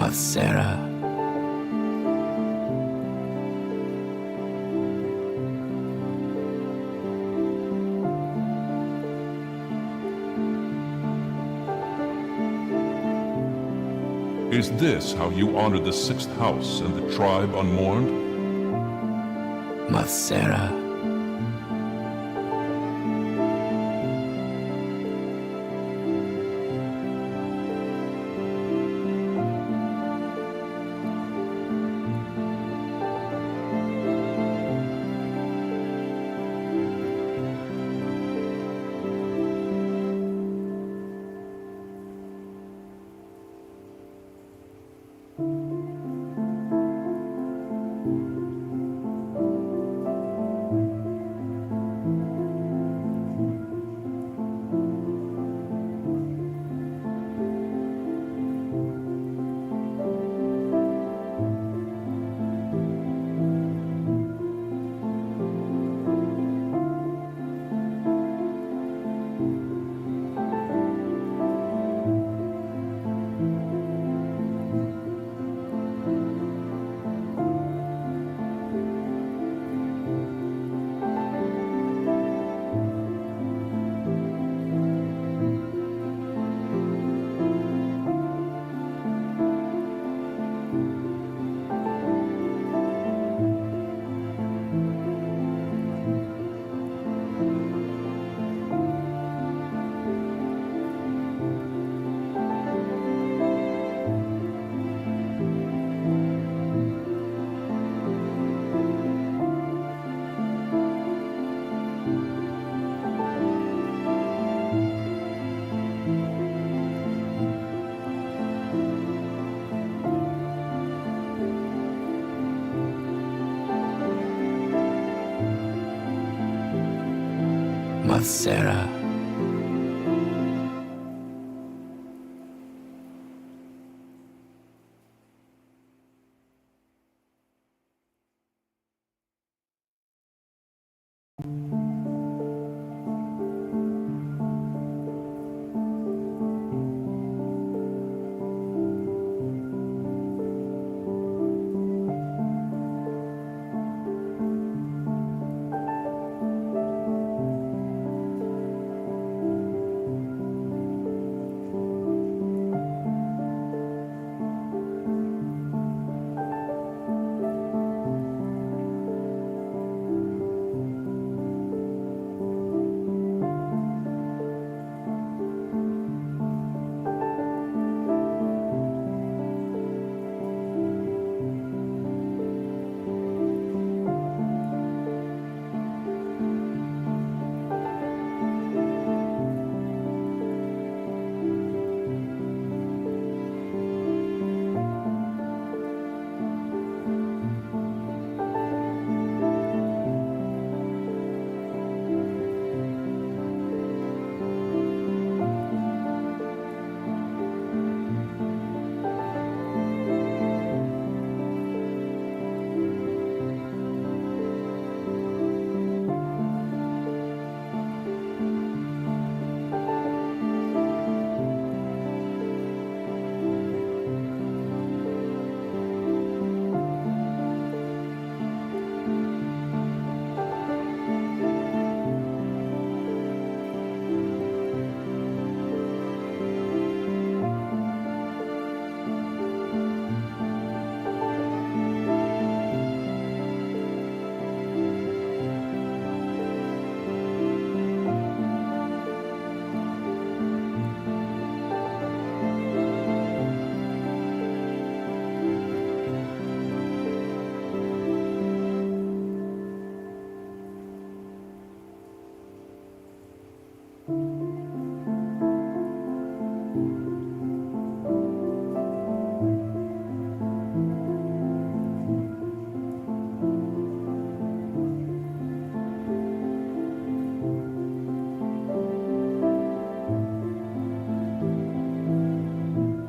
Sarah. Is this how you honor the sixth house and the tribe unmourned? Sarah. Sarah.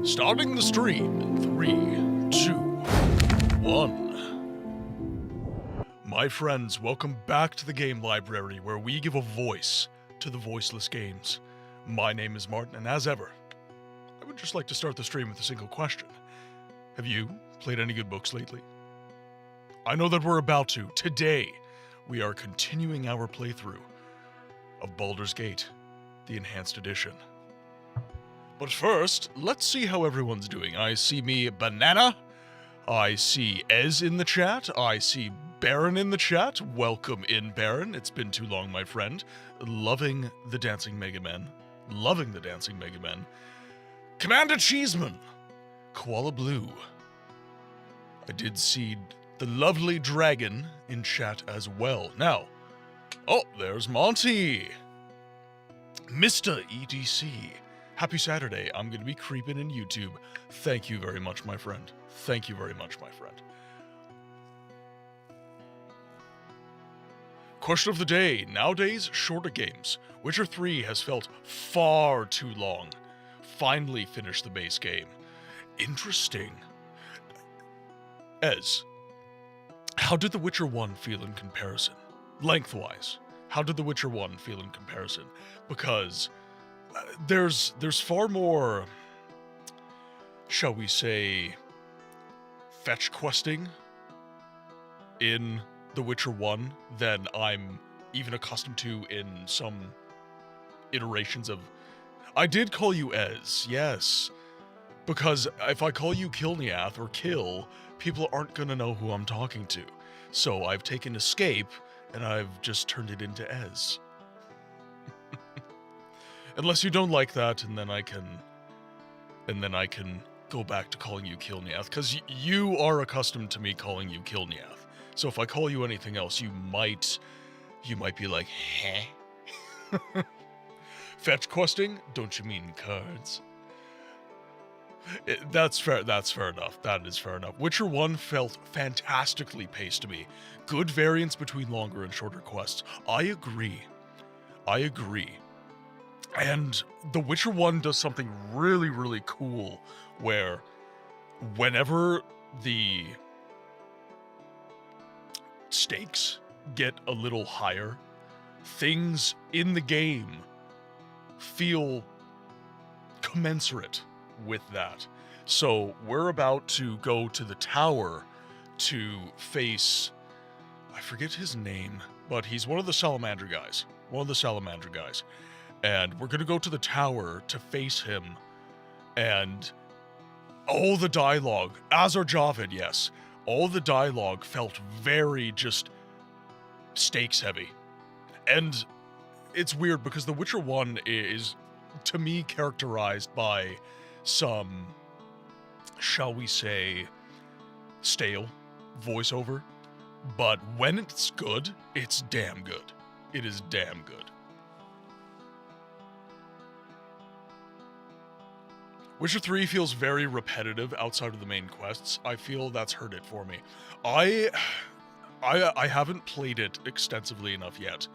Starting the stream in 3, 2, 1. My friends, welcome back to the game library where we give a voice to the voiceless games. My name is Martin, and as ever, I would just like to start the stream with a single question. Have you played any good books lately? I know that we're about to. Today, we are continuing our playthrough of Baldur's Gate, the Enhanced Edition. But first, let's see how everyone's doing. I see me, Banana. I see Ez in the chat. I see Baron in the chat. Welcome in, Baron. It's been too long, my friend. Loving the Dancing Mega Men. Loving the Dancing Mega Men. Commander Cheeseman. Koala Blue. I did see the lovely dragon in chat as well. Now, oh, there's Monty. Mr. EDC. Happy Saturday. I'm going to be creeping in YouTube. Thank you very much, my friend. Thank you very much, my friend. Question of the day. Nowadays, shorter games. Witcher 3 has felt far too long. Finally finished the base game. Interesting. Ez, how did The Witcher 1 feel in comparison? Lengthwise, how did The Witcher 1 feel in comparison? Because there's far more, shall we say, fetch questing in The Witcher 1 than I'm even accustomed to in some iterations of... I did call you Ez, yes. Because if I call you Kilniath or Kill, people aren't gonna know who I'm talking to. So I've taken Escape, and I've just turned it into Ez. Unless you don't like that, and then I can go back to calling you Kilniath, because you are accustomed to me calling you Kilniath. So if I call you anything else, you might be like, huh? Fetch questing? Don't you mean cards? That's fair. That's fair enough. That is fair enough. Witcher 1 felt fantastically paced to me. Good variance between longer and shorter quests. I agree. And The Witcher 1 does something really, really cool where whenever the stakes get a little higher, things in the game feel commensurate with that. So we're about to go to the tower to face, I forget his name, but he's one of the salamander guys. And we're gonna go to the tower to face him, and all the dialogue, Azar Javed, yes, all the dialogue felt very just stakes heavy. And it's weird because The Witcher 1 is, to me, characterized by some, shall we say, stale voiceover. But when it's good, it's damn good. It is damn good. Witcher 3 feels very repetitive outside of the main quests. I feel that's hurt it for me. I haven't played it extensively enough yet.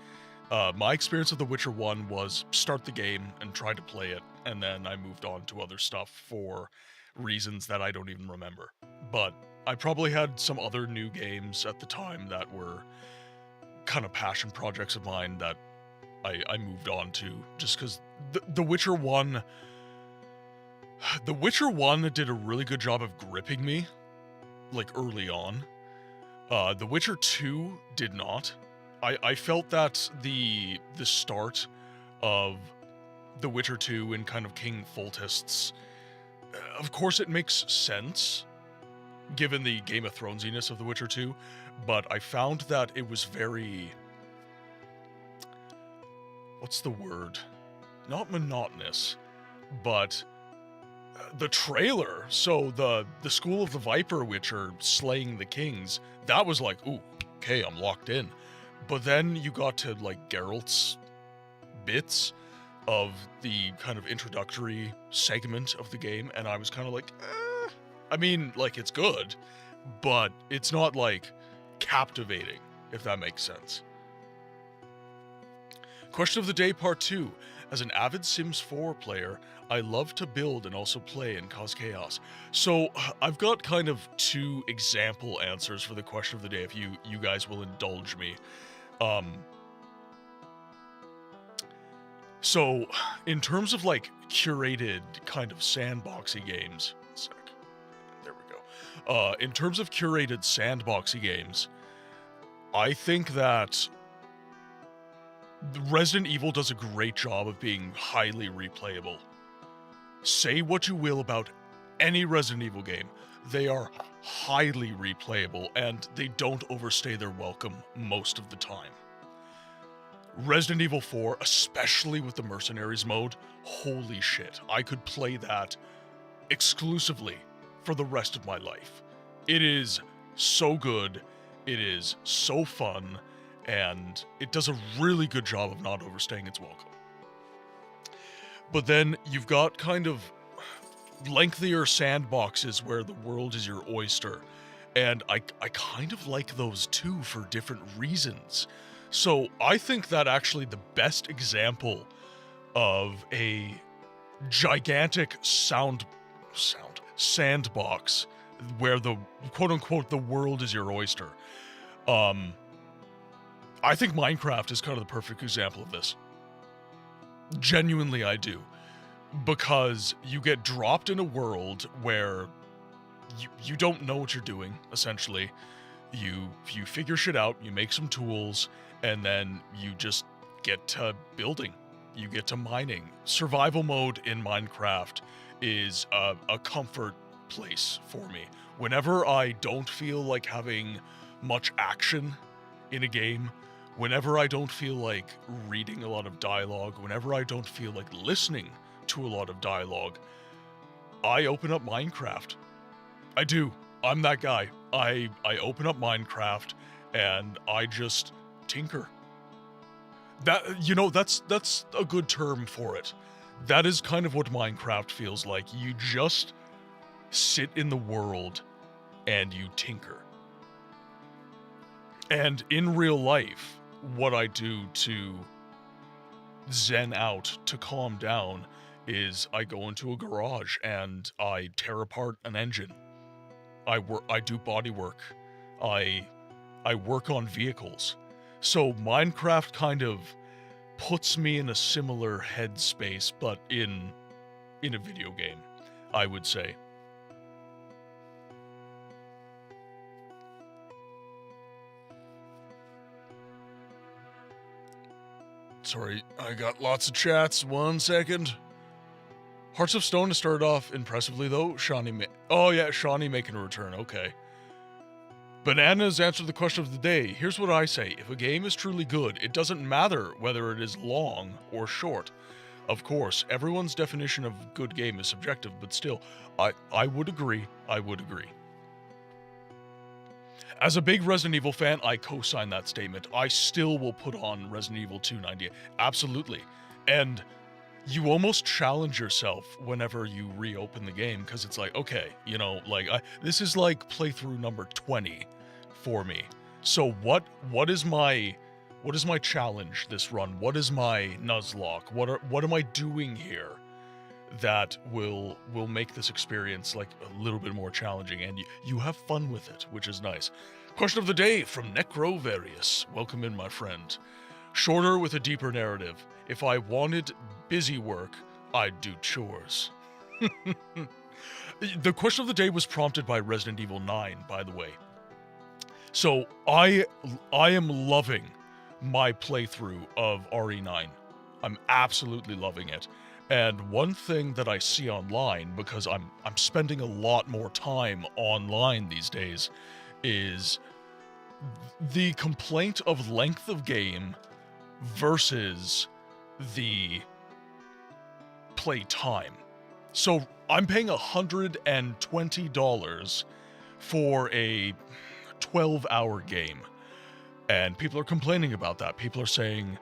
My experience of The Witcher 1 was start the game and try to play it, and then I moved on to other stuff for reasons that I don't even remember. But I probably had some other new games at the time that were kind of passion projects of mine that I moved on to, just because The Witcher 1... The Witcher 1 did a really good job of gripping me, like, early on. The Witcher 2 did not. I felt that the start of The Witcher 2 and kind of King Foltest's, of course it makes sense, given the Game of Thronesiness of The Witcher 2, but I found that it was very... what's the word? Not monotonous, but... the trailer, so the School of the Viper Witcher slaying the kings, that was like, ooh, okay, I'm locked in. But then you got to, like, Geralt's bits of the kind of introductory segment of the game, and I was kind of like, I mean, like, it's good, but it's not, like, captivating, if that makes sense. Question of the day, part 2. As an avid Sims 4 player, I love to build and also play and cause chaos. So I've got kind of 2 example answers for the question of the day, if you guys will indulge me. So in terms of like curated kind of sandboxy games, one sec. There we go. In terms of curated sandboxy games, I think that Resident Evil does a great job of being highly replayable. Say what you will about any Resident Evil game, they are highly replayable and they don't overstay their welcome most of the time. Resident Evil 4, especially with the Mercenaries mode, holy shit, I could play that exclusively for the rest of my life. It is so good, it is so fun, and it does a really good job of not overstaying its welcome. But then you've got kind of lengthier sandboxes where the world is your oyster, and I kind of like those too for different reasons. So I think that actually the best example of a gigantic sandbox where the quote-unquote the world is your oyster, I think Minecraft is kind of the perfect example of this. Genuinely, I do. Because you get dropped in a world where you don't know what you're doing, essentially. You figure shit out, you make some tools, and then you just get to building. You get to mining. Survival mode in Minecraft is a comfort place for me. Whenever I don't feel like having much action in a game, whenever I don't feel like reading a lot of dialogue, whenever I don't feel like listening to a lot of dialogue, I open up Minecraft. I do. I'm that guy. I open up Minecraft and I just tinker. That's a good term for it. That is kind of what Minecraft feels like. You just sit in the world and you tinker. And in real life, what I do to zen out, to calm down, is I go into a garage and I tear apart an engine. I do body work. I work on vehicles. So Minecraft kind of puts me in a similar headspace, but in a video game, I would say. Sorry, I got lots of chats. 1 second. Hearts of Stone has started off impressively, though. Shawnee making a return. Okay. Bananas answered the question of the day. Here's what I say. If a game is truly good, it doesn't matter whether it is long or short. Of course, everyone's definition of good game is subjective, but still, I would agree. I would agree. As a big Resident Evil fan, I co-sign that statement. I still will put on Resident Evil 2 90. Absolutely. And you almost challenge yourself whenever you reopen the game, because it's like, okay, this is like playthrough number 20 for me. So what is my challenge this run? What is my Nuzlocke? What am I doing here that will make this experience like a little bit more challenging, and you have fun with it, which is nice. Question of the day from Necrovarius. Welcome in, my friend. Shorter with a deeper narrative. If I wanted busy work, I'd do chores. The question of the day was prompted by Resident Evil 9, by the way. So I am loving my playthrough of RE9. I'm absolutely loving it. And one thing that I see online, because I'm spending a lot more time online these days, is the complaint of length of game versus the play time. So I'm paying $120 for a 12-hour game, and people are complaining about that. People are saying,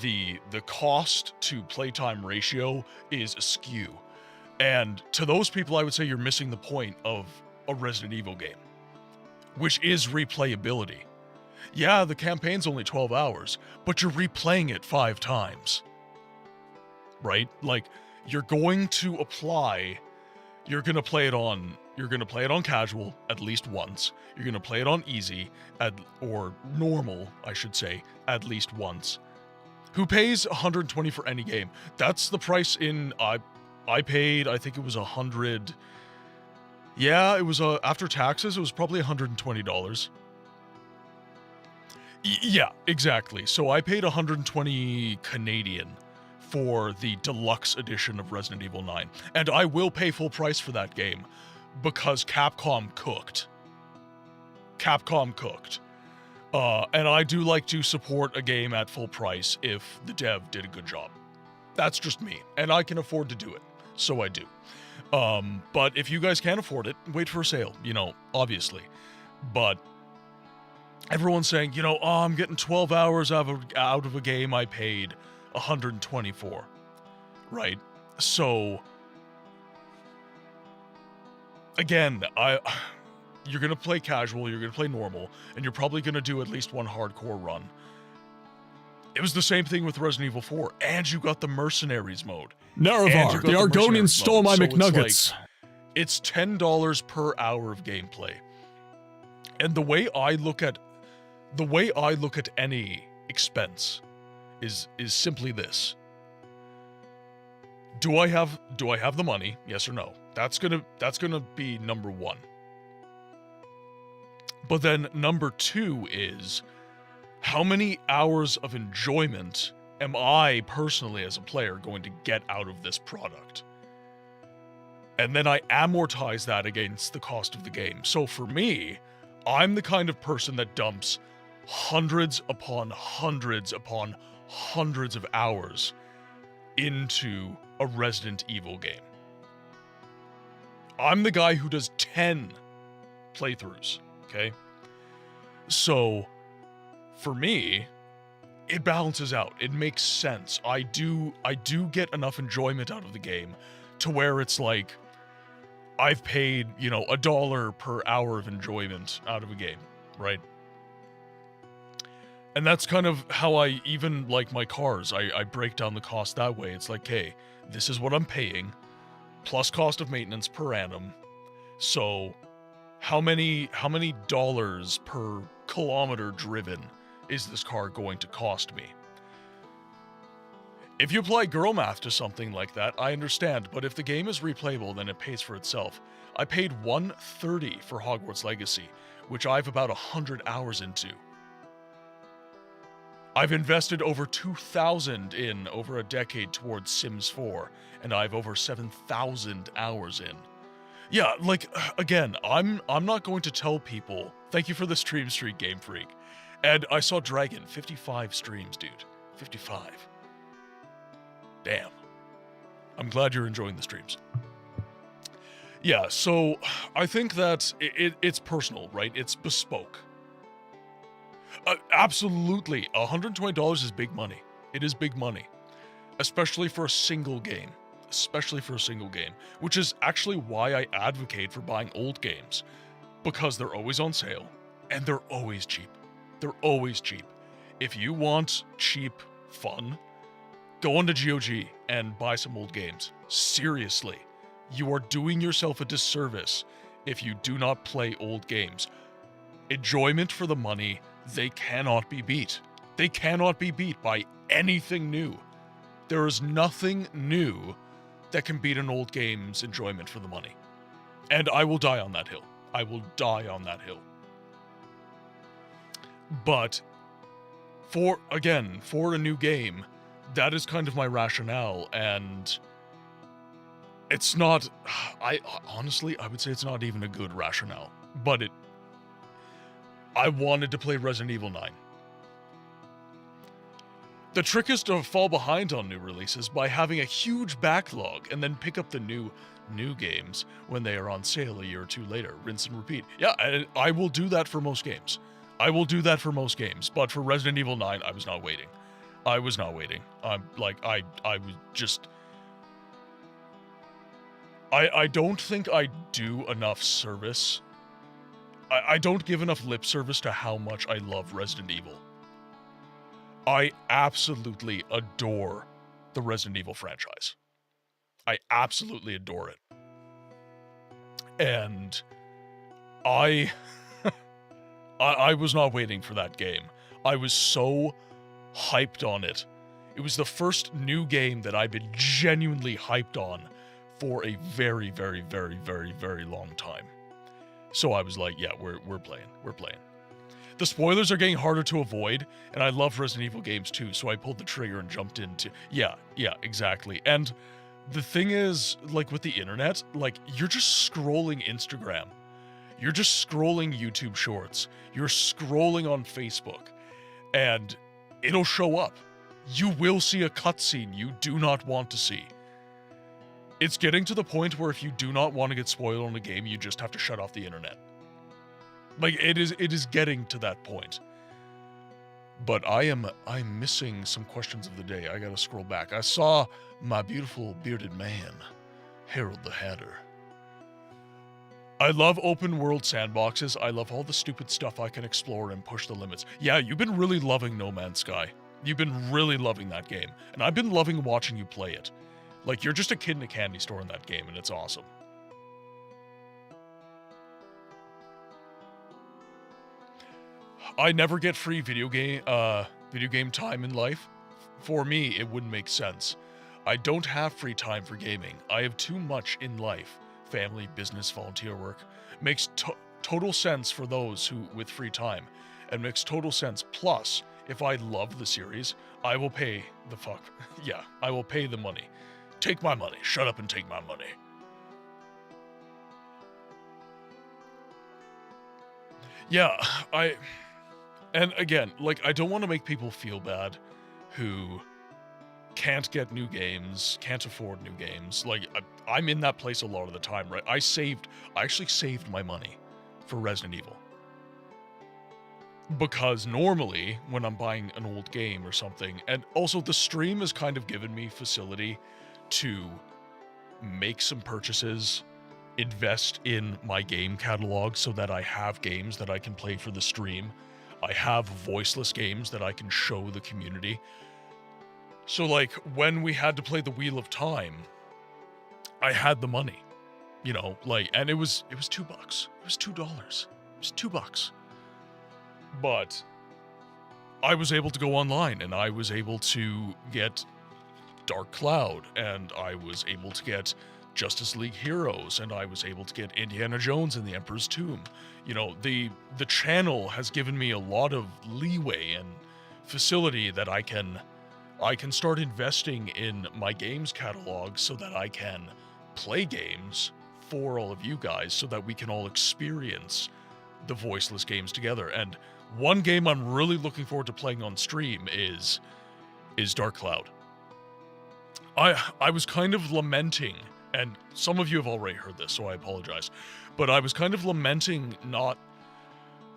the cost to playtime ratio is askew. And to those people, I would say you're missing the point of a Resident Evil game, which is replayability. Yeah, the campaign's only 12 hours, but you're replaying it 5 times. Right? Like, you're going to play it on casual at least once. You're going to play it on easy, or normal, I should say, at least once. Who pays $120 for any game? That's the price in, I paid, I think it was $100 Yeah, it was after taxes, it was probably $120. Yeah, exactly. So I paid 120 Canadian for the deluxe edition of Resident Evil 9, and I will pay full price for that game because Capcom cooked. Capcom cooked. And I do like to support a game at full price if the dev did a good job. That's just me, and I can afford to do it, so I do. But if you guys can't afford it, wait for a sale, obviously. But everyone's saying, oh, I'm getting 12 hours out of a game I paid 124, right? So, again, you're going to play casual, you're going to play normal, and you're probably going to do at least one hardcore run. It was the same thing with Resident Evil 4, and you got the Mercenaries mode. Naravar, the Argonians stole my McNuggets. It's $10 per hour of gameplay. And the way I look at any expense is simply this. Do I have the money? Yes or no? That's gonna be number one. But then number two is, how many hours of enjoyment am I personally as a player going to get out of this product? And then I amortize that against the cost of the game. So for me, I'm the kind of person that dumps hundreds upon hundreds upon hundreds of hours into a Resident Evil game. I'm the guy who does 10 playthroughs, okay? So, for me, it balances out. It makes sense. I do get enough enjoyment out of the game to where it's like, I've paid, $1 per hour of enjoyment out of a game, right? And that's kind of how I even like my cars. I break down the cost that way. It's like, hey, this is what I'm paying, plus cost of maintenance per annum. So, how many dollars per kilometer driven is this car going to cost me? If you apply girl math to something like that, I understand, but if the game is replayable, then it pays for itself. I paid $130 for Hogwarts Legacy, which I've about 100 hours into. I've invested over 2,000 in over a decade towards Sims 4, and I've over 7,000 hours in. Yeah, again, I'm not going to tell people, thank you for the stream streak, Game Freak. And I saw Dragon, 55 streams, dude. 55. Damn. I'm glad you're enjoying the streams. Yeah, so I think that it's personal, right? It's bespoke. Absolutely, $120 is big money. It is big money. Especially for a single game. Which is actually why I advocate for buying old games. Because they're always on sale, and they're always cheap. They're always cheap. If you want cheap fun, go onto GOG and buy some old games. Seriously, you are doing yourself a disservice if you do not play old games. Enjoyment for the money, they cannot be beat. They cannot be beat by anything new. There is nothing new that can beat an old game's enjoyment for the money. And I will die on that hill. I will die on that hill. But for a new game, that is kind of my rationale, and it's not, honestly, I would say it's not even a good rationale, but I wanted to play Resident Evil 9. The trick is to fall behind on new releases by having a huge backlog and then pick up the new games when they are on sale a year or two later. Rinse and repeat. Yeah, I will do that for most games. But for Resident Evil 9, I was not waiting. I was just... I don't think I do enough service. I don't give enough lip service to how much I love Resident Evil. I absolutely adore the Resident Evil franchise. I absolutely adore it. And I was not waiting for that game. I was so hyped on it. It was the first new game that I've been genuinely hyped on for a very, very, very, very, very long time. So I was like, yeah, we're playing. The spoilers are getting harder to avoid, and I love Resident Evil games too, so I pulled the trigger and jumped into... Yeah, exactly. And the thing is, like with the internet, like you're just scrolling Instagram. You're just scrolling YouTube Shorts. You're scrolling on Facebook, and it'll show up. You will see a cutscene you do not want to see. It's getting to the point where if you do not want to get spoiled on a game, you just have to shut off the internet. Like, it is getting to that point. But I'm missing some questions of the day. I gotta scroll back. I saw my beautiful bearded man, Harold the Hatter. I love open world sandboxes. I love all the stupid stuff I can explore and push the limits. Yeah, you've been really loving No Man's Sky. You've been really loving that game. And I've been loving watching you play it. Like, you're just a kid in a candy store in that game, and it's awesome. I never get free video game time in life. For me, it wouldn't make sense. I don't have free time for gaming. I have too much in life. Family, business, volunteer work. Makes total sense for those who with free time. And makes total sense. Plus, if I love the series, I will pay the fuck. Yeah, I will pay the money. Take my money. Shut up and take my money. Yeah, and again, like, I don't want to make people feel bad who can't get new games, can't afford new games. Like, I'm in that place a lot of the time, right? I actually saved my money for Resident Evil. Because normally, when I'm buying an old game or something, and also the stream has kind of given me facility to make some purchases, invest in my game catalog so that I have games that I can play for the stream. I have voiceless games that I can show the community. So, like, when we had to play the Wheel of Time, I had the money, you know, like, and it was $2. It was $2. It was $2. But I was able to go online, and I was able to get Dark Cloud, and I was able to get Justice League Heroes, and I was able to get Indiana Jones and the Emperor's Tomb. You know, the channel has given me a lot of leeway and facility that I can start investing in my games catalog so that I can play games for all of you guys so that we can all experience the voiceless games together. And one game I'm really looking forward to playing on stream is Dark Cloud. I was kind of lamenting, and some of you have already heard this, so I apologize, but I was kind of lamenting not...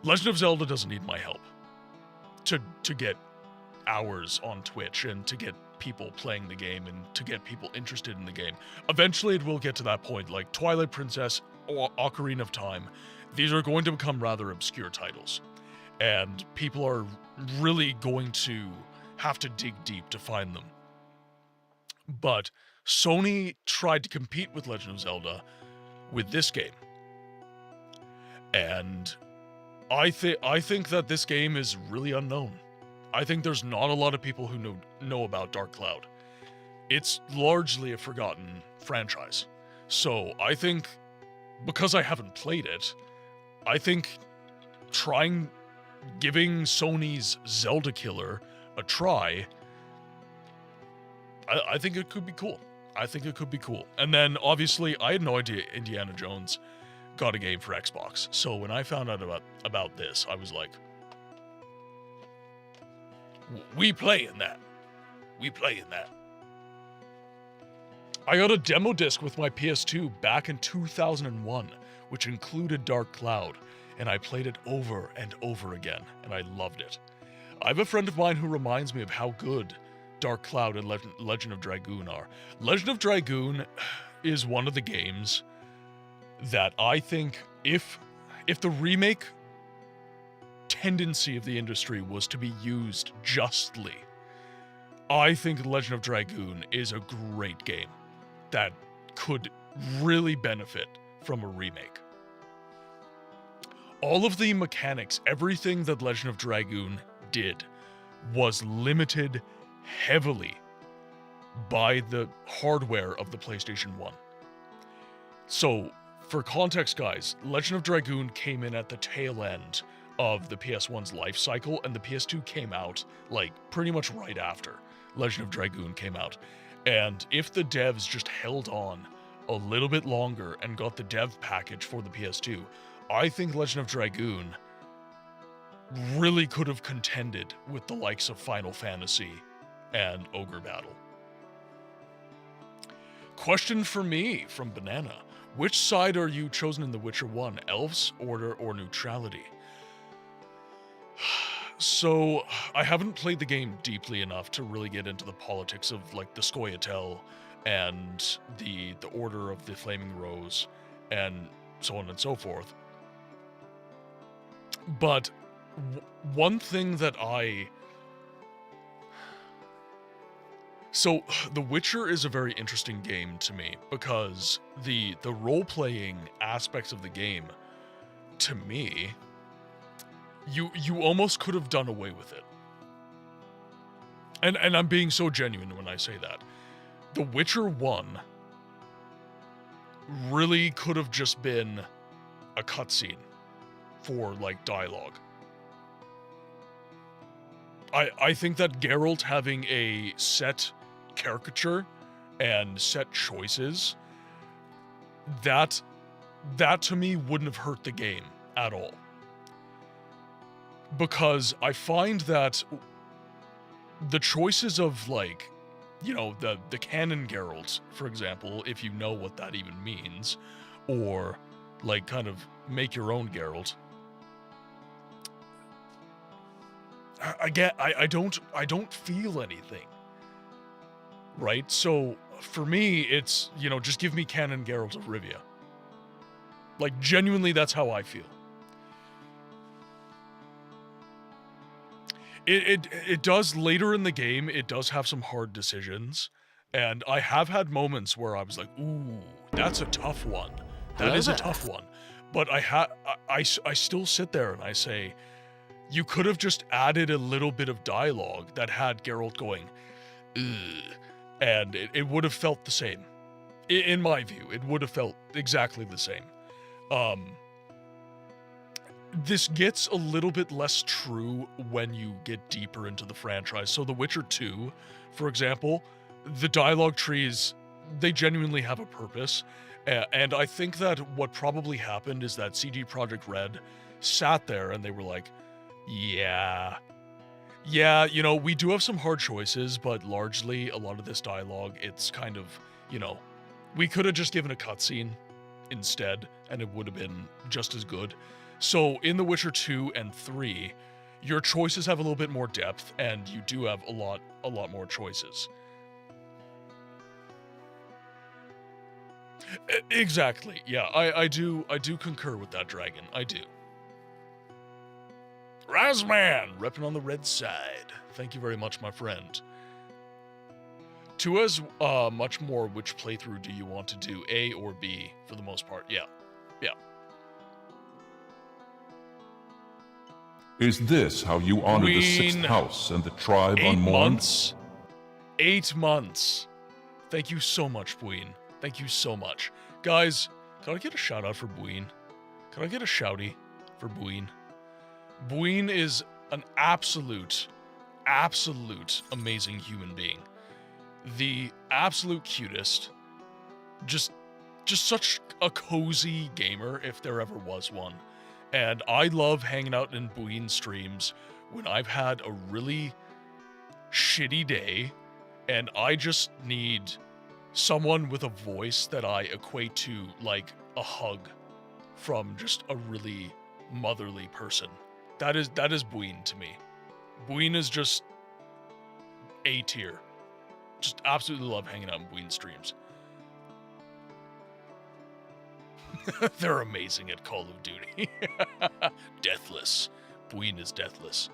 Legend of Zelda doesn't need my help to get hours on Twitch and to get people playing the game and to get people interested in the game. Eventually it will get to that point, like Twilight Princess or Ocarina of Time. These are going to become rather obscure titles, and people are really going to have to dig deep to find them. But Sony tried to compete with Legend of Zelda with this game. And I think that this game is really unknown. I think there's not a lot of people who know about Dark Cloud. It's largely a forgotten franchise. So I think, because I haven't played it, I think giving Sony's Zelda killer a try, I think it could be cool. I think it could be cool. And then, obviously, I had no idea Indiana Jones got a game for Xbox. So when I found out about this, I was like, we playing that. We playing that. I got a demo disc with my PS2 back in 2001, which included Dark Cloud, and I played it over and over again, and I loved it. I have a friend of mine who reminds me of how good Dark Cloud and Legend of Dragoon are. Legend of Dragoon is one of the games that I think if the remake tendency of the industry was to be used justly, I think Legend of Dragoon is a great game that could really benefit from a remake. All of the mechanics, everything that Legend of Dragoon did was limited heavily by the hardware of the PlayStation 1. So, for context, guys, Legend of Dragoon came in at the tail end of the PS1's life cycle, and the PS2 came out, like, pretty much right after Legend of Dragoon came out. And if the devs just held on a little bit longer and got the dev package for the PS2, I think Legend of Dragoon really could have contended with the likes of Final Fantasy and Ogre Battle. Question for me from Banana. Which side are you chosen in The Witcher 1? Elves, Order, or Neutrality? So, I haven't played the game deeply enough to really get into the politics of, like, the Scoia'tael and the Order of the Flaming Rose, and so on and so forth. But one thing that So, The Witcher is a very interesting game to me, because the role-playing aspects of the game, to me, you almost could have done away with it. And I'm being so genuine when I say that. The Witcher 1 really could have just been a cutscene for, like, dialogue. I think that Geralt having a set caricature and set choices, that to me wouldn't have hurt the game at all. Because I find that the choices of, like, you know, the canon Geralt, for example, if you know what that even means, or, like, kind of make your own Geralt. I don't feel anything. Right? So, for me, it's, you know, just give me canon Geralt of Rivia. Like, genuinely, that's how I feel. It does, later in the game, it does have some hard decisions, and I have had moments where I was like, ooh, that's a tough one. That is a tough one. But I still sit there and I say, you could have just added a little bit of dialogue that had Geralt going, ugh, and it would have felt the same. In my view, it would have felt exactly the same. This gets a little bit less true when you get deeper into the franchise. So The Witcher 2, for example, the dialogue trees, they genuinely have a purpose. And I think that what probably happened is that CD Projekt Red sat there and they were like, yeah, you know, we do have some hard choices, but largely a lot of this dialogue, it's kind of, you know, we could have just given a cutscene instead, and it would have been just as good. So in The Witcher 2 and 3, your choices have a little bit more depth, and you do have a lot more choices. Exactly. Yeah, I do concur with that, Dragon. I do. Razman, repping on the red side. Thank you very much, my friend. To as much more, which playthrough do you want to do, A or B, for the most part? Yeah. Is this how you honor the sixth house and the tribe on Morn? 8 months. Thank you so much, Buin. Thank you so much. Guys, can I get a shout out for Buin? Can I get a shouty for Buin? Buin is an absolute amazing human being. The absolute cutest. Just such a cozy gamer, if there ever was one. And I love hanging out in Buin streams when I've had a really shitty day and I just need someone with a voice that I equate to like a hug from just a really motherly person. That is Buin to me. Buin is just A tier. Just absolutely love hanging out in Buin streams. They're amazing at Call of Duty. Deathless. Buin is deathless.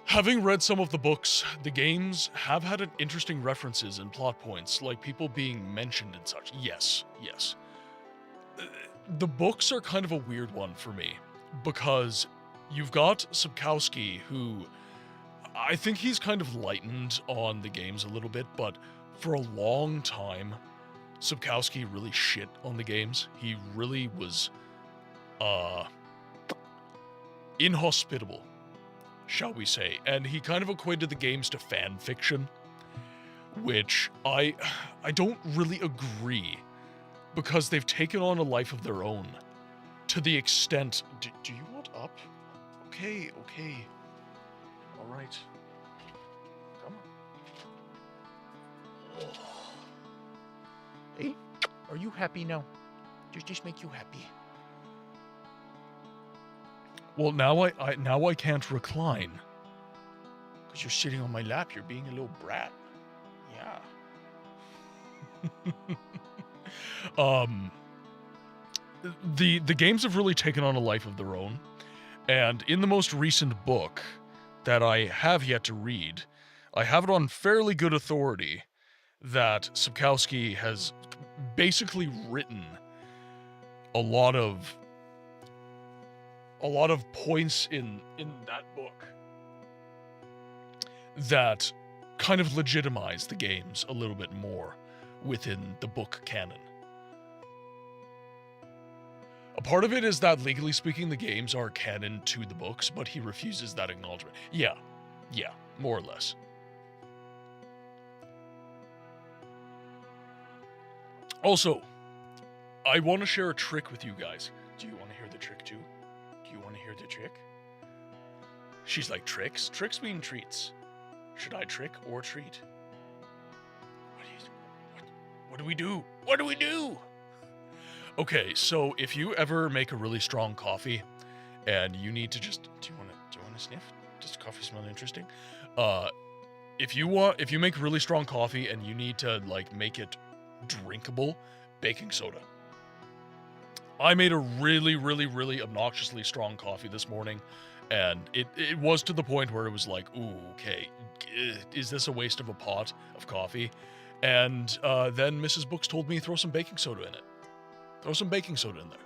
Having read some of the books, the games have had interesting references and plot points, like people being mentioned and such. Yes. The books are kind of a weird one for me, because you've got Sapkowski, who I think he's kind of lightened on the games a little bit, but for a long time, Sapkowski really shit on the games. He really was inhospitable, shall we say. And he kind of equated the games to fan fiction, which I don't really agree, because they've taken on a life of their own to the extent... Do you want up? Okay. All right. Come on. Hey, are you happy now? Does this make you happy? Well, now I can't recline. Because you're sitting on my lap, you're being a little brat. Yeah. The games have really taken on a life of their own, and in the most recent book that I have yet to read, I have it on fairly good authority that Sapkowski has basically written a lot of points in that book that kind of legitimize the games a little bit more within the book canon. A part of it is that, legally speaking, the games are canon to the books, but he refuses that acknowledgement. Yeah, more or less. Also, I want to share a trick with you guys. Do you want to hear the trick too? Do you want to hear the trick? She's like, tricks? Tricks mean treats. Should I trick or treat? What do we do? What do we do? Okay, so if you ever make a really strong coffee and you need to just... Do you want to sniff? Does coffee smell interesting? If you make really strong coffee and you need to, like, make it drinkable, baking soda. I made a really, really, really obnoxiously strong coffee this morning, and it was to the point where it was like, ooh, okay, is this a waste of a pot of coffee? And then Mrs. Books told me throw some baking soda in it. Throw some baking soda in there.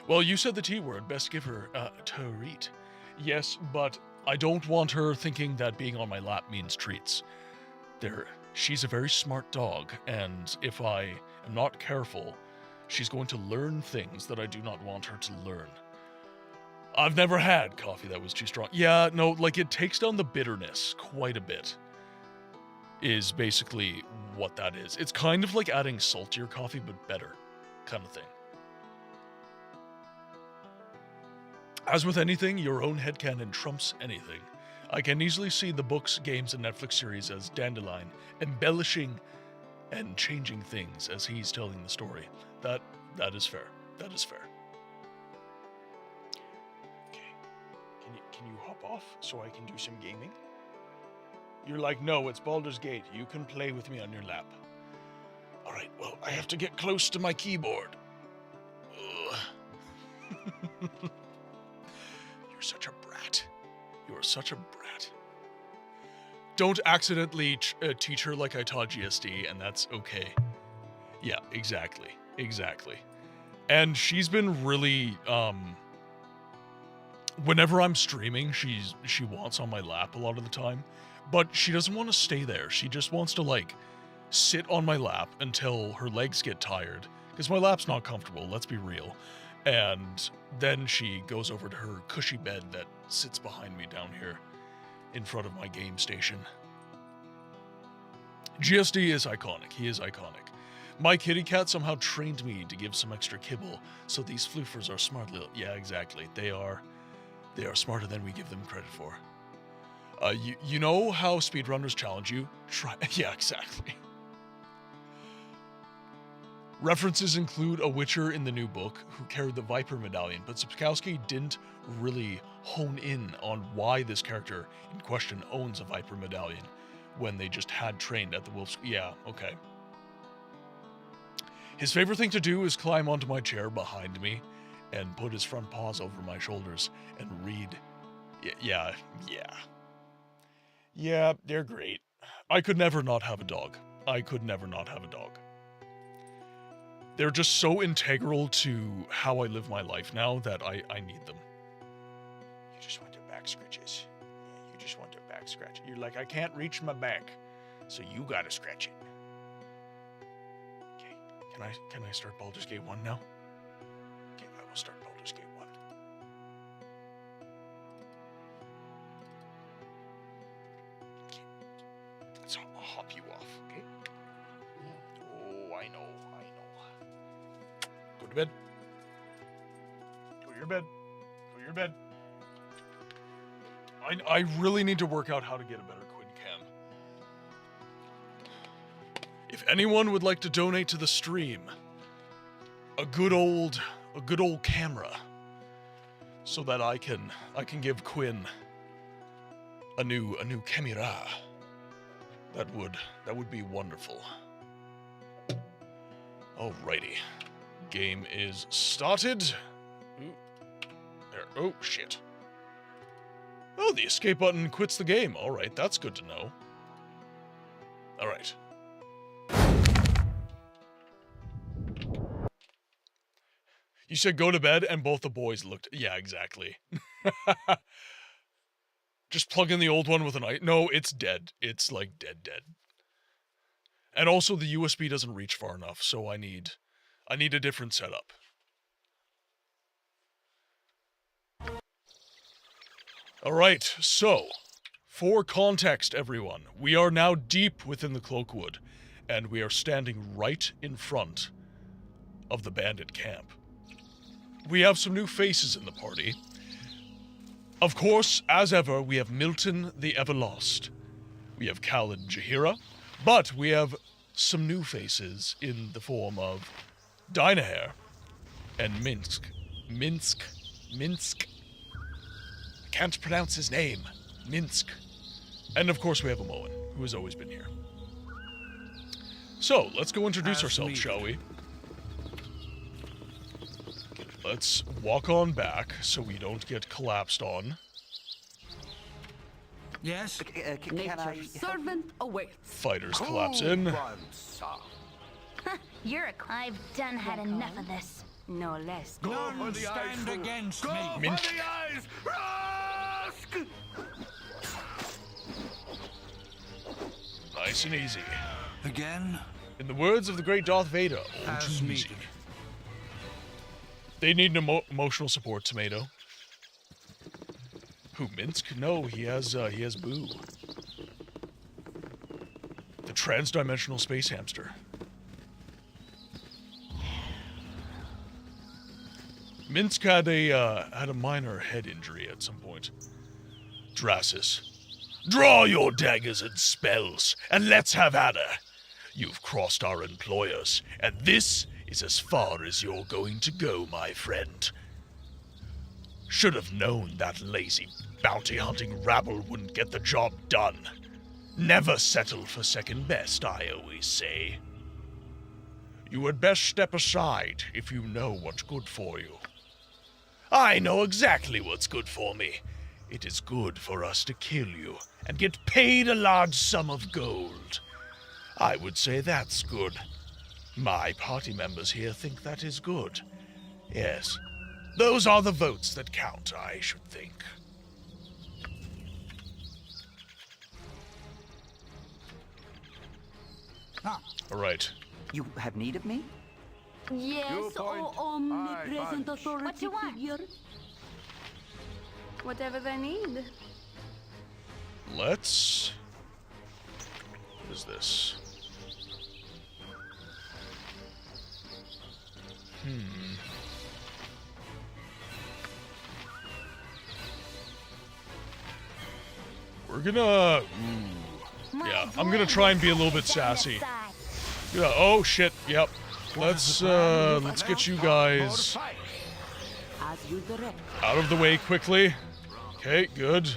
Well, you said the T word, best give her a treat. Yes, but I don't want her thinking that being on my lap means treats. She's a very smart dog, and if I am not careful, she's going to learn things that I do not want her to learn. I've never had coffee that was too strong. Yeah, no, like, it takes down the bitterness quite a bit, is basically what that is. It's kind of like adding salt to your coffee, but better, kind of thing. As with anything, your own headcanon trumps anything. I can easily see the books, games, and Netflix series as Dandelion, embellishing and changing things as he's telling the story. That is fair. That is fair. Okay. Can you hop off so I can do some gaming? You're like, no, it's Baldur's Gate. You can play with me on your lap. All right, well, I have to get close to my keyboard. You're such a brat. You're such a brat. Don't accidentally teach her like I taught GSD, and that's okay. Yeah, exactly. And she's been really, whenever I'm streaming, she wants on my lap a lot of the time, but she doesn't want to stay there. She just wants to, like, sit on my lap until her legs get tired, because my lap's not comfortable, let's be real. And then she goes over to her cushy bed that sits behind me down here in front of my game station. GSD is iconic. He is iconic. My kitty cat somehow trained me to give some extra kibble, so these floofers are smart little... Yeah, exactly. They are smarter than we give them credit for. You know how speedrunners challenge you? Try... Yeah, exactly. References include a Witcher in the new book who carried the Viper medallion, but Sapkowski didn't really hone in on why this character in question owns a Viper medallion when they just had trained at the Wolf's... Yeah, okay. His favorite thing to do is climb onto my chair behind me and put his front paws over my shoulders and read. Yeah, they're great. I could never not have a dog. They're just so integral to how I live my life now that I need them. You just want their back scratches. Yeah, you just want their back scratches. You're like, I can't reach my back, so you gotta scratch it. Okay. Can I start Baldur's Gate 1 now? Okay, I will start Baldur's Gate 1. Okay. So I'll hop you off, okay? Oh, I know. Go to bed. Go to your bed. Go to your bed. I really need to work out how to get a better Quinn cam. If anyone would like to donate to the stream, a good old camera, so that I can give Quinn a new camera. That would be wonderful. Alrighty, game is started. Ooh. There. Oh shit. Oh, the escape button quits the game. All right, that's good to know. All right. You said go to bed, and both the boys looked... Yeah, exactly. Just plug in the old one with an... No, it's dead. It's, like, dead. And also, the USB doesn't reach far enough, so I need a different setup. All right, so, for context, everyone, we are now deep within the Cloakwood, and we are standing right in front of the bandit camp. We have some new faces in the party. Of course, as ever, we have Milton the Everlost. We have Khalid Jahira, but we have some new faces in the form of Dynahair and Minsk. Can't pronounce his name. Minsk. And of course we have Amoan, who has always been here. So, let's go introduce ourselves, shall we? Let's walk on back so we don't get collapsed on. Yes? Nature's servant awaits. Fighters collapse in. You're a... I've done had enough of this. No less. None stand against me. Mint. Nice and easy. Again? In the words of the great Darth Vader, all As too needed. easy. They need an emotional support, Tomato. Who, Minsk? No, he has Boo. The trans-dimensional space hamster. Minsk had a minor head injury at some point. Drasis. Draw your daggers and spells, and let's have at her. You've crossed our employers, and this is as far as you're going to go, my friend. Should have known that lazy bounty-hunting rabble wouldn't get the job done. Never settle for second best, I always say. You had best step aside if you know what's good for you. I know exactly what's good for me. It is good for us to kill you and get paid a large sum of gold. I would say that's good. My party members here think that is good. Yes, those are the votes that count, I should think. All right. You have need of me? Yes, point. omnipresent Punch. authority What you want? figure. Whatever they need. Let's... What is this? We're gonna... Ooh. Yeah, I'm gonna try and be a little bit sassy. Yeah, oh shit, yep. Let's get you guys As you direct. out of the way quickly. Okay, good.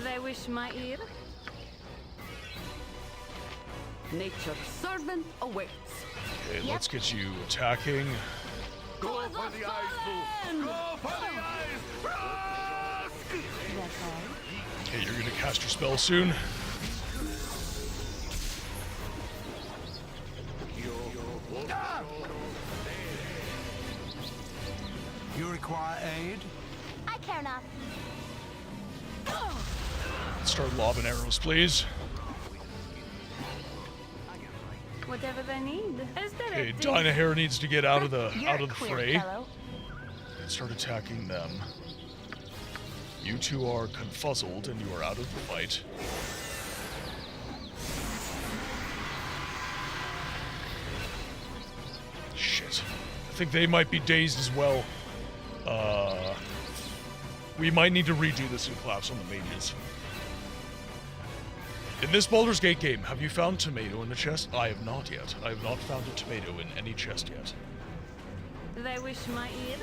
They wish my ear. Nature's servant awaits. Okay, let's get you attacking. Go for the eyes, Boo! Go for the eyes! Okay, you're gonna cast your spell soon. You require aid? I care not. Let's start lobbing arrows, please. Whatever they need. Okay, Dynahair needs to get out of the You're a queer fray fellow. and start attacking them. You two are confuzzled and you are out of the fight. Shit. I think they might be dazed as well. We might need to redo this in class on the mages. In this Baldur's Gate game, have you found tomato in the chest? I have not yet. I have not found a tomato in any chest yet. They wish my ear.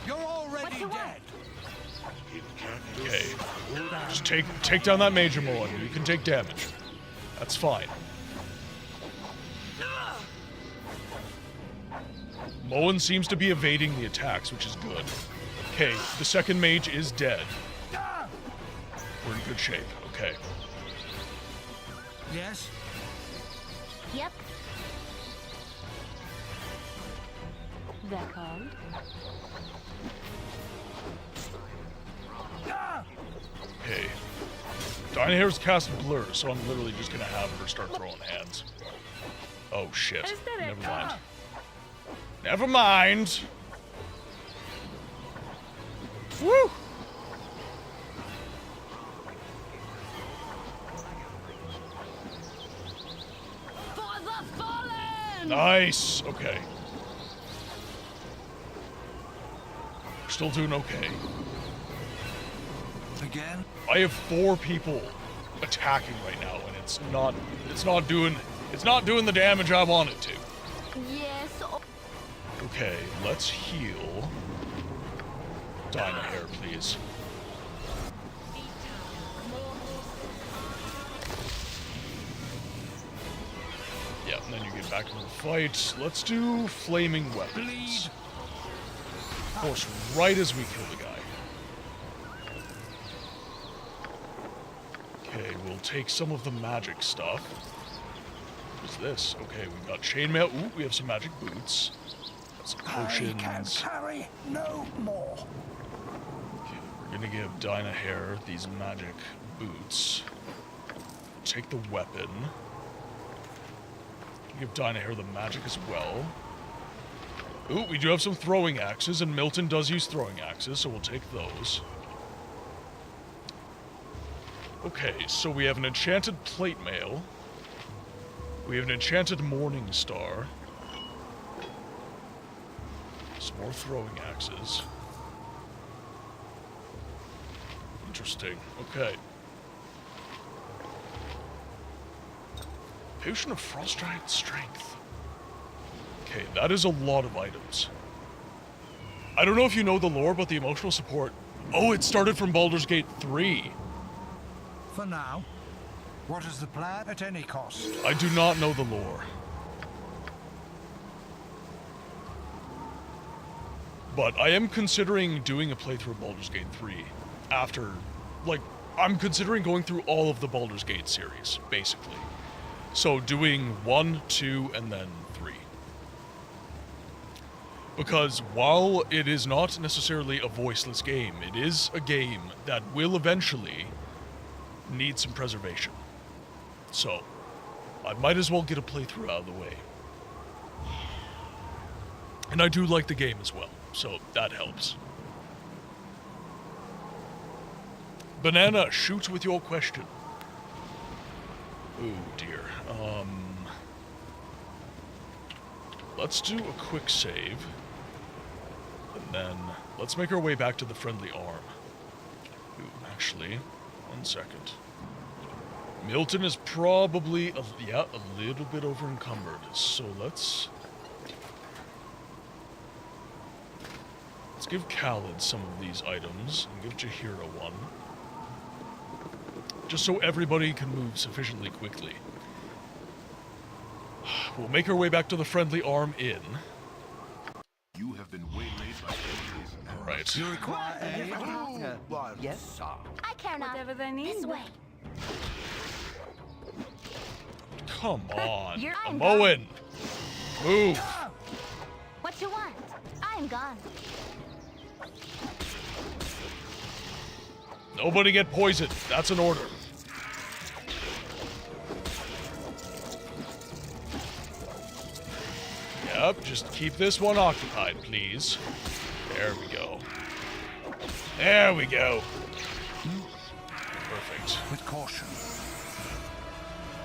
You're already dead. Okay. Just take down that Major Mullen. You can take damage. That's fine. Mullen seems to be evading the attacks, which is good. Okay, the second mage is dead. We're in good shape. Okay. Yes? Yep. They're called. Okay. Dynahair's cast Blur, so I'm literally just gonna have her start throwing hands. Oh shit. Never mind. Never mind. Woo! For the fallen! Nice. Okay. We're still doing okay. Again? I have 4 people attacking right now, and it's not doing the damage I want it to. Yes. Okay, let's heal Dynahair, please. Yeah, and then you get back into the fight. Let's do flaming weapons. Of course, right as we kill the guy. Okay, we'll take some of the magic stuff. What is this? Okay, we've got chainmail. Ooh, we have some magic boots. Got some I can potions. carry no more. Okay, we're gonna give Dynahair these magic boots. Take the weapon. Give Dynahair the magic as well. Ooh, we do have some throwing axes, and Milton does use throwing axes, so we'll take those. Okay, so we have an enchanted plate mail. We have an enchanted morning star. Some more throwing axes. Interesting. Okay. Potion of Frost Giant Strength. Okay, that is a lot of items. I don't know if you know the lore, but the emotional support... Oh, it started from Baldur's Gate 3. For now. What is the plan at any cost? I do not know the lore. But I am considering doing a playthrough of Baldur's Gate 3 after... Like, I'm considering going through all of the Baldur's Gate series, basically. So doing 1, 2, and then 3. Because while it is not necessarily a voiceless game, it is a game that will eventually need some preservation. So, I might as well get a playthrough out of the way. And I do like the game as well, so that helps. Banana, shoot with your question. Oh dear. Let's do a quick save. And then let's make our way back to the friendly arm. Ooh, actually, 1 second. Milton is probably, a little bit over encumbered. So let's give Khaled some of these items and give Jahira one. Just so everybody can move sufficiently quickly. We'll make our way back to the friendly arm inn. You have been waylaid by enemies. Alright. You require aid? Yes? I care not. Whatever they need. This way. Come on. You're Moen! Move! What you want? I'm gone. Nobody get poisoned. That's an order. Yep, just keep this one occupied, please. There we go. There we go. Perfect. With caution.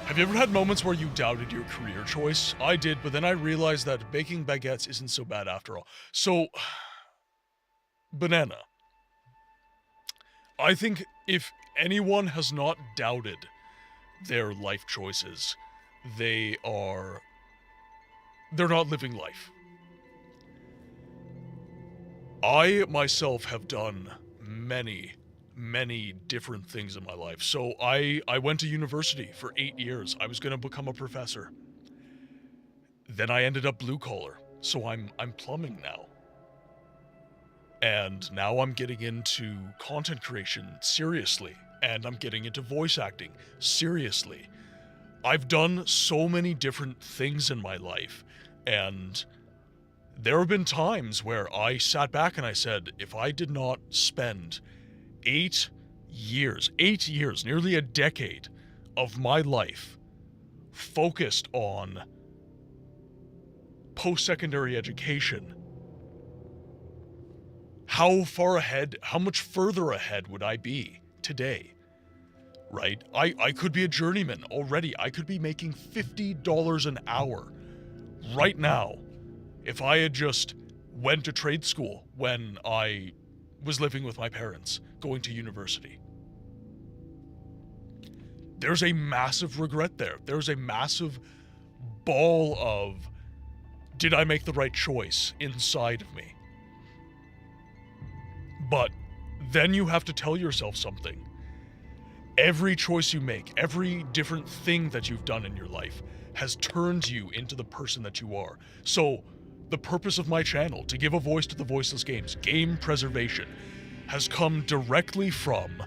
Have you ever had moments where you doubted your career choice? I did, but then I realized that baking baguettes isn't so bad after all. So, Banana. I think if anyone has not doubted their life choices, they're not living life. I myself have done many different things in my life. So I went to university for 8 years. I was going to become a professor. Then I ended up blue collar. So I'm plumbing now. And now I'm getting into content creation seriously. And I'm getting into voice acting seriously. I've done so many different things in my life. And there have been times where I sat back and I said, if I did not spend 8 years, nearly a decade of my life focused on post-secondary education, how much further ahead would I be today? Right? I could be a journeyman already. I could be making $50 an hour right now if I had just went to trade school when I was living with my parents, going to university. There's a massive regret there. There's a massive ball of, did I make the right choice inside of me? But then you have to tell yourself something. Every choice you make, every different thing that you've done in your life has turned you into the person that you are. So the purpose of my channel, to give a voice to the voiceless games, game preservation, has come directly from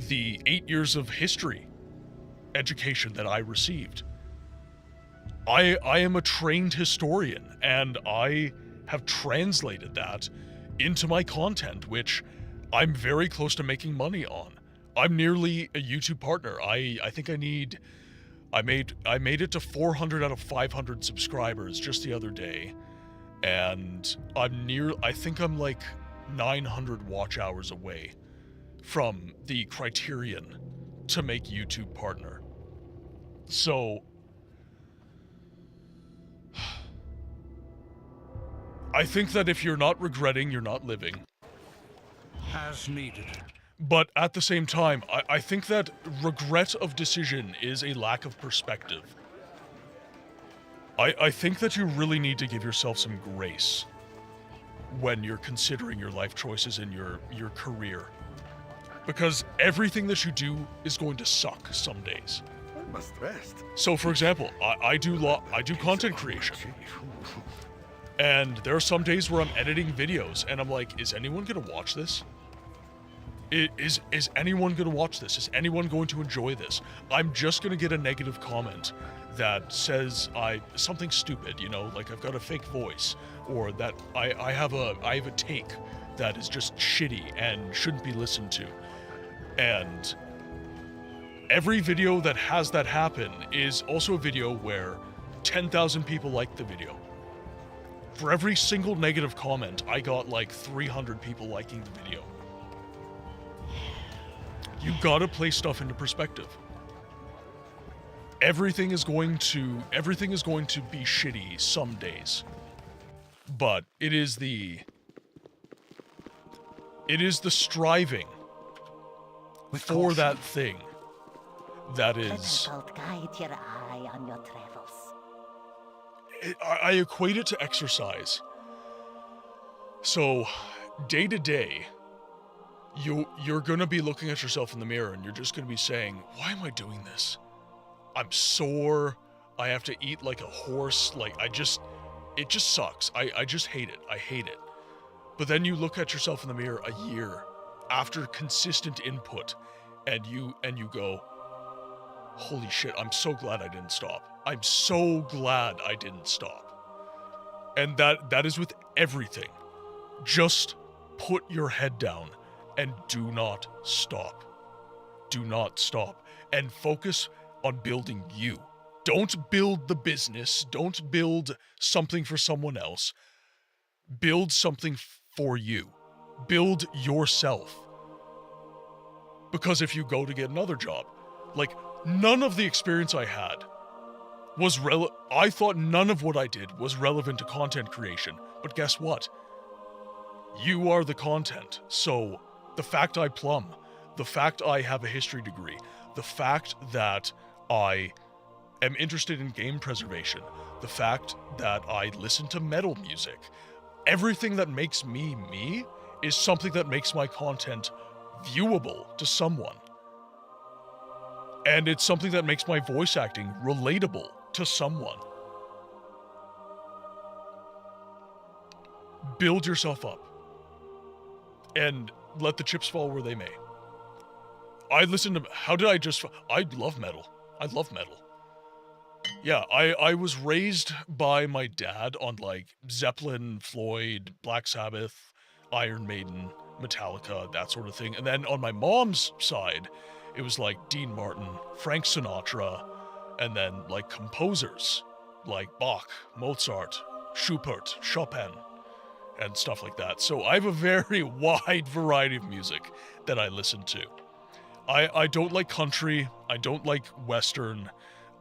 the 8 years of history education that I received. I am a trained historian, and I have translated that into my content, which I'm very close to making money on. I'm nearly a YouTube partner. I think I made it to 400 out of 500 subscribers just the other day, and I think I'm like 900 watch hours away from the criterion to make YouTube partner. So I think that if you're not regretting, you're not living. As needed. But at the same time, I think that regret of decision is a lack of perspective. I think that you really need to give yourself some grace when you're considering your life choices in your career. Because everything that you do is going to suck some days. I must rest. So for example, I do content creation. And there are some days where I'm editing videos and I'm like, is anyone gonna watch this? Is anyone gonna watch this? Is anyone going to enjoy this? I'm just gonna get a negative comment that says something stupid, you know, like I've got a fake voice, or that I have a take that is just shitty and shouldn't be listened to. And every video that has that happen is also a video where 10,000 people liked the video. For every single negative comment, I got like 300 people liking the video. You gotta place stuff into perspective. Everything is going to be shitty some days. But it is the striving for that thing that is... Guide your eye on your travels. I equate it to exercise. So, day to day, you're gonna be looking at yourself in the mirror and you're just gonna be saying, why am I doing this? I'm sore. I have to eat like a horse. Like, it just sucks. I just hate it. I hate it. But then you look at yourself in the mirror a year after consistent input and you go, holy shit, I'm so glad I didn't stop. I'm so glad I didn't stop. And that is with everything. Just put your head down and do not stop. Do not stop. And focus on building you. Don't build the business. Don't build something for someone else. Build something for you. Build yourself. Because if you go to get another job, like, none of the experience I had was I thought none of what I did was relevant to content creation. But guess what? You are the content. So the fact I plumb, the fact I have a history degree, the fact that I am interested in game preservation, the fact that I listen to metal music, everything that makes me me is something that makes my content viewable to someone. And it's something that makes my voice acting relatable to someone. Build yourself up. And let the chips fall where they may. I love metal. I love metal. Yeah, I was raised by my dad on like Zeppelin, Floyd, Black Sabbath, Iron Maiden, Metallica, that sort of thing. And then on my mom's side, it was like Dean Martin, Frank Sinatra, and then like composers like Bach, Mozart, Schubert, Chopin, and stuff like that. So I have a very wide variety of music that I listen to. I don't like country, I don't like Western,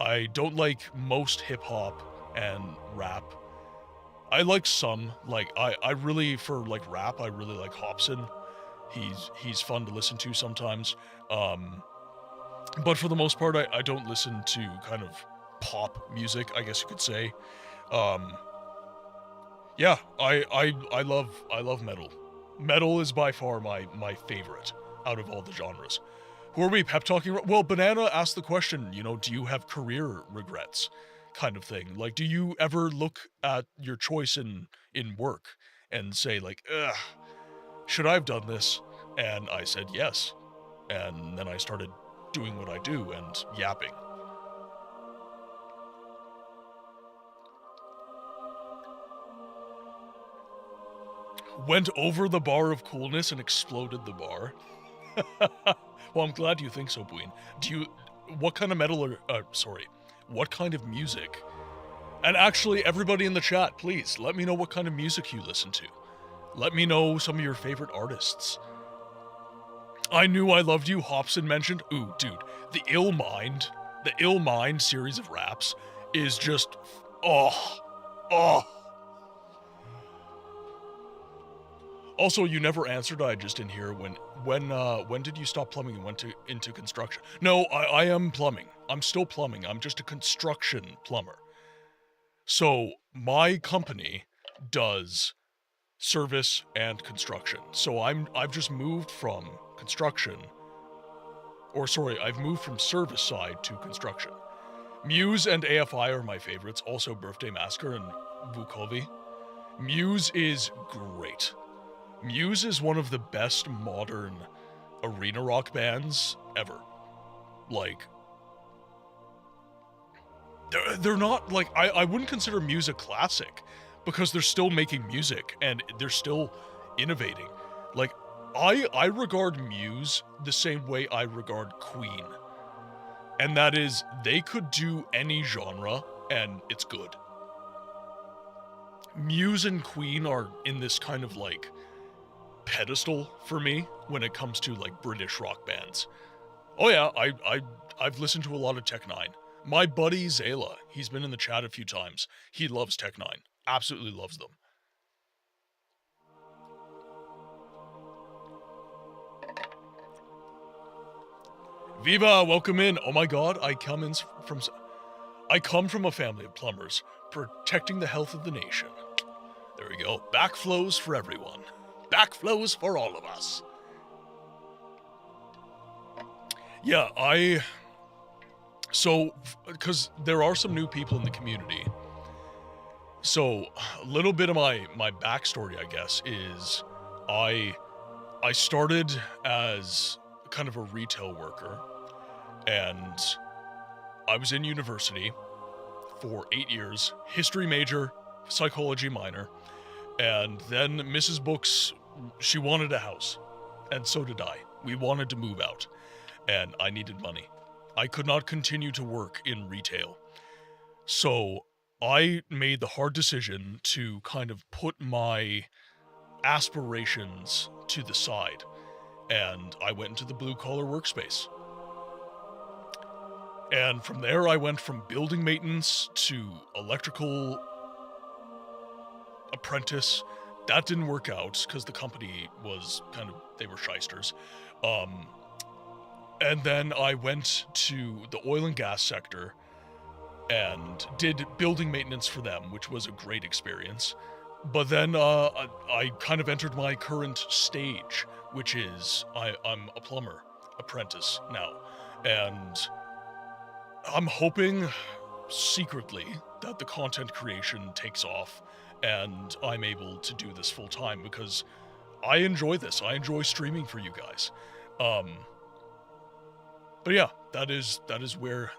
I don't like most hip-hop and rap. I like some, like, I really, for like rap, I really like Hobson. He's fun to listen to sometimes. But for the most part, I don't listen to kind of pop music, I guess you could say. Yeah, I love metal. Metal is by far my favorite out of all the genres. Who are we pep talking about? Well, Banana asked the question, you know, do you have career regrets kind of thing? Like, do you ever look at your choice in work and say like, ugh, should I have done this? And I said yes. And then I started doing what I do and yapping. Went over the bar of coolness and exploded the bar. Well, I'm glad you think so, Buin. What kind of what kind of music? And actually, everybody in the chat, please, let me know what kind of music you listen to. Let me know some of your favorite artists. I Knew I Loved You, Hobson mentioned. Ooh, dude, the Ill Mind series of raps is just, oh. Also, you never answered. I just didn't hear when did you stop plumbing and went into construction? No, I am plumbing. I'm still plumbing. I'm just a construction plumber. So my company does service and construction. So I've just moved from construction, I've moved from service side to construction. Muse and AFI are my favorites. Also, Birthday Massacre and Vukovi. Muse is great. Muse is one of the best modern arena rock bands ever. Like, they're not, like, I wouldn't consider Muse a classic, because they're still making music, and they're still innovating. Like, I regard Muse the same way I regard Queen. And that is, they could do any genre, and it's good. Muse and Queen are in this kind of, like, pedestal for me when it comes to like British rock bands. Oh yeah, I've listened to a lot of Tech Nine. My buddy Zayla, he's been in the chat a few times. He loves Tech Nine. Absolutely loves them. Viva, welcome in. Oh my god, I come from a family of plumbers protecting the health of the nation. There we go. Backflows for everyone. Backflows for all of us. Yeah, because there are some new people in the community. So, a little bit of my backstory, I guess, is I started as kind of a retail worker, and I was in university for 8 years, history major, psychology minor. And then Mrs. Books, she wanted a house. And so did I. We wanted to move out. And I needed money. I could not continue to work in retail. So I made the hard decision to kind of put my aspirations to the side. And I went into the blue-collar workspace. And from there, I went from building maintenance to electrical apprentice. That didn't work out because the company was they were shysters. And then I went to the oil and gas sector and did building maintenance for them, which was a great experience. But then I kind of entered my current stage, which is I'm a plumber apprentice now. And I'm hoping secretly that the content creation takes off and I'm able to do this full time because I enjoy this. I enjoy streaming for you guys. But yeah, that is where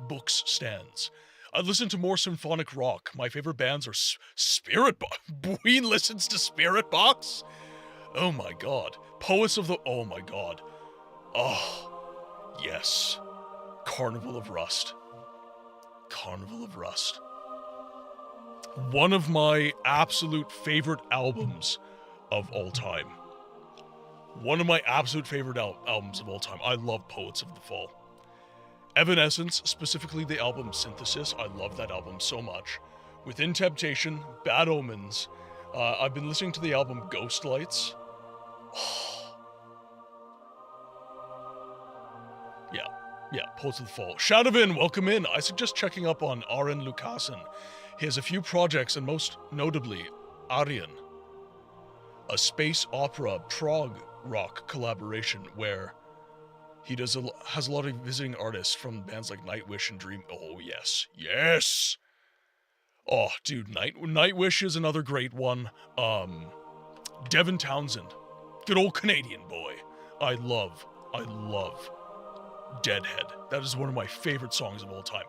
Books stands. I listen to more symphonic rock. My favorite bands are Spirit Box. Bween listens to Spirit Box? Oh my god. Poets of the... Oh my god. Oh, yes. Carnival of Rust. Carnival of Rust. One of my absolute favorite albums of all time. One of my absolute favorite albums of all time. I love Poets of the Fall. Evanescence, specifically the album Synthesis, I love that album so much. Within Temptation, Bad Omens, I've been listening to the album Ghost Lights. Yeah, Poets of the Fall. Shadowvin, welcome in. I suggest checking up on Aron Lucassen. He has a few projects, and most notably, Aryan, a space opera prog rock collaboration where he has a lot of visiting artists from bands like Nightwish and Dream. Oh, yes. Oh, dude, Nightwish is another great one. Devin Townsend, good old Canadian boy. I love Deadhead. That is one of my favorite songs of all time.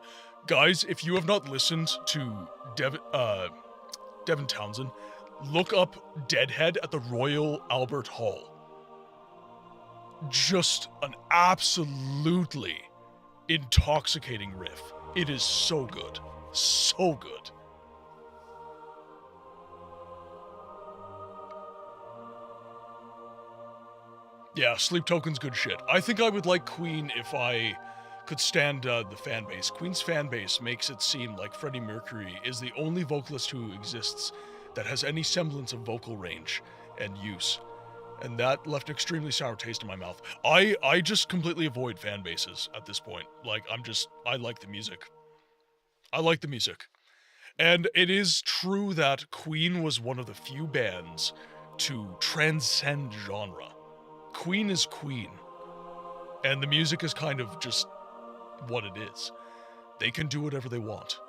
Guys, if you have not listened to Devin Townsend, look up Deadhead at the Royal Albert Hall. Just an absolutely intoxicating riff. It is so good. So good. Yeah, Sleep Token's good shit. I think I would like Queen if I could stand the fan base. Queen's fan base makes it seem like Freddie Mercury is the only vocalist who exists that has any semblance of vocal range and use. And that left an extremely sour taste in my mouth. I just completely avoid fan bases at this point. Like, I like the music. I like the music. And it is true that Queen was one of the few bands to transcend genre. Queen is Queen. And the music is kind of just what it is. They can do whatever they want.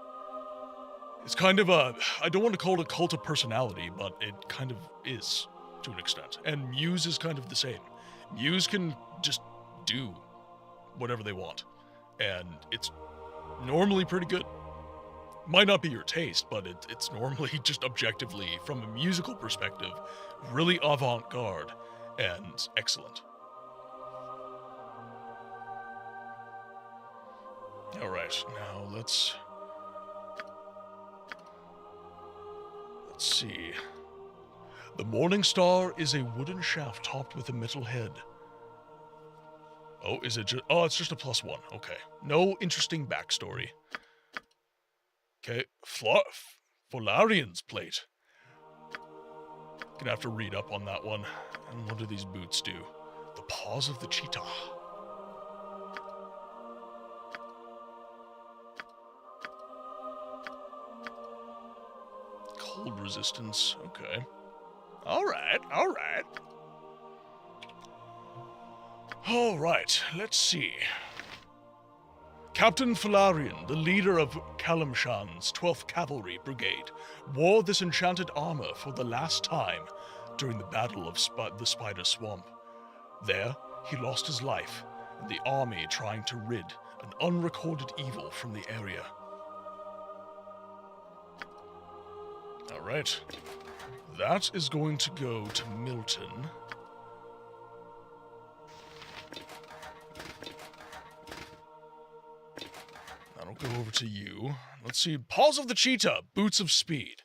It's kind of I don't want to call it a cult of personality, but it kind of is to an extent. And Muse is kind of the same. Muse can just do whatever they want. And it's normally pretty good. Might not be your taste, but it's normally just objectively, from a musical perspective, really avant-garde and excellent. Alright, now let's see. The Morning Star is a wooden shaft topped with a metal head. Oh, is it just... Oh, it's just a +1. Okay. No interesting backstory. Okay. Folarian's plate. Gonna have to read up on that one. And what do these boots do? The paws of the cheetah. Cold resistance. Okay. Alright. Alright, let's see. Captain Falarian, the leader of Kalimshan's 12th Cavalry Brigade, wore this enchanted armor for the last time during the Battle of the Spider Swamp. There, he lost his life in the army trying to rid an unrecorded evil from the area. All right. That is going to go to Milton. That'll go over to you. Let's see. Paws of the Cheetah, Boots of Speed.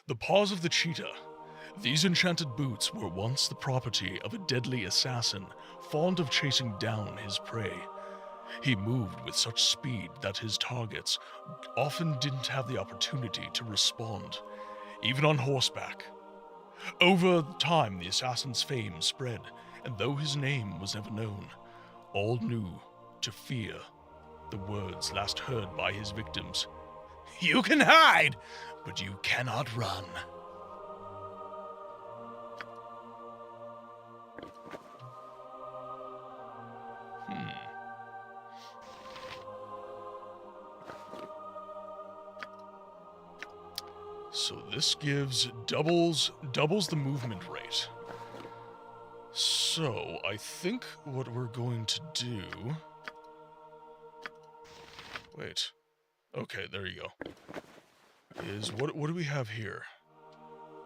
The Paws of the Cheetah. These enchanted boots were once the property of a deadly assassin, fond of chasing down his prey. He moved with such speed that his targets often didn't have the opportunity to respond, even on horseback. Over time, the assassin's fame spread, and though his name was never known, all knew to fear the words last heard by his victims. You can hide, but you cannot run. So this gives doubles the movement rate. So I think what we're going to do... Wait. Okay, there you go. Is what do we have here?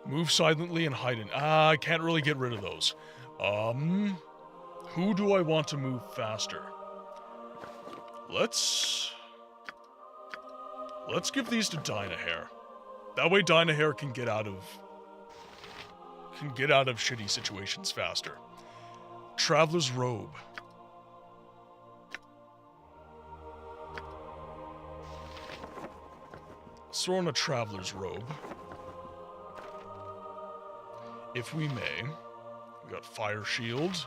Move silently and hide in. I can't really get rid of those. Who do I want to move faster? Let's give these to Dynahair. That way Dynahair can get out of shitty situations faster. Traveler's Robe. Let's throw in a Traveler's Robe. If we may. We got Fire Shield.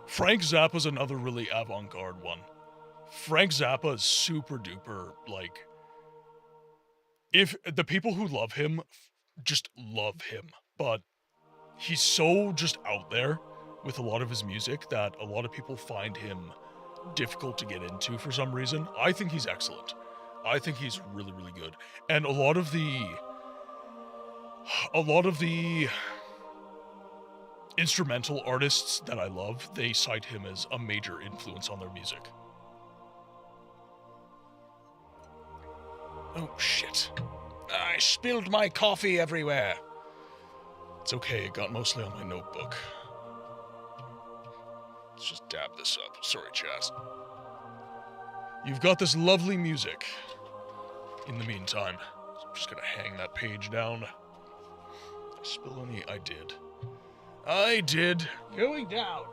Frank Zappa's another really avant-garde one. Frank Zappa is super duper, like... If the people who love him just love him, but he's so just out there with a lot of his music that a lot of people find him difficult to get into for some reason. I think he's excellent. I think he's really, really good. And a lot of the instrumental artists that I love, they cite him as a major influence on their music. Oh, shit. I spilled my coffee everywhere. It's okay, it got mostly on my notebook. Let's just dab this up. Sorry, Chaz. You've got this lovely music. In the meantime, I'm just gonna hang that page down. Spill any? I did. I did. Going down.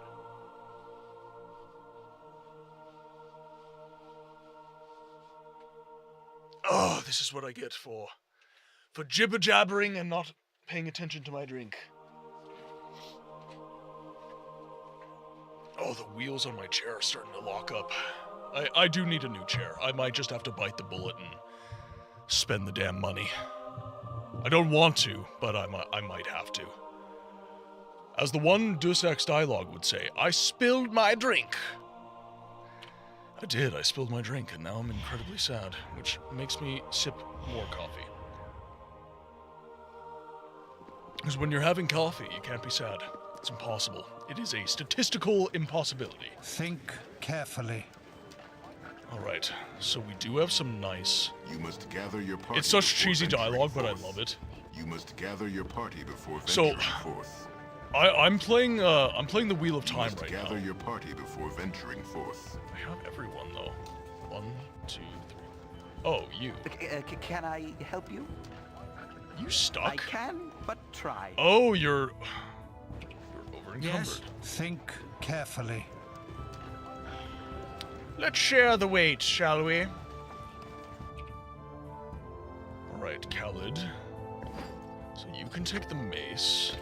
Oh, this is what I get for jibber-jabbering and not paying attention to my drink. Oh, the wheels on my chair are starting to lock up. I do need a new chair. I might just have to bite the bullet and spend the damn money. I don't want to, but I might have to. As the one Deus Ex dialogue would say, I spilled my drink. I did, I spilled my drink, and now I'm incredibly sad, which makes me sip more coffee. Because when you're having coffee, you can't be sad. It's impossible. It is a statistical impossibility. Think carefully. Alright, so we do have some nice... You must gather your party. It's such cheesy dialogue, but I love it. You must gather your party before venturing forth. I'm playing the Wheel of Time right now. Gather your party before venturing forth. I have everyone though. 1, 2, 3. Oh, you. Can I help you? You stuck? I can, but try. Oh, you're over-encumbered. Yes, think carefully. Let's share the weight, shall we? Alright, Khalid. So you can take the mace.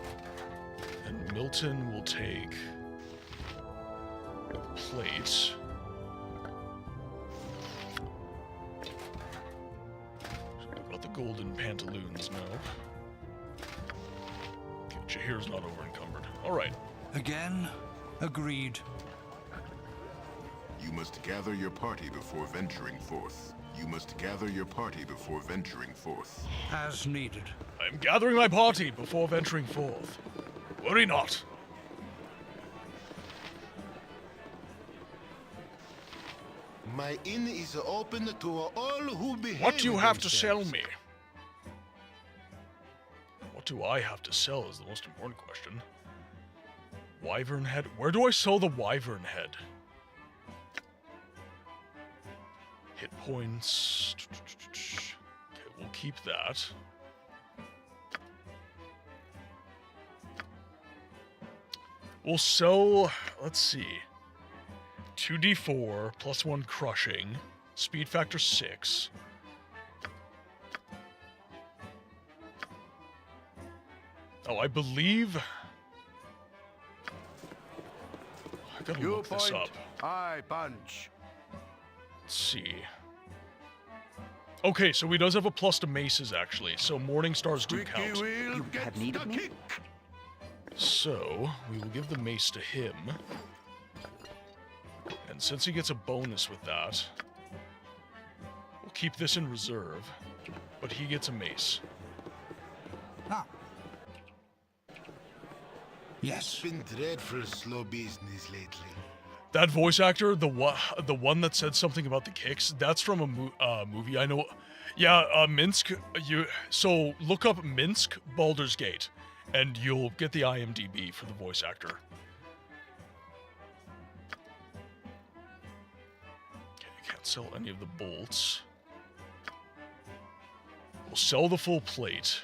And Milton will take the plate. I've got the golden pantaloons now. Okay, Jahir's not over-encumbered. Alright. Again, agreed. You must gather your party before venturing forth. You must gather your party before venturing forth. As needed. I am gathering my party before venturing forth. Worry not. My inn is open to all who behave. What do you have to sell themselves. me? What do I have to sell is the most important question. Wyvern head? Where do I sell the wyvern head? Hit points. Okay, we'll keep that. We'll sell, let's see. 2d4 plus 1 crushing. Speed factor 6. Oh, I believe... I gotta You look this point, up. I punch. Let's see. Okay, so he does have a plus to maces, actually. So morning stars do Squeaky count. wheel You gets have need of the me? kick. So, we will give the mace to him. And since he gets a bonus with that, we'll keep this in reserve. But he gets a mace. Ah. Yes. Been dreadful slow business lately. That voice actor, the one that said something about the kicks, that's from a movie I know. Yeah, Minsk. So look up Minsk Baldur's Gate, and you'll get the IMDb for the voice actor. Okay, I can't sell any of the bolts. We'll sell the full plate,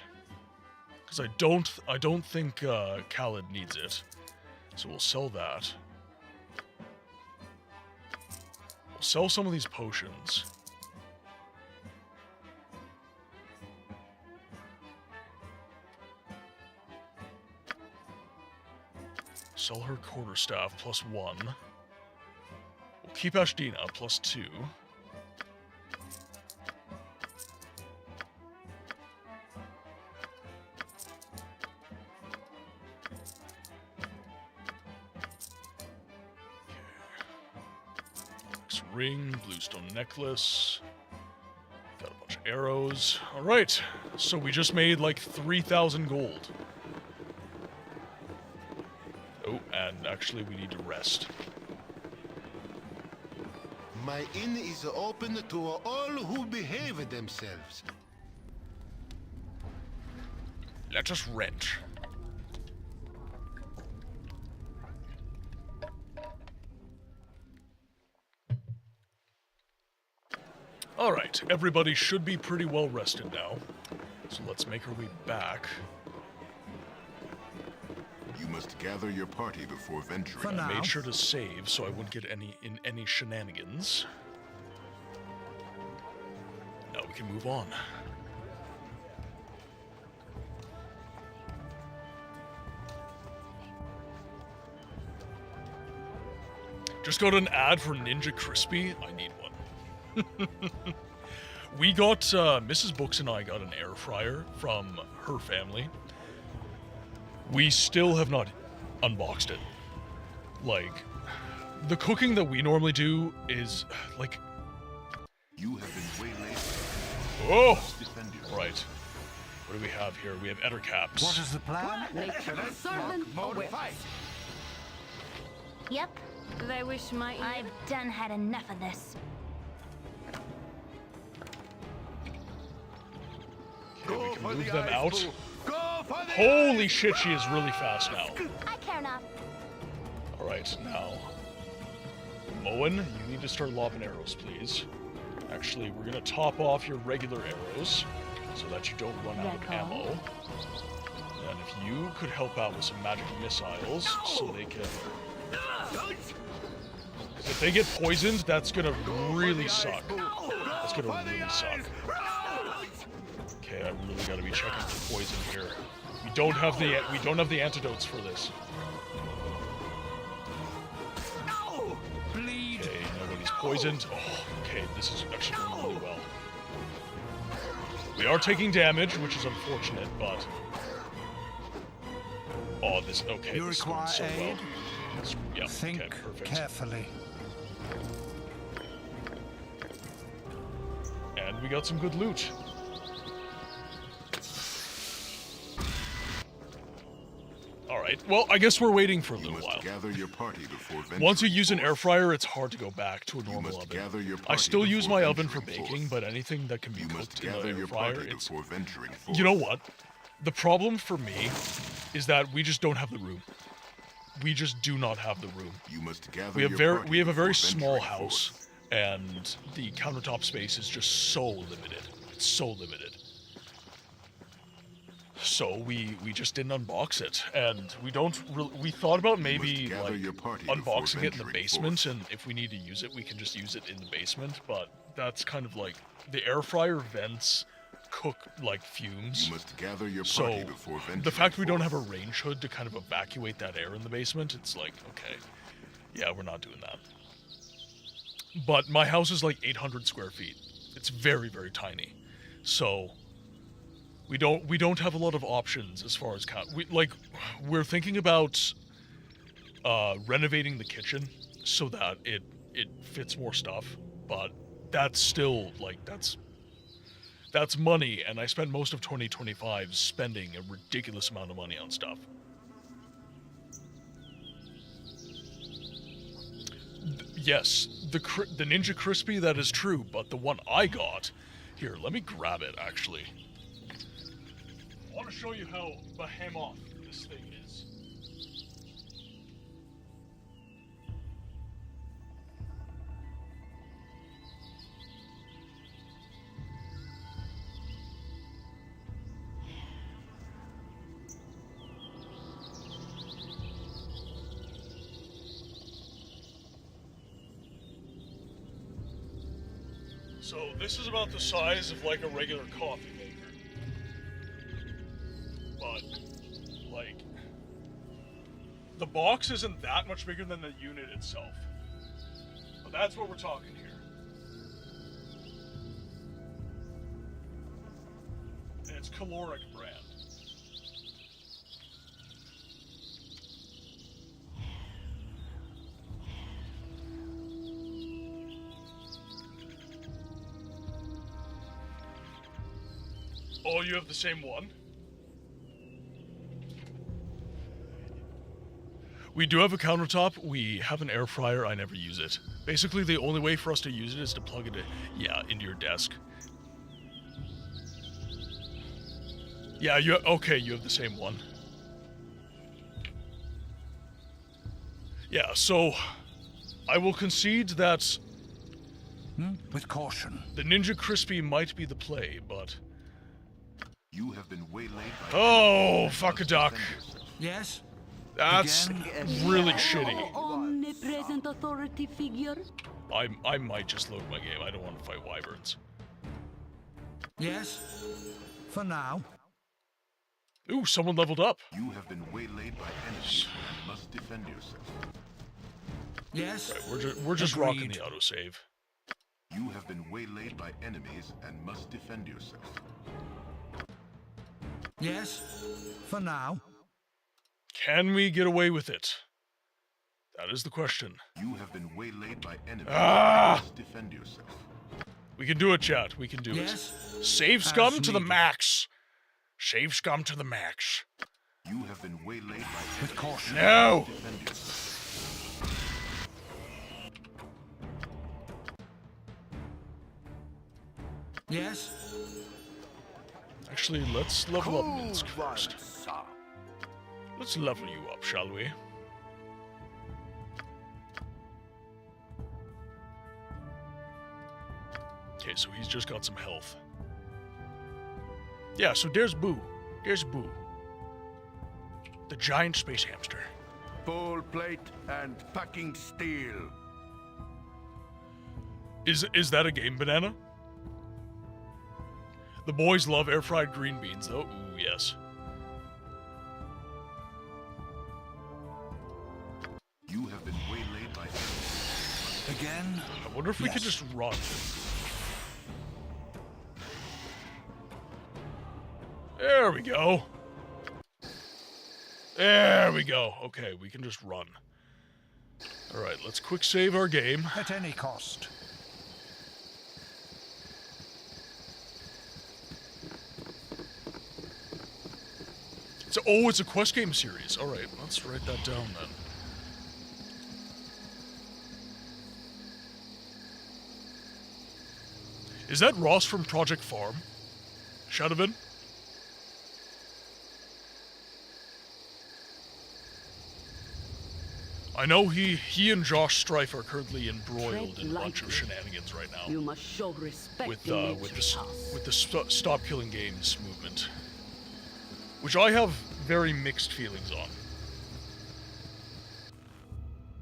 because I don't think Khaled needs it. So we'll sell that. We'll sell some of these potions. Sell her quarterstaff plus 1. We'll keep Ashdina plus 2. Ring, bluestone necklace. Got a bunch of arrows. All right, so we just made like 3,000 gold. Oh, and actually we need to rest. My inn is open to all who behave themselves. Let us rent. All right, everybody should be pretty well rested now. So let's make our way back. You must gather your party before venturing. For now. I made sure to save so I wouldn't get any shenanigans. Now we can move on. Just got an ad for Ninja Crispy. I need one. We got, Mrs. Books and I got an air fryer from her family. We still have not unboxed it. Like, the cooking that we normally do is, like... You have been waylaid. Oh! Defend yourself. Right. What do we have here? We have ettercaps. What is the plan? Servant Fight. Yep, They wish my ear. I've done had enough of this. Okay, we for can move the them ice out. pool. Go for the Holy shit, she is really fast now. I care not. Alright, now. Moen, you need to start lobbing arrows, please. Actually, we're gonna top off your regular arrows so that you don't run out of ammo. And if you could help out with some magic missiles so they can... If they get poisoned, that's gonna really suck. That's gonna really suck. Okay, I really gotta be checking for poison here. We don't have the antidotes for this. Bleed. Okay, nobody's poisoned. Oh, okay, this is actually going really well. We are taking damage, which is unfortunate, but... Oh, this... Okay, You this is require going so well. aid? Yeah, Think okay, perfect. carefully. And we got some good loot. Alright, well, I guess we're waiting for a little while. Gather your party before venturing Once you use an air forth. fryer, it's hard to go back to a You normal must oven. gather your I party still use before my oven for venturing baking, forth. but anything that can be You must cooked in gather the air your fryer, party it's... before venturing forth. You know what? The problem for me is that we just don't have the room. We just do not have the room. You must gather We have your party we have a very before small venturing house, forth. and the countertop space is just so limited. It's so limited. So we just didn't unbox it, and we thought about maybe gather like your party before unboxing it in the venturing basement, forth. and if we need to use it, we can just use it in the basement. But that's kind of like the air fryer vents cook like fumes. You must gather your So party before venturing the fact we don't forth. have a range hood to kind of evacuate that air in the basement, it's like, okay, yeah, we're not doing that. But my house is like 800 square feet. It's very, very tiny. So we don't have a lot of options as far as we're thinking about renovating the kitchen so that it fits more stuff, but that's still like that's money, and I spent most of 2025 spending a ridiculous amount of money on stuff. Yes, the Ninja Crispy, that is true, but the one I got... Here, let me grab it, actually. I want to show you how behemoth this thing is. So this is about the size of like a regular coffee maker. But, like, the box isn't that much bigger than the unit itself. But that's what we're talking here. And it's caloric brand. Oh, you have the same one? We do have a countertop. We have an air fryer. I never use it. Basically, the only way for us to use it is to plug it into your desk. Yeah, you have the same one. Yeah, so I will concede that with caution. the Ninja Crispy might be the play, but You have been waylaid by oh, fuck a duck. Yes? That's really shitty. Omnipresent authority figure. I might just load my game. I don't want to fight wyverns. Yes? For now. Ooh, someone leveled up. You have been waylaid by enemies and must defend yourself. Yes? Right, we're just Agreed. rocking the autosave. You have been waylaid by enemies and must defend yourself. Yes? For now. Can we get away with it? That is the question. You have been waylaid by enemies Ah! and must defend yourself. We can do it, chat. We can do Yes? it. Save scum As to the needed. max. Save scum to the max. You have been waylaid by With enemies caution. No! and defend yourself. Yes? Actually, let's level up Minsk first. Sir. Let's level you up, shall we? Okay, so he's just got some health. Yeah, so there's Boo. There's Boo. The giant space hamster. Full plate and packing steel. Is that a game, Banana? The boys love air-fried green beans, though. Ooh, yes. You have been waylaid by enemies. Again? I wonder if we could just run. There we go. There we go. Okay, we can just run. Alright, let's quick save our game. At any cost. It's Oh, it's a quest game series. All right, let's write that down then. Is that Ross from Project Farm? Shadowbin? I know he and Josh Strife are currently embroiled in a bunch of shenanigans right now. You must show respect with in the Stop Killing Games movement, which I have very mixed feelings on.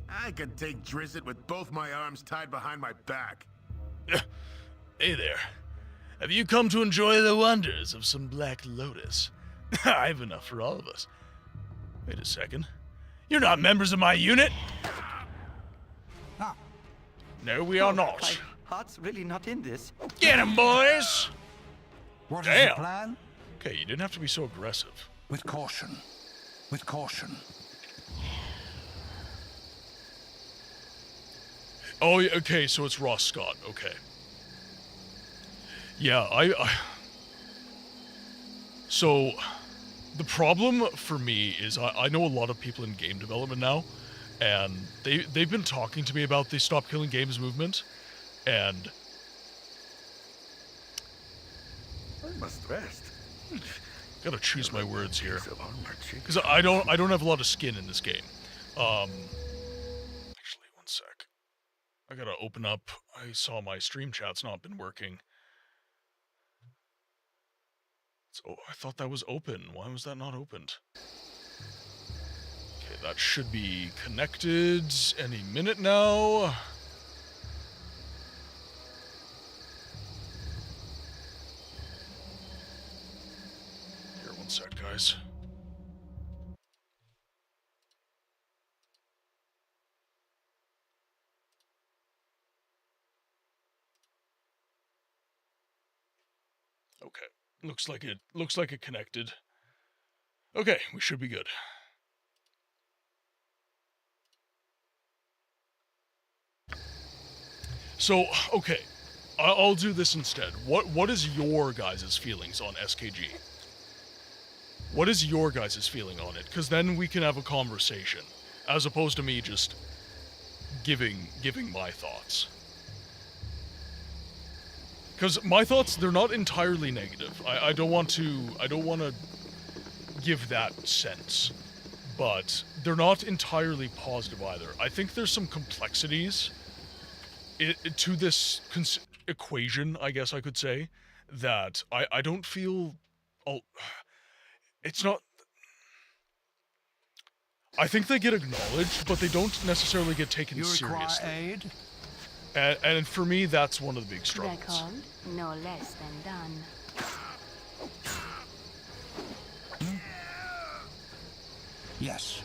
I can take Drizzt with both my arms tied behind my back. Hey there. Have you come to enjoy the wonders of some Black Lotus? I've enough for all of us. Wait a second. You're not members of my unit? Ah. No, we are not. My heart's really not in this. Get 'em, boys! What is Damn. the plan? Okay, you didn't have to be so aggressive. With caution. With caution. Oh, okay, so it's Ross Scott. Okay. Yeah, So, the problem for me is I know a lot of people in game development now, and they've been talking to me about the Stop Killing Games movement, and... I must rest. Gotta choose my words here, because I don't have a lot of skin in this game. Actually, one sec. I gotta open up. I saw my stream chat's not been working. So I thought that was open. Why was that not opened? Okay, that should be connected any minute now. Here, one sec, guys. Okay. Looks like it connected. Okay, we should be good. So, okay, I'll do this instead. What is your guys' feelings on SKG? What is your guys' feeling on it? Because then we can have a conversation, as opposed to me just giving my thoughts. Because my thoughts, they're not entirely negative. I don't want to give that sense, but they're not entirely positive either. I think there's some complexities to this equation, I guess I could say, that I don't feel... it's not... I think they get acknowledged, but they don't necessarily get taken seriously. You require aid? And for me, that's one of the big struggles. Record, no less than done. Yes.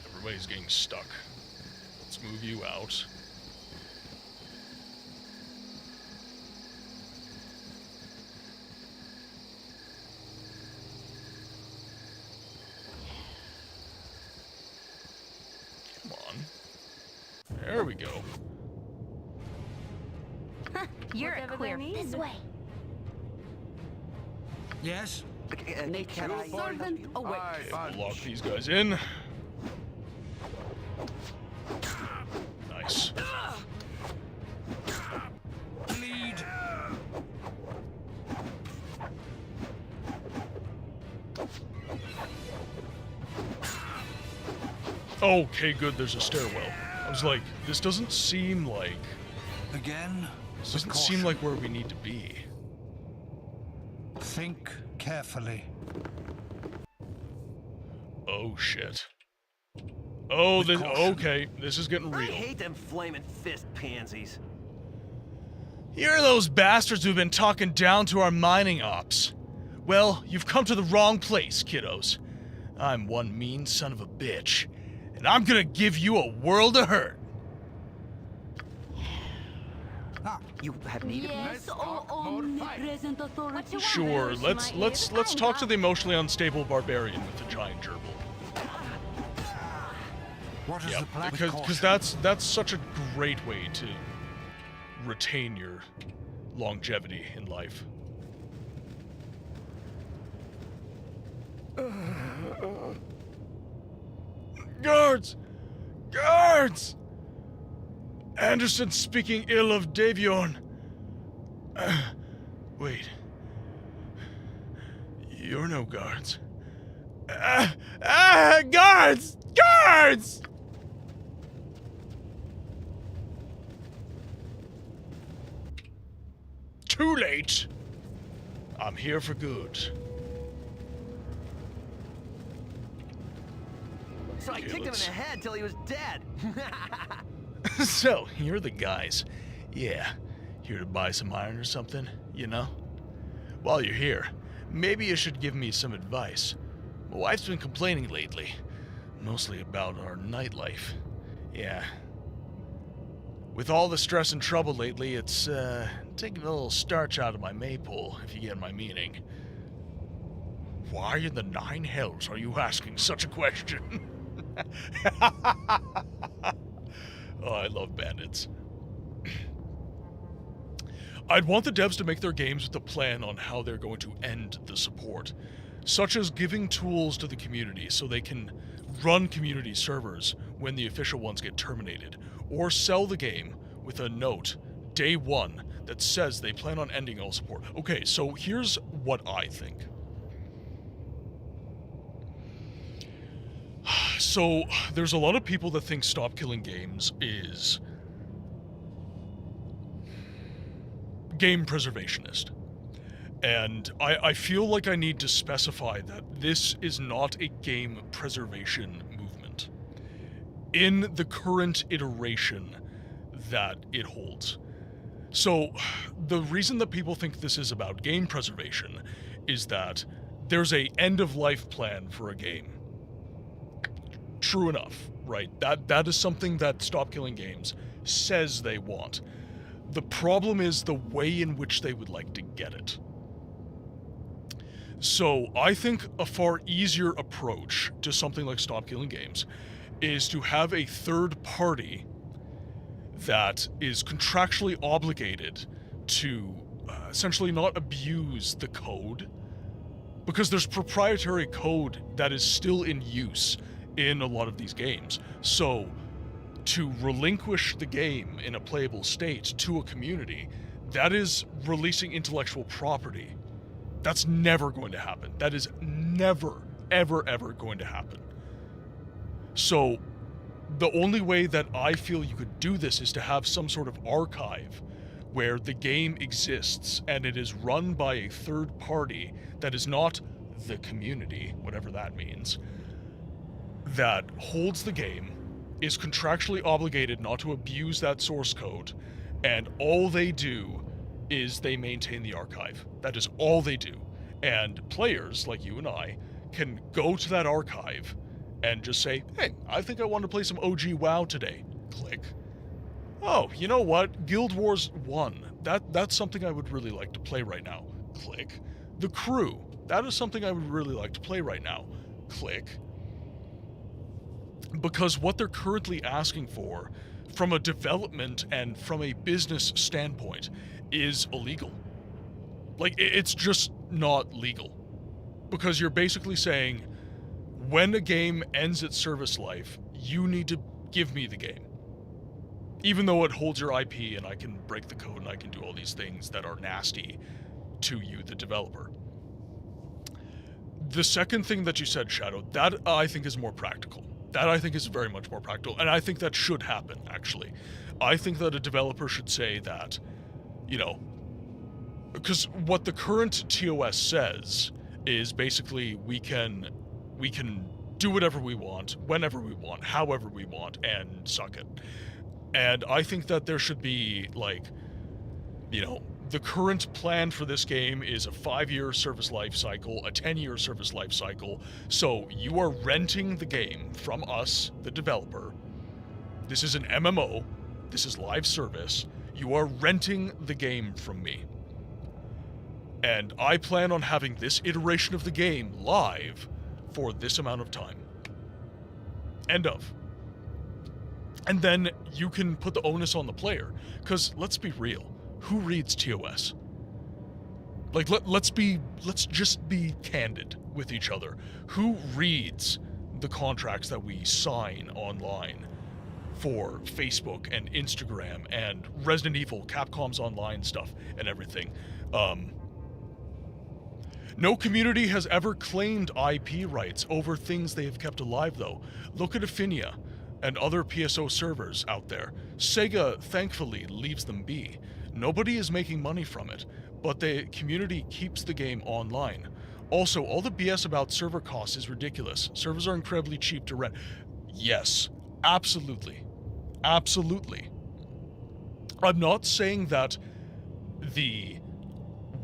Everybody's getting stuck. Let's move you out. There we go. You're a queer. This way. Yes? Nature servant away. Okay, we'll lock these guys in. Nice. Lead. Okay, good, there's a stairwell. I was like, this doesn't seem like... Again? This doesn't seem like where we need to be. Think carefully. Oh, shit. Oh, this, okay, this is getting I real. hate them flaming fist pansies. You're those bastards who've been talking down to our mining ops. Well, you've come to the wrong place, kiddos. I'm one mean son of a bitch, and I'm gonna give you a world of hurt. You have need of me? Yes, oh omnipresent authority. Sure, let's talk to the emotionally unstable barbarian with the giant gerbil. What is Yeah, the plan? because that's such a great way to retain your longevity in life. Guards! Guards! Anderson speaking ill of Davion. Wait. You're no guards. Guards! Guards! Too late. I'm here for good. So I kicked him in the head till he was dead. So, you're the guys. Yeah, here to buy some iron or something, you know? While you're here, maybe you should give me some advice. My wife's been complaining lately, mostly about our nightlife. Yeah. With all the stress and trouble lately, it's, taking a little starch out of my maypole, if you get my meaning. Why in the nine hells are you asking such a question? Oh, I love bandits. I'd want the devs to make their games with a plan on how they're going to end the support, such as giving tools to the community so they can run community servers when the official ones get terminated, or sell the game with a note, day one, that says they plan on ending all support. Okay, so here's what I think. So, there's a lot of people that think Stop Killing Games is game preservationist. And I feel like I need to specify that this is not a game preservation movement in the current iteration that it holds. So, the reason that people think this is about game preservation is that there's a end-of-life plan for a game. True enough, right? That is something that Stop Killing Games says they want. The problem is the way in which they would like to get it. So, I think a far easier approach to something like Stop Killing Games is to have a third party that is contractually obligated to essentially not abuse the code, because there's proprietary code that is still in use in a lot of these games. So, to relinquish the game in a playable state to a community, that is releasing intellectual property. That's never going to happen. That is never, ever, ever going to happen. So, the only way that I feel you could do this is to have some sort of archive where the game exists and it is run by a third party that is not the community, whatever that means, that holds the game, is contractually obligated not to abuse that source code, and all they do is they maintain the archive. That is all they do. And players, like you and I, can go to that archive and just say, hey, I think I want to play some OG WoW today. Click. Oh, you know what? Guild Wars 1. That's something I would really like to play right now. Click. The Crew. That is something I would really like to play right now. Click. Because what they're currently asking for, from a development and from a business standpoint, is illegal. Like, it's just not legal. Because you're basically saying, when a game ends its service life, you need to give me the game. Even though it holds your IP and I can break the code and I can do all these things that are nasty to you, the developer. The second thing that you said, Shadow, that I think is more practical. That I think is very much more practical, and I think that should happen, actually. I think that a developer should say that, you know, because what the current TOS says is basically we can do whatever we want, whenever we want, however we want, and suck it. And I think that there should be, like, you know, the current plan for this game is a 5-year service life cycle, a 10-year service life cycle. So you are renting the game from us, the developer. This is an MMO. This is live service. You are renting the game from me. And I plan on having this iteration of the game live for this amount of time. End of. And then you can put the onus on the player. Because let's be real, who reads TOS? Like, let's just be candid with each other. Who reads the contracts that we sign online for Facebook and Instagram and Resident Evil, Capcom's online stuff and everything? No community has ever claimed IP rights over things they have kept alive, though. Look at Affinia and other PSO servers out there. Sega, thankfully, leaves them be. Nobody is making money from it, but the community keeps the game online. Also, all the BS about server costs is ridiculous. Servers are incredibly cheap to rent. Yes, absolutely. Absolutely. I'm not saying that the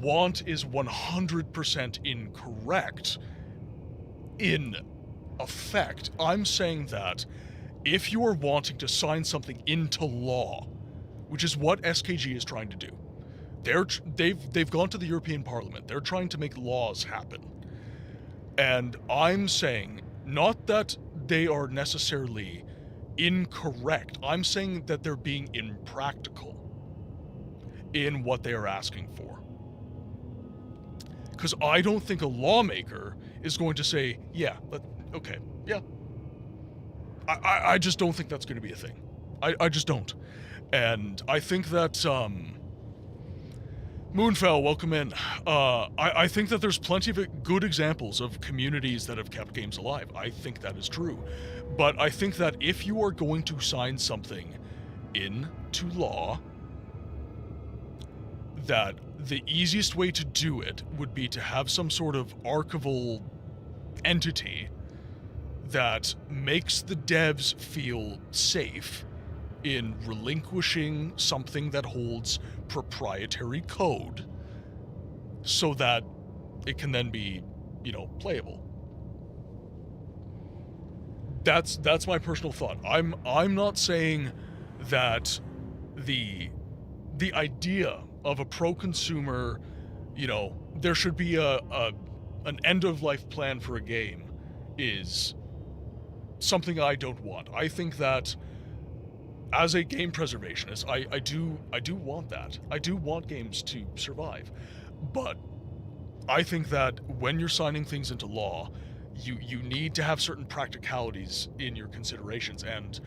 want is 100% incorrect in effect. I'm saying that if you are wanting to sign something into law, which is what SKG is trying to do, they've gone to the European Parliament. They're trying to make laws happen. And I'm saying not that they are necessarily incorrect. I'm saying that they're being impractical in what they are asking for. Because I don't think a lawmaker is going to say, yeah, okay, yeah. I just don't think that's going to be a thing. I just don't. And I think that, Moonfell, welcome in. I think that there's plenty of good examples of communities that have kept games alive. I think that is true. But I think that if you are going to sign something into law, that the easiest way to do it would be to have some sort of archival entity that makes the devs feel safe in relinquishing something that holds proprietary code so that it can then be, playable. That's my personal thought. I'm not saying that the idea of a pro-consumer, there should be an end-of-life plan for a game is something I don't want. I think that as a game preservationist, I do want that. I do want games to survive. But I think that when you're signing things into law, you need to have certain practicalities in your considerations. And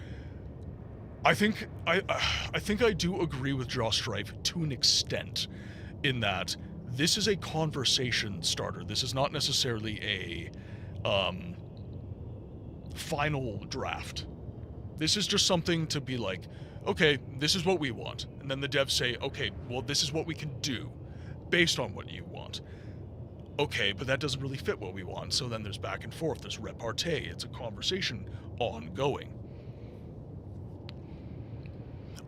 I think I do agree with Josh Strife to an extent in that this is a conversation starter. This is not necessarily a final draft. This is just something to be like, okay, this is what we want. And then the devs say, okay, well, this is what we can do based on what you want. Okay, but that doesn't really fit what we want. So then there's back and forth. There's repartee. It's a conversation ongoing.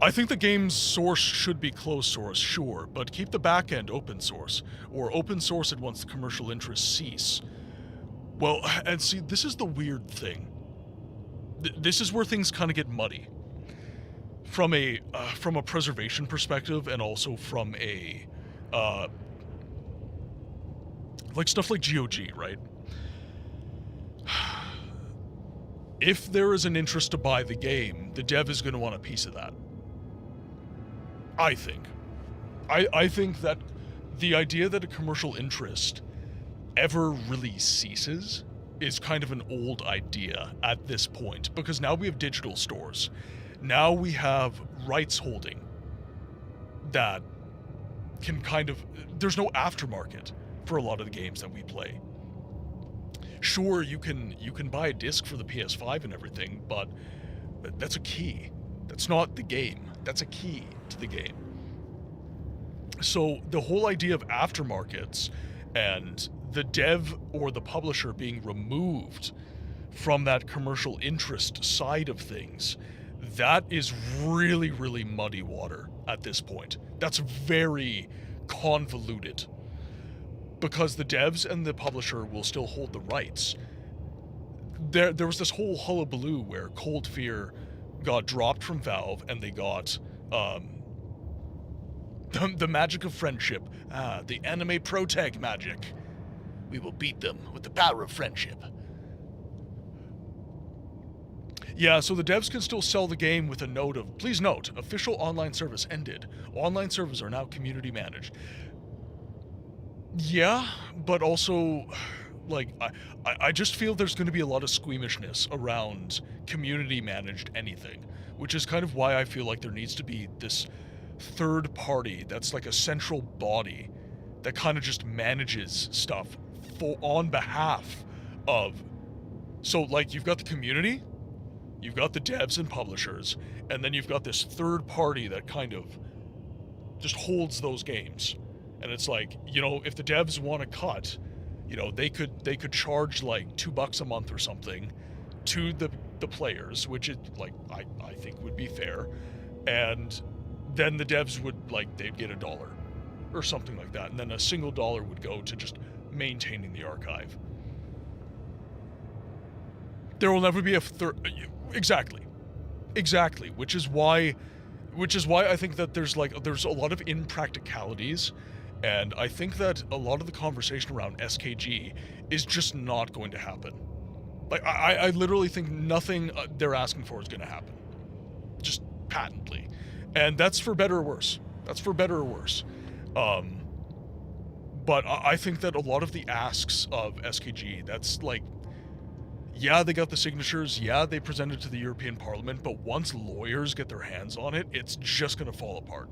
I think the game's source should be closed source, sure, but keep the back end open source, or open source it once the commercial interests cease. Well, and see, this is the weird thing. This is where things kind of get muddy. From a preservation perspective, and also from a, like stuff like GOG, right? If there is an interest to buy the game, the dev is going to want a piece of that. I think. I think that the idea that a commercial interest ever really ceases is kind of an old idea at this point, because now we have digital stores. Now we have rights holding that can kind of... There's no aftermarket for a lot of the games that we play. Sure, you can buy a disc for the PS5 and everything, but that's a key. That's not the game. That's a key to the game. So the whole idea of aftermarkets and the dev or the publisher being removed from that commercial interest side of things, that is really, really muddy water at this point. That's very convoluted, because the devs and the publisher will still hold the rights. There was this whole hullabaloo where Cold Fear got dropped from Valve and they got the magic of friendship, the anime protag magic. We will beat them with the power of friendship. Yeah, so the devs can still sell the game with a note of, please note, official online service ended. Online servers are now community managed. Yeah, but also, like, I just feel there's going to be a lot of squeamishness around community managed anything, which is kind of why I feel like there needs to be this third party that's like a central body that kind of just manages stuff on behalf of. So, like, you've got the community, you've got the devs and publishers, and then you've got this third party that kind of just holds those games. And it's like, you know, if the devs want to cut, you know, they could charge like $2 a month or something to the players, which is like I think would be fair. And then the devs would, like, they'd get $1 or something like that, and then a single dollar would go to just maintaining the archive. There will never be a exactly, which is why I think that there's a lot of impracticalities, and I think that a lot of the conversation around SKG is just not going to happen. Like, I literally think nothing they're asking for is going to happen, just patently, and that's for better or worse. But I think that a lot of the asks of SKG, that's like, yeah, they got the signatures, yeah, they presented to the European Parliament, but once lawyers get their hands on it, it's just going to fall apart.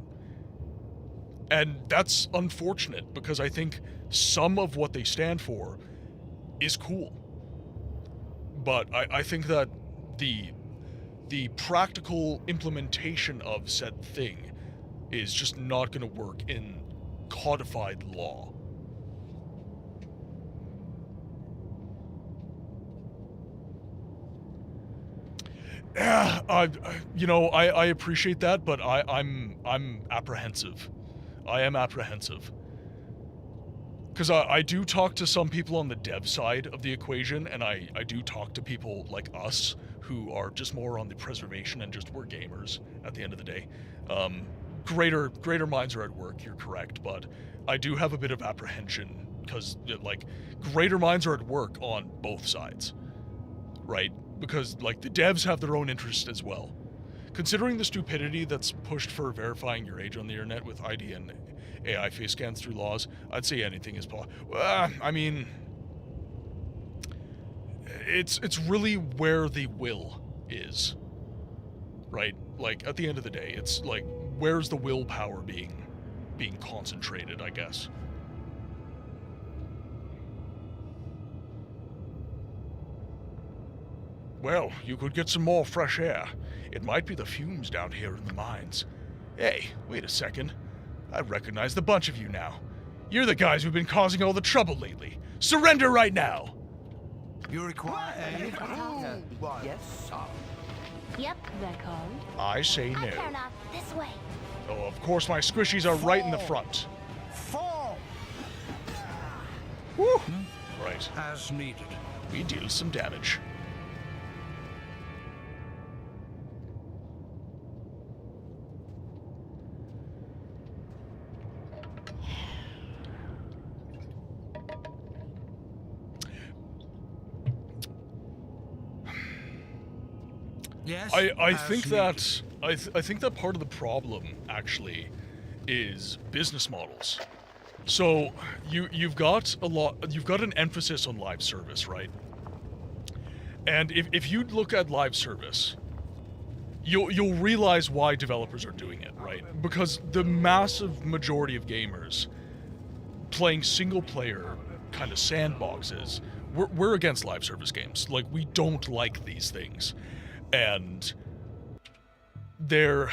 And that's unfortunate, because I think some of what they stand for is cool. But I think that the practical implementation of said thing is just not going to work in codified law. Yeah, I appreciate that, but I'm apprehensive. I am apprehensive. Because I do talk to some people on the dev side of the equation, and I do talk to people like us who are just more on the preservation and just we're gamers at the end of the day. Greater minds are at work, you're correct, but I do have a bit of apprehension because, like, greater minds are at work on both sides, right? Because, like, the devs have their own interests as well. Considering the stupidity that's pushed for verifying your age on the internet with ID and AI face scans through laws, I'd say anything is possible. I mean, it's really where the will is, right? Like, at the end of the day, it's like, where's the willpower being concentrated, I guess. Well, you could get some more fresh air. It might be the fumes down here in the mines. Hey, wait a second. I recognize the bunch of you now. You're the guys who've been causing all the trouble lately. Surrender right now! You require aid? Yes, sir. Yep. That called? I say no. I'll turn off this way. Oh, of course my squishies are right in the front. Fall! Woo! Right. As needed. We deal some damage. Yes. I think that I think that part of the problem actually is business models. So you've got an emphasis on live service, right? And if you look at live service, you'll realize why developers are doing it, right? Because the massive majority of gamers playing single player kind of sandboxes, we're against live service games. Like, we don't like these things. And there's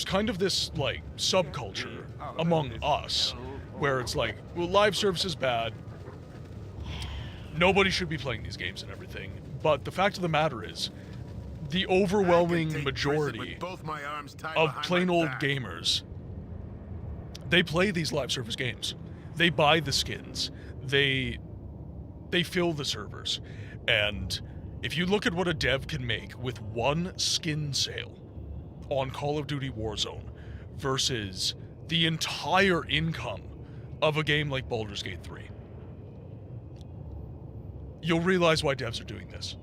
kind of this, like, subculture among us where it's like, well, live service is bad. Nobody should be playing these games and everything. But the fact of the matter is, the overwhelming majority of plain old gamers, they play these live service games. They buy the skins. They fill the servers. And if you look at what a dev can make with one skin sale on Call of Duty Warzone versus the entire income of a game like Baldur's Gate 3, you'll realize why devs are doing this.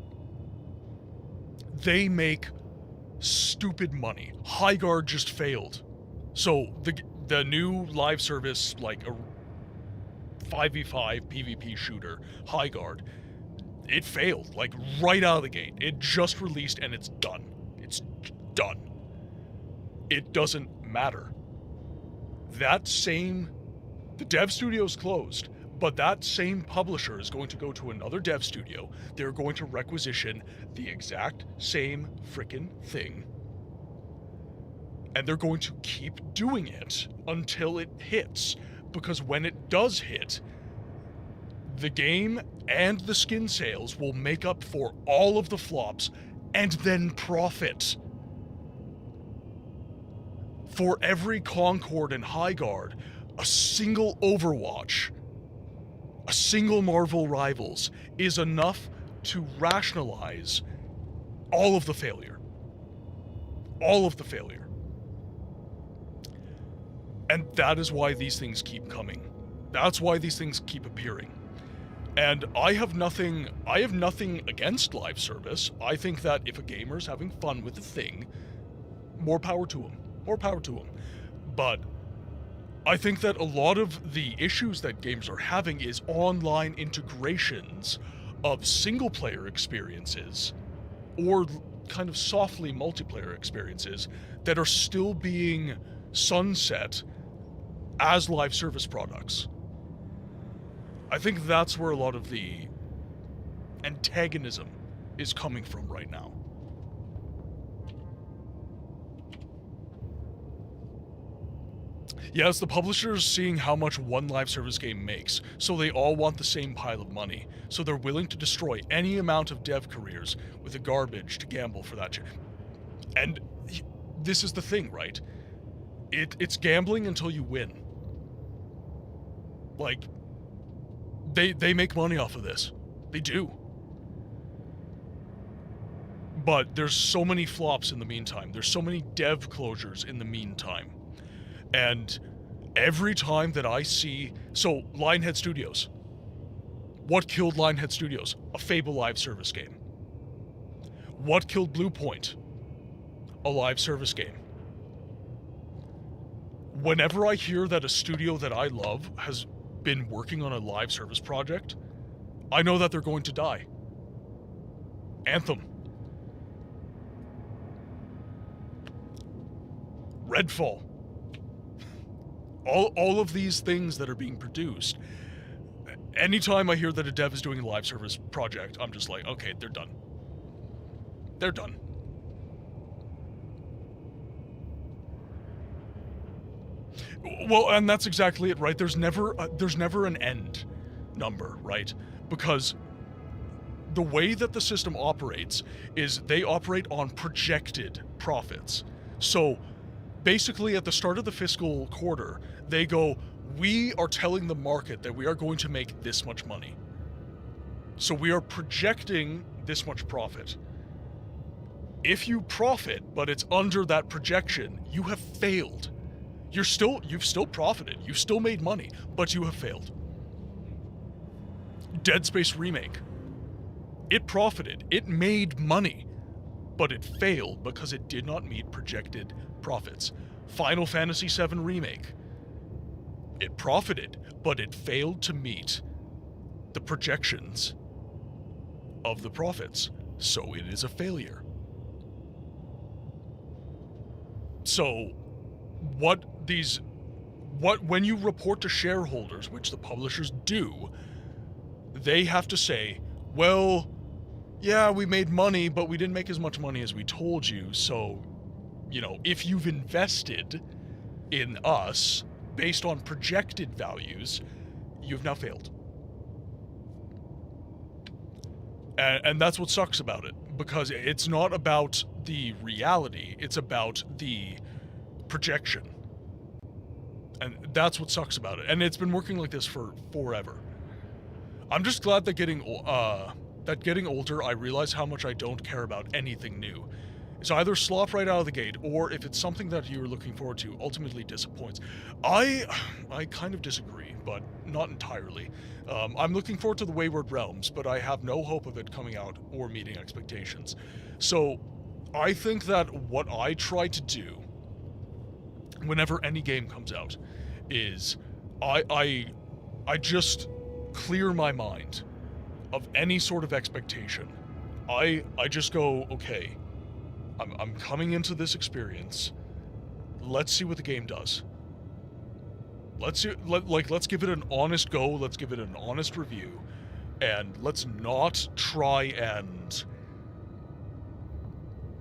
they make stupid money. Highguard just failed. So the new live service, like a 5v5 PvP shooter, Highguard, it failed, like right out of the gate. It just released and it's done. It's done. It doesn't matter. The dev studio's closed, but that same publisher is going to go to another dev studio. They're going to requisition the exact same frickin' thing. And they're going to keep doing it until it hits. Because when it does hit, the game and the skin sales will make up for all of the flops and then profit. For every Concord and Highguard, a single Overwatch, a single Marvel Rivals is enough to rationalize all of the failure. All of the failure. And that is why these things keep coming. That's why these things keep appearing. And I have nothing against live service. I think that if a gamer's having fun with the thing, more power to him. More power to him. But I think that a lot of the issues that games are having is online integrations of single-player experiences or kind of softly multiplayer experiences that are still being sunset as live service products. I think that's where a lot of the antagonism is coming from right now. Yes, the publisher's seeing how much one live service game makes, so they all want the same pile of money, so they're willing to destroy any amount of dev careers with the garbage to gamble for that. And this is the thing, right? It's gambling until you win. Like, they make money off of this. They do. But there's so many flops in the meantime. There's so many dev closures in the meantime. And every time that I see... So, Lionhead Studios. What killed Lionhead Studios? A Fable live service game. What killed Bluepoint? A live service game. Whenever I hear that a studio that I love has been working on a live service project, I know that they're going to die. Anthem. Redfall. All of these things that are being produced, anytime I hear that a dev is doing a live service project, I'm just like, okay, they're done. They're done. Well, and that's exactly it, right? There's never an end number, right? Because the way that the system operates is they operate on projected profits. So basically at the start of the fiscal quarter, they go, we are telling the market that we are going to make this much money. So we are projecting this much profit. If you profit, but it's under that projection, you have failed. You've still profited, you've still made money, but you have failed. Dead Space Remake. It profited, it made money, but it failed because it did not meet projected profits. Final Fantasy VII Remake. It profited, but it failed to meet the projections of the profits, so it is a failure. So, when you report to shareholders, which the publishers do, they have to say, well, yeah, we made money, but we didn't make as much money as we told you, so, you know, if you've invested in us based on projected values, you've now failed. And that's what sucks about it, because it's not about the reality, it's about the projection. And that's what sucks about it. And it's been working like this for forever. I'm just glad that getting older, I realize how much I don't care about anything new. It's either slop right out of the gate, or if it's something that you're looking forward to, ultimately disappoints. I kind of disagree, but not entirely. I'm looking forward to the Wayward Realms, but I have no hope of it coming out or meeting expectations. So I think that what I try to do whenever any game comes out is I just clear my mind of any sort of expectation. I just go, okay, I'm coming into this experience. Let's see what the game does. Let's give it an honest go. Let's give it an honest review, and let's not try and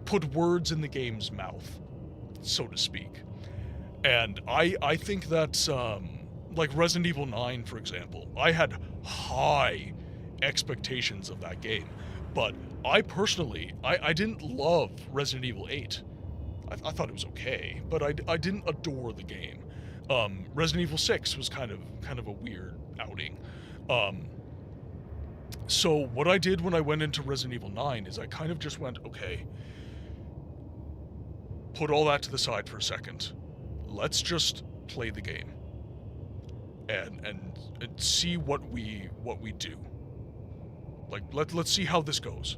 put words in the game's mouth, so to speak. And I think that like Resident Evil 9, for example, I had high expectations of that game, but I personally, I didn't love Resident Evil 8. I thought it was okay, but I didn't adore the game. Resident Evil 6 was kind of a weird outing. So what I did when I went into Resident Evil 9 is I kind of just went, okay, put all that to the side for a second. Let's just play the game and see what we do. Like, let's see how this goes.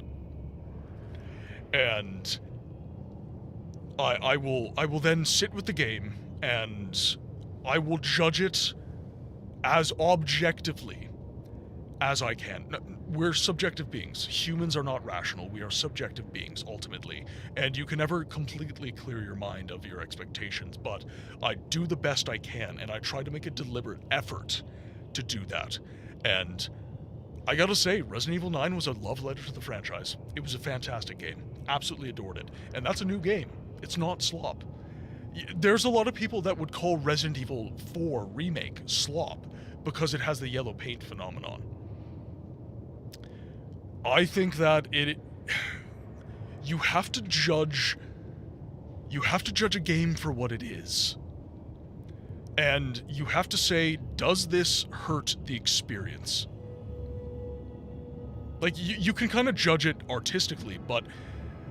And I will then sit with the game, and I will judge it as objectively as I can. We're subjective beings. Humans are not rational. We are subjective beings, ultimately. And you can never completely clear your mind of your expectations, but I do the best I can, and I try to make a deliberate effort to do that. And I gotta say, Resident Evil 9 was a love letter to the franchise. It was a fantastic game. Absolutely adored it. And that's a new game. It's not slop. There's a lot of people that would call Resident Evil 4 Remake slop because it has the yellow paint phenomenon. I think that you have to judge a game for what it is. And you have to say, does this hurt the experience? Like, you can kind of judge it artistically, but,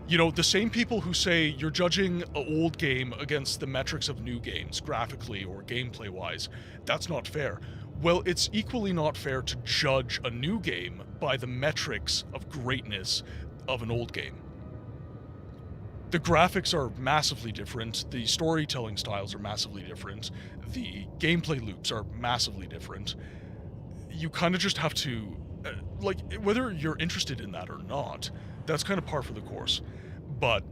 you know, the same people who say you're judging an old game against the metrics of new games, graphically or gameplay-wise, that's not fair. Well, it's equally not fair to judge a new game by the metrics of greatness of an old game. The graphics are massively different, the storytelling styles are massively different, the gameplay loops are massively different. You kind of just have to, like, whether you're interested in that or not, that's kind of par for the course. But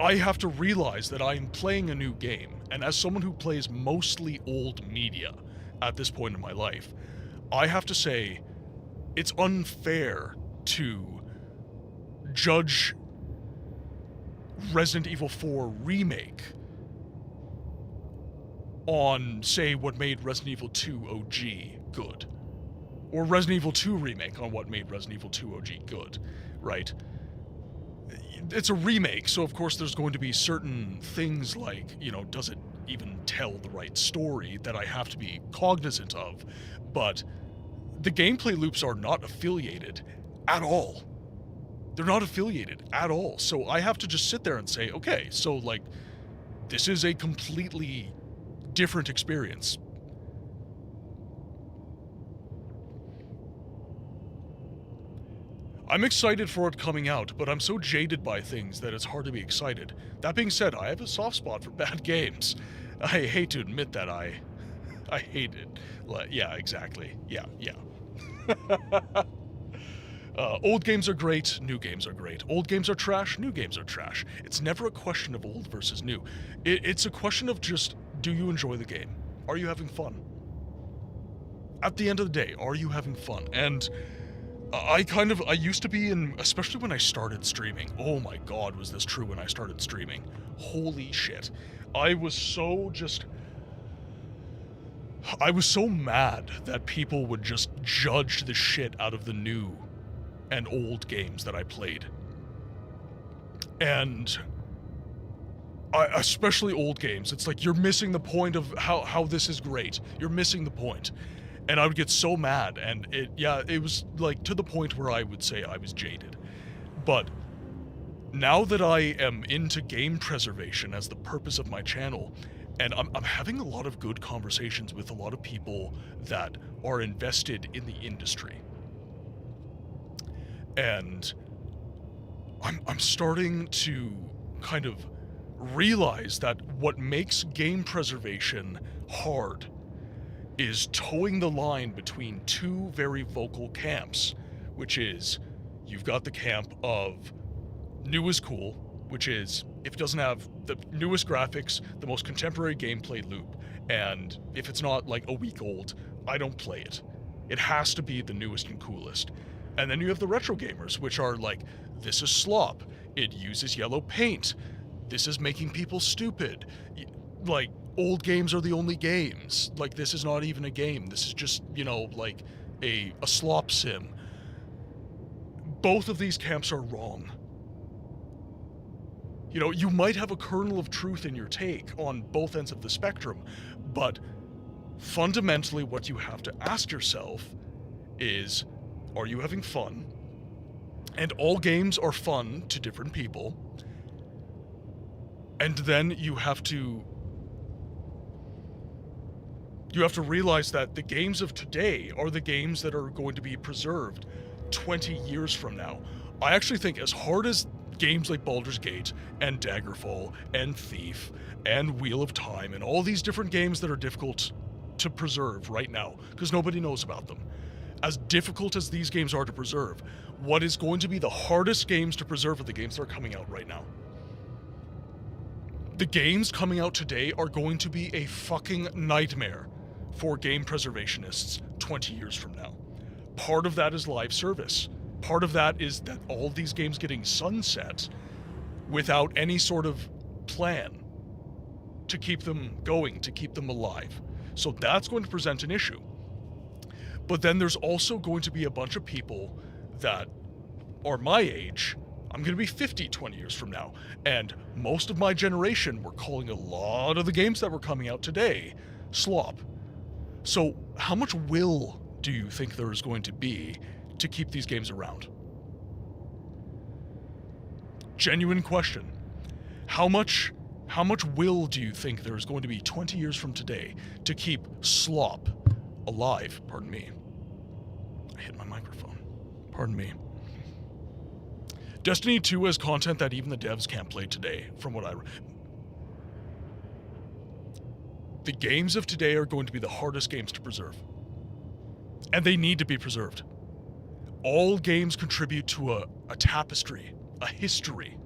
I have to realize that I'm playing a new game, and as someone who plays mostly old media at this point in my life, I have to say it's unfair to judge Resident Evil 4 Remake on, say, what made Resident Evil 2 OG good. Or Resident Evil 2 Remake on what made Resident Evil 2 OG good, right? It's a remake, so of course there's going to be certain things like, you know, does it even tell the right story that I have to be cognizant of, but the gameplay loops are not affiliated at all. They're not affiliated at all, so I have to just sit there and say, okay, so, like, this is a completely different experience. I'm excited for it coming out, but I'm so jaded by things that it's hard to be excited. That being said, I have a soft spot for bad games. I hate to admit that I hate it. Yeah, exactly. Yeah. Old games are great, new games are great. Old games are trash, new games are trash. It's never a question of old versus new. It's a question of just, do you enjoy the game? Are you having fun? At the end of the day, are you having fun? And I used to be in, especially when I started streaming. Oh my god, was this true when I started streaming? Holy shit. I was so mad that people would just judge the shit out of the new and old games that I played. And especially old games, it's like, you're missing the point of how this is great. You're missing the point. And I would get so mad, and it was like to the point where I would say I was jaded. But now that I am into game preservation as the purpose of my channel, and I'm having a lot of good conversations with a lot of people that are invested in the industry. And I'm starting to kind of realize that what makes game preservation hard is towing the line between two very vocal camps, which is you've got the camp of new is cool, which is if it doesn't have the newest graphics, the most contemporary gameplay loop, and if it's not like a week old, I don't play it. It has to be the newest and coolest. And then you have the retro gamers, which are like, this is slop, it uses yellow paint, this is making people stupid, like, old games are the only games, like, this is not even a game, this is just, you know, like, a slop sim. Both of these camps are wrong. You know, you might have a kernel of truth in your take on both ends of the spectrum, but fundamentally what you have to ask yourself is, are you having fun? And all games are fun to different people. And then you have to realize that the games of today are the games that are going to be preserved 20 years from now. I actually think as hard as games like Baldur's Gate and Daggerfall and Thief and Wheel of Time and all these different games that are difficult to preserve right now because nobody knows about them, as difficult as these games are to preserve, what is going to be the hardest games to preserve are the games that are coming out right now. The games coming out today are going to be a fucking nightmare for game preservationists 20 years from now. Part of that is live service. Part of that is that all these games getting sunset without any sort of plan to keep them going, to keep them alive. So that's going to present an issue. But then there's also going to be a bunch of people that are my age. I'm going to be 50 20 years from now. And most of my generation were calling a lot of the games that were coming out today slop. So how much will do you think there is going to be to keep these games around? Genuine question. How much will do you think there is going to be 20 years from today to keep slop alive? Pardon me. I hit my microphone. Pardon me. Destiny 2 has content that even the devs can't play today, from what I... The games of today are going to be the hardest games to preserve. And they need to be preserved. All games contribute to a tapestry, a history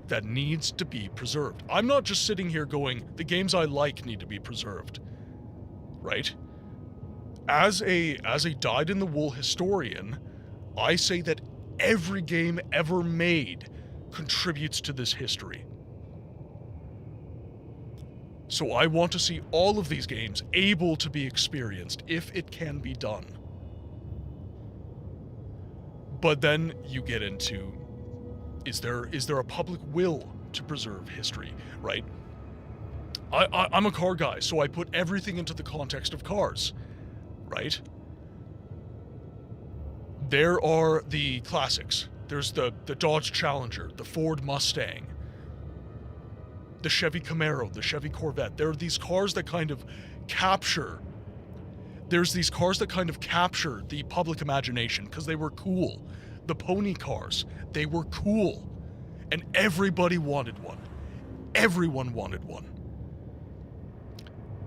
that needs to be preserved. I'm not just sitting here going, the games I like need to be preserved, right? As a dyed-in-the-wool historian, I say that every game ever made contributes to this history. So I want to see all of these games able to be experienced if it can be done. But then you get into, is there a public will to preserve history, right? I'm a car guy, so I put everything into the context of cars, right? There are the classics. There's the Dodge Challenger, the Ford Mustang, the Chevy Camaro, the Chevy Corvette. There are these cars that kind of capture the public imagination because they were cool. The pony cars, they were cool. And everybody wanted one. Everyone wanted one.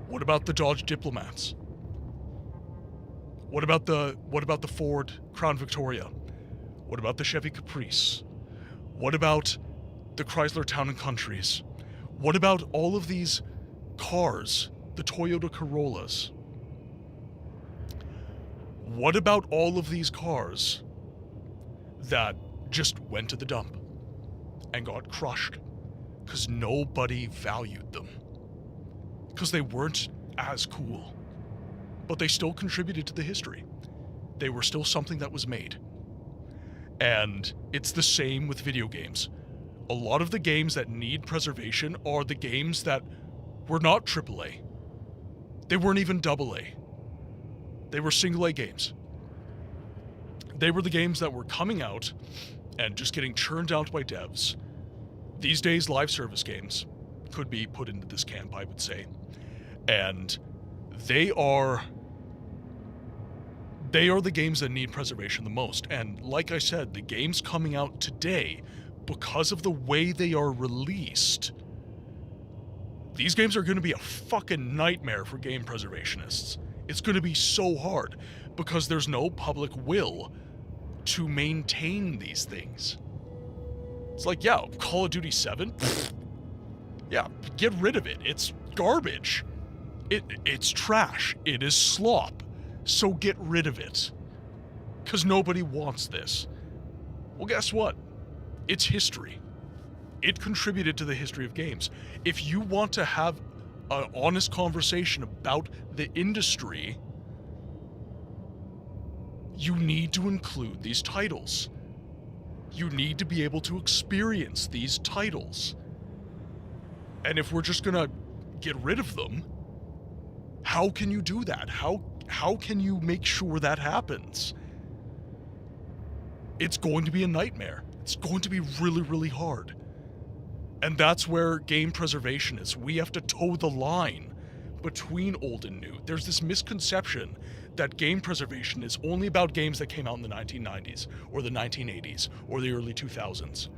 What about the Dodge Diplomats? What about the Ford Crown Victoria? What about the Chevy Caprice? What about the Chrysler Town and Countries? What about all of these cars, the Toyota Corollas? What about all of these cars that just went to the dump and got crushed because nobody valued them? Because they weren't as cool, but they still contributed to the history. They were still something that was made. And it's the same with video games. A lot of the games that need preservation are the games that were not AAA. They weren't even AA. They were single A games. They were the games that were coming out and just getting churned out by devs. These days, live service games could be put into this camp, I would say. And they are the games that need preservation the most. And like I said, the games coming out today, because of the way they are released, these games are going to be a fucking nightmare for game preservationists. It's going to be so hard because there's no public will to maintain these things. It's like, yeah, Call of Duty 7? Yeah, get rid of it. It's garbage. It's trash. It is slop. So get rid of it. Because nobody wants this. Well, guess what? It's history. It contributed to the history of games. If you want to have an honest conversation about the industry, you need to include these titles. You need to be able to experience these titles. And if we're just gonna get rid of them, how can you do that? How can you make sure that happens? It's going to be a nightmare. It's going to be really, really hard. And that's where game preservation is. We have to toe the line between old and new. There's this misconception that game preservation is only about games that came out in the 1990s, or the 1980s, or the early 2000s.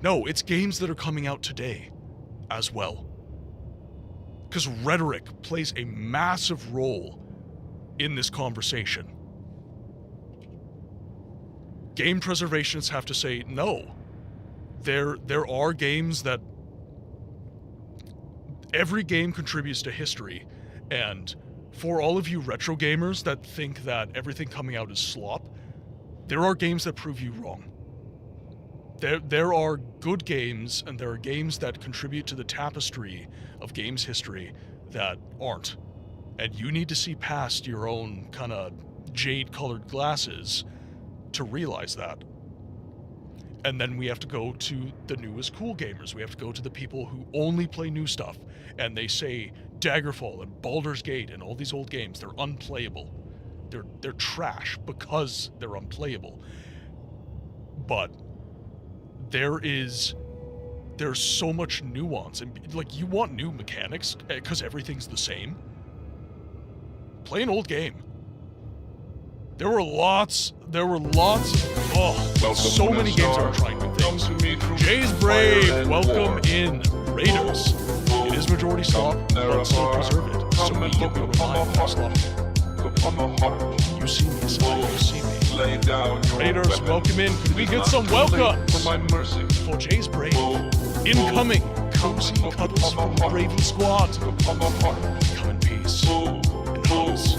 No, it's games that are coming out today as well. Because rhetoric plays a massive role in this conversation. Game preservationists have to say, no, there are games that every game contributes to history, and for all of you retro gamers that think that everything coming out is slop, there are games that prove you wrong. There are good games, and there are games that contribute to the tapestry of games history that aren't. And you need to see past your own kind of jade-colored glasses to realize that. And then we have to go to the newest cool gamers. We have to go to the people who only play new stuff, and they say Daggerfall and Baldur's Gate and all these old games, they're unplayable. They're trash because they're unplayable. But there's so much nuance, and like, you want new mechanics because everything's the same. Play an old game. There were lots. Oh, so many games that are trying new things. Jay's Brave, welcome in. Raiders. It is majority slop, but still preserve it. So we get rid of slop. You see me, son. You see me. Raiders, welcome in. Can we get some welcomes for Jay's Brave? Incoming. Cozy cuddles from the Bravey Squad. Come in peace. And hugs.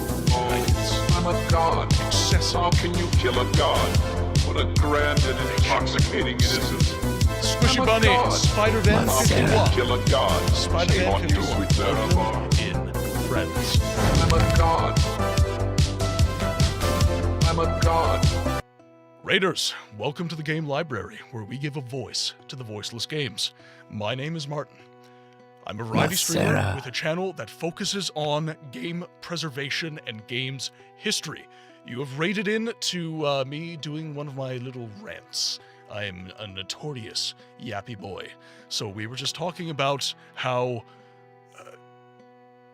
I'm a god. Excessive. How can you kill a god? What a grand and intoxicating innocence. Squishy Bunny, Spider-Man 51. Kill a god. Spider-Man 51. In Friends. I'm a god. I'm a god. Raiders, welcome to the Game Library, where we give a voice to the voiceless games. My name is Martin. I'm a variety streamer with a channel that focuses on game preservation and games history. You have raided in to me doing one of my little rants. I'm a notorious yappy boy. So we were just talking about how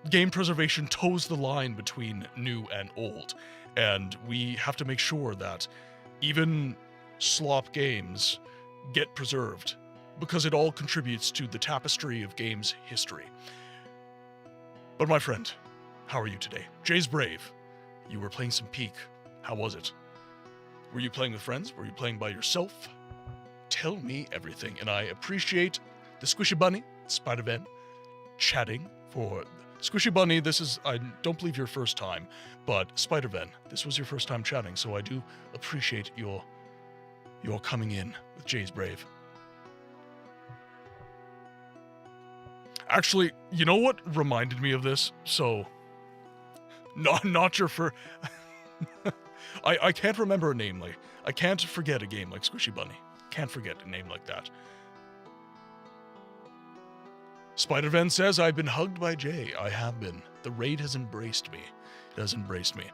game preservation toes the line between new and old. And we have to make sure that even slop games get preserved, because it all contributes to the tapestry of games history. But my friend, how are you today? Jay's Brave. You were playing some Peak. How was it? Were you playing with friends? Were you playing by yourself? Tell me everything. And I appreciate the Squishy Bunny, Spider-Man, chatting for... Squishy Bunny, this is, I don't believe, your first time, but Spider-Man, this was your first time chatting, so I do appreciate your coming in with Jay's Brave. Actually, you know what reminded me of this? So, not your first... I can't remember a name like... I can't forget a game like Squishy Bunny. Can't forget a name like that. Spider-Man says, I've been hugged by Jay. I have been. The raid has embraced me. It has embraced me.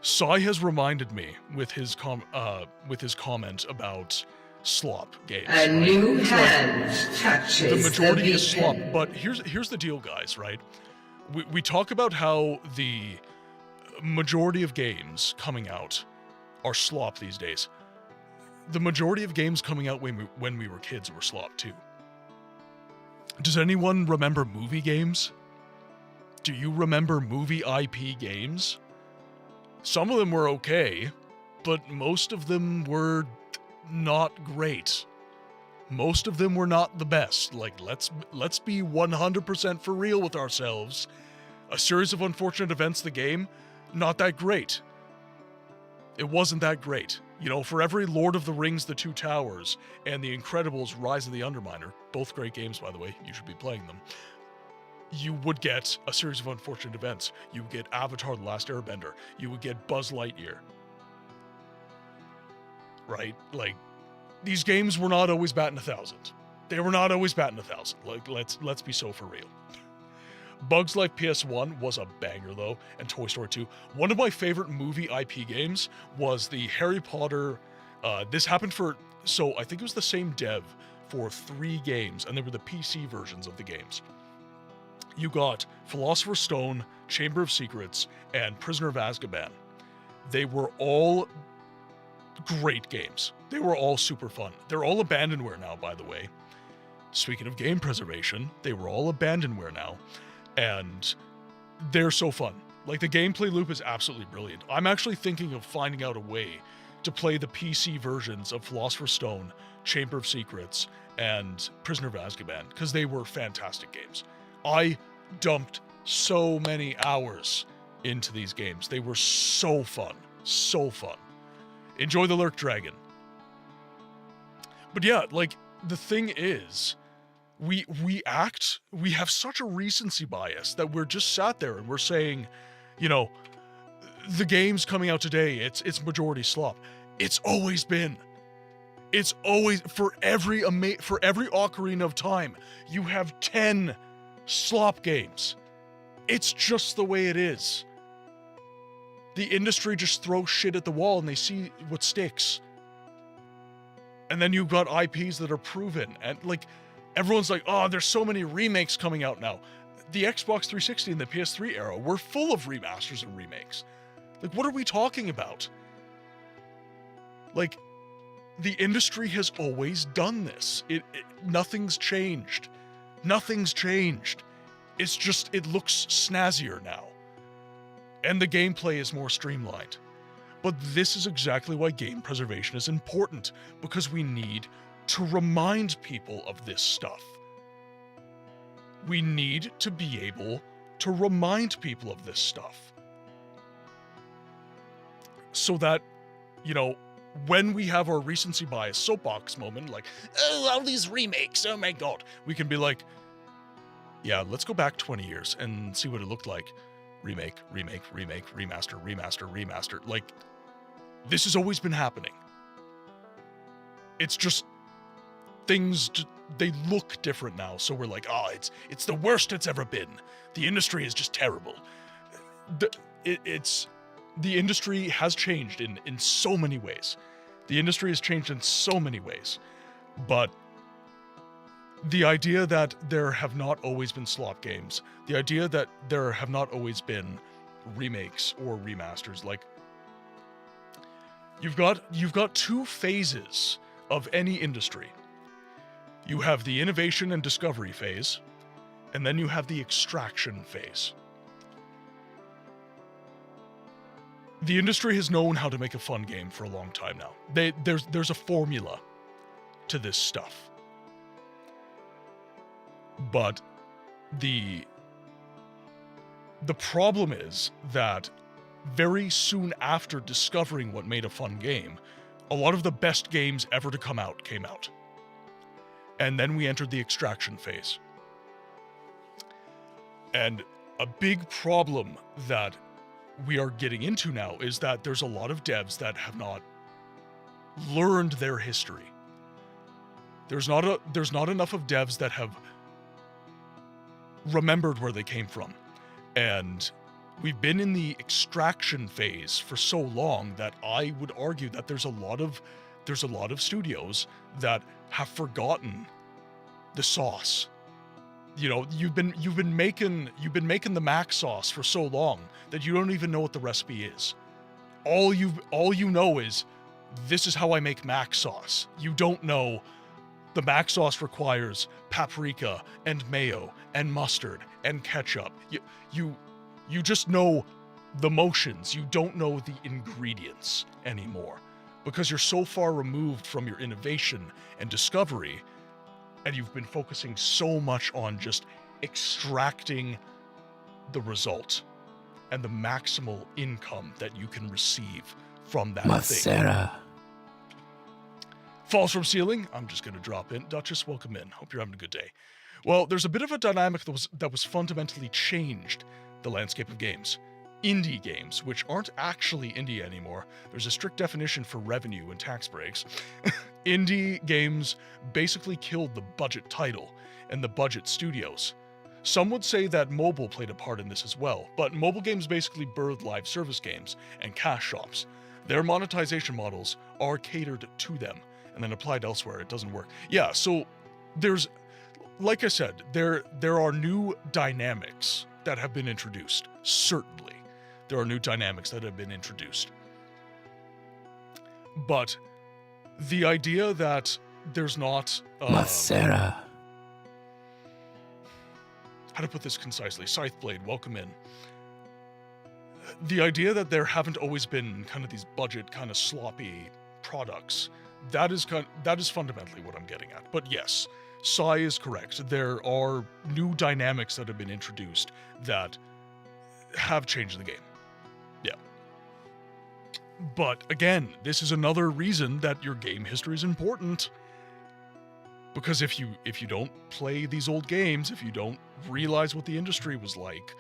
Sai has reminded me with his comment about slop games. A new hand touches the majority is slop, beacon. but here's the deal, guys. Right? We talk about how the majority of games coming out are slop these days. The majority of games coming out when we were kids were slop too. Does anyone remember movie games? Do you remember movie IP games? Some of them were okay, but most of them were not great. Most of them were not the best. Like, let's be 100% for real with ourselves. A Series of Unfortunate Events, the game, not that great. It wasn't that great. You know, for every Lord of the Rings, The Two Towers, and The Incredibles, Rise of the Underminer, both great games, by the way, you should be playing them, you would get A Series of Unfortunate Events. You would get Avatar: The Last Airbender. You would get Buzz Lightyear. Right? Like, these games were not always batting 1,000. They were not always batting 1,000. Like, let's be so for real. Bugs Life PS1 was a banger, though, and Toy Story 2. One of my favorite movie IP games was the Harry Potter. This happened so I think it was the same dev for 3 games, and they were the PC versions of the games. You got Philosopher's Stone, Chamber of Secrets, and Prisoner of Azkaban. They were all great games. They were all super fun. They're all abandonware now, by the way. Speaking of game preservation, they were all abandonware now. And they're so fun. Like, the gameplay loop is absolutely brilliant. I'm actually thinking of finding out a way to play the PC versions of Philosopher's Stone, Chamber of Secrets, and Prisoner of Azkaban, because they were fantastic games. I dumped so many hours into these games. They were so fun. So fun. Enjoy the Lurk Dragon. But yeah, like, the thing is, we have such a recency bias that we're just sat there and we're saying, you know, the games coming out today, it's majority slop. It's always been. It's always, for every Ocarina of Time, you have 10 slop games. It's just the way it is. The industry just throws shit at the wall and they see what sticks. And then you've got IPs that are proven, and like, everyone's like, oh, there's so many remakes coming out now. The Xbox 360 and the PS3 era were full of remasters and remakes. Like, what are we talking about? Like, the industry has always done this. Nothing's changed. Nothing's changed. It's just, it looks snazzier now. And the gameplay is more streamlined. But this is exactly why game preservation is important, because we need to remind people of this stuff. We need to be able to remind people of this stuff. So that, you know, when we have our recency bias soapbox moment, like, oh, all these remakes, oh my god, we can be like, yeah, let's go back 20 years and see what it looked like. Remake, remaster. Like, this has always been happening. It's just, things, they look different now, so we're like, oh, it's the worst it's ever been. The industry is just terrible. The industry has changed in so many ways. The industry has changed in so many ways. But the idea that there have not always been slop games, the idea that there have not always been remakes or remasters, like, you've got 2 phases of any industry. You have the innovation and discovery phase, and then you have the extraction phase. The industry has known how to make a fun game for a long time now. There's a formula to this stuff. But the problem is that very soon after discovering what made a fun game, a lot of the best games ever to come out came out. And then we entered the extraction phase. And a big problem that we are getting into now is that there's a lot of devs that have not learned their history. There's not enough of devs that have remembered where they came from and we've been in the extraction phase for so long that I would argue that there's a lot of studios that have forgotten the sauce. You know, you've been making the Mac sauce for so long that you don't even know what the recipe is. All you know is, this is how I make Mac sauce. You don't know the Mac sauce requires paprika and mayo and mustard and ketchup. You just know the motions. You don't know the ingredients anymore because you're so far removed from your innovation and discovery, and you've been focusing so much on just extracting the result and the maximal income that you can receive from that thing. Falls from ceiling. I'm just going to drop in. Duchess, welcome in. Hope you're having a good day. Well, there's a bit of a dynamic that was fundamentally changed the landscape of games. Indie games, which aren't actually indie anymore. There's a strict definition for revenue and tax breaks. Indie games basically killed the budget title and the budget studios. Some would say that mobile played a part in this as well, but mobile games basically birthed live service games and cash shops. Their monetization models are catered to them and then applied elsewhere. It doesn't work. Yeah, so there's, like I said, there are new dynamics that have been introduced. Certainly, there are new dynamics that have been introduced. But the idea that there's not... how to put this concisely? Scytheblade, welcome in. The idea that there haven't always been kind of these budget, kind of sloppy products, that is fundamentally what I'm getting at. But yes, Sai is correct. There are new dynamics that have been introduced that have changed the game. Yeah. But again, this is another reason that your game history is important. Because if you don't play these old games, if you don't realize what the industry was like,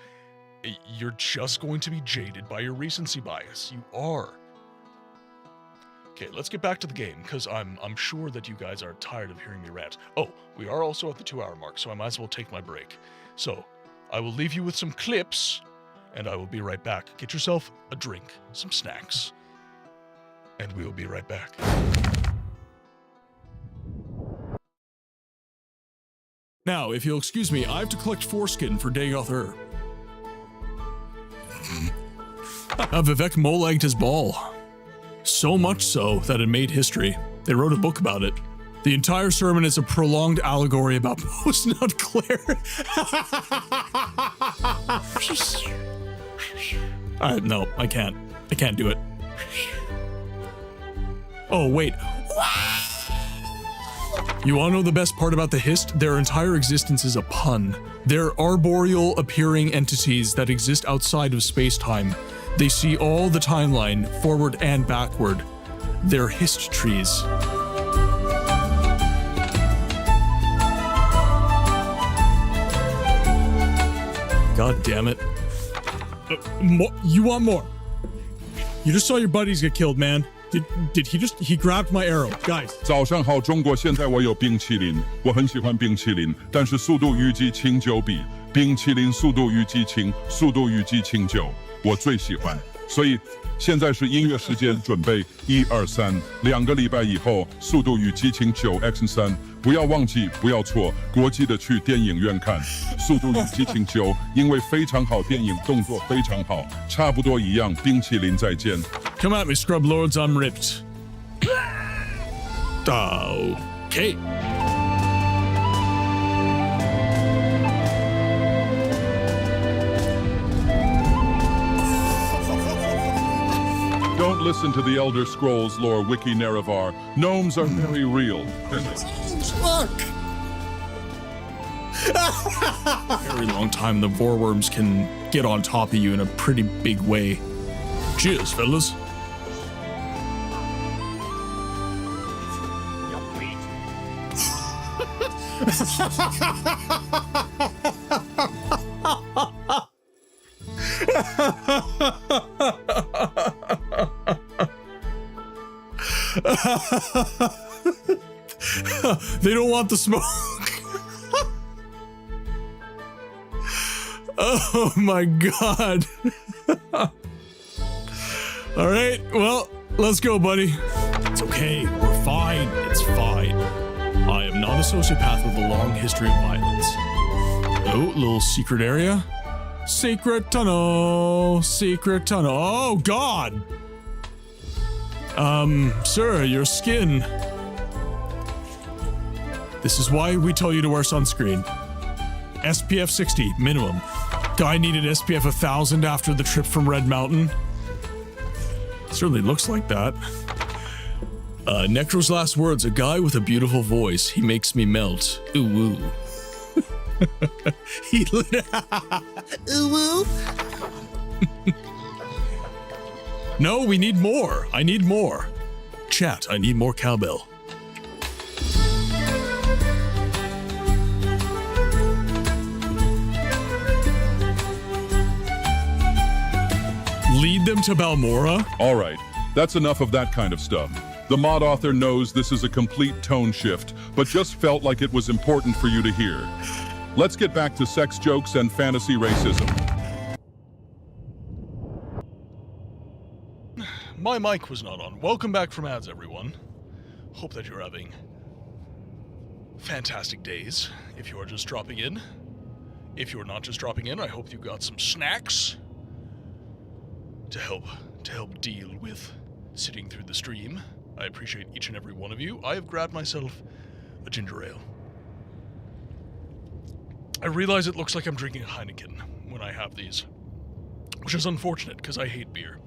you're just going to be jaded by your recency bias. You are. Okay, let's get back to the game, because I'm sure that you guys are tired of hearing me rant. Oh, we are also at the 2-hour mark, so I might as well take my break. So, I will leave you with some clips, and I will be right back. Get yourself a drink, some snacks, and we will be right back. Now, if you'll excuse me, I have to collect foreskin for Dagoth. Vivek molegged his ball. So much so that it made history. They wrote a book about it. The entire sermon is a prolonged allegory about post-nut Claire. No, I can't. I can't do it. Oh, wait. You wanna know the best part about the Hist? Their entire existence is a pun. They're arboreal appearing entities that exist outside of space-time. They see all the timeline, forward and backward. They're Hist trees. God damn it. You want more? You just saw your buddies get killed, man. Did he grabbed my arrow. Guys. 早上好，中国！现在我有冰淇淋，我很喜欢冰淇淋，但是《速度与激情9》比冰淇淋《速度与激情》《速度与激情9》我最喜欢。所以现在是音乐时间，准备1、2、3。2个礼拜以后，《速度与激情9 X3》，不要忘记，不要错，国际的去电影院看《速度与激情9》，因为非常好，电影动作非常好，差不多一样。冰淇淋再见。Come at me, scrub lords, I'm ripped. Okay. Don't listen to the Elder Scrolls lore wiki Nerevar. Gnomes are very real. Look! Very long time the Vorworms can get on top of you in a pretty big way. Cheers, fellas. They don't want the smoke. Oh my god. All right, well, let's go, buddy. It's okay. We're fine. It's fine. I am not a sociopath with a long history of violence. Oh, little secret area. Secret tunnel. Secret tunnel. Oh, God. Sir, your skin. This is why we tell you to wear sunscreen. SPF 60, minimum. Guy needed SPF 1000 after the trip from Red Mountain. Certainly looks like that. Necro's last words, a guy with a beautiful voice. He makes me melt. Ooh woo. He lit. Ooh woo. No, we need more. I need more. Chat, I need more cowbell. Lead them to Balmora? All right, that's enough of that kind of stuff. The mod author knows this is a complete tone shift, but just felt like it was important for you to hear. Let's get back to sex jokes and fantasy racism. My mic was not on. Welcome back from ads, everyone. Hope that you're having fantastic days if you are just dropping in. If you're not just dropping in, I hope you got some snacks to help deal with sitting through the stream. I appreciate each and every one of you. I have grabbed myself a ginger ale. I realize it looks like I'm drinking Heineken when I have these, which is unfortunate because I hate beer.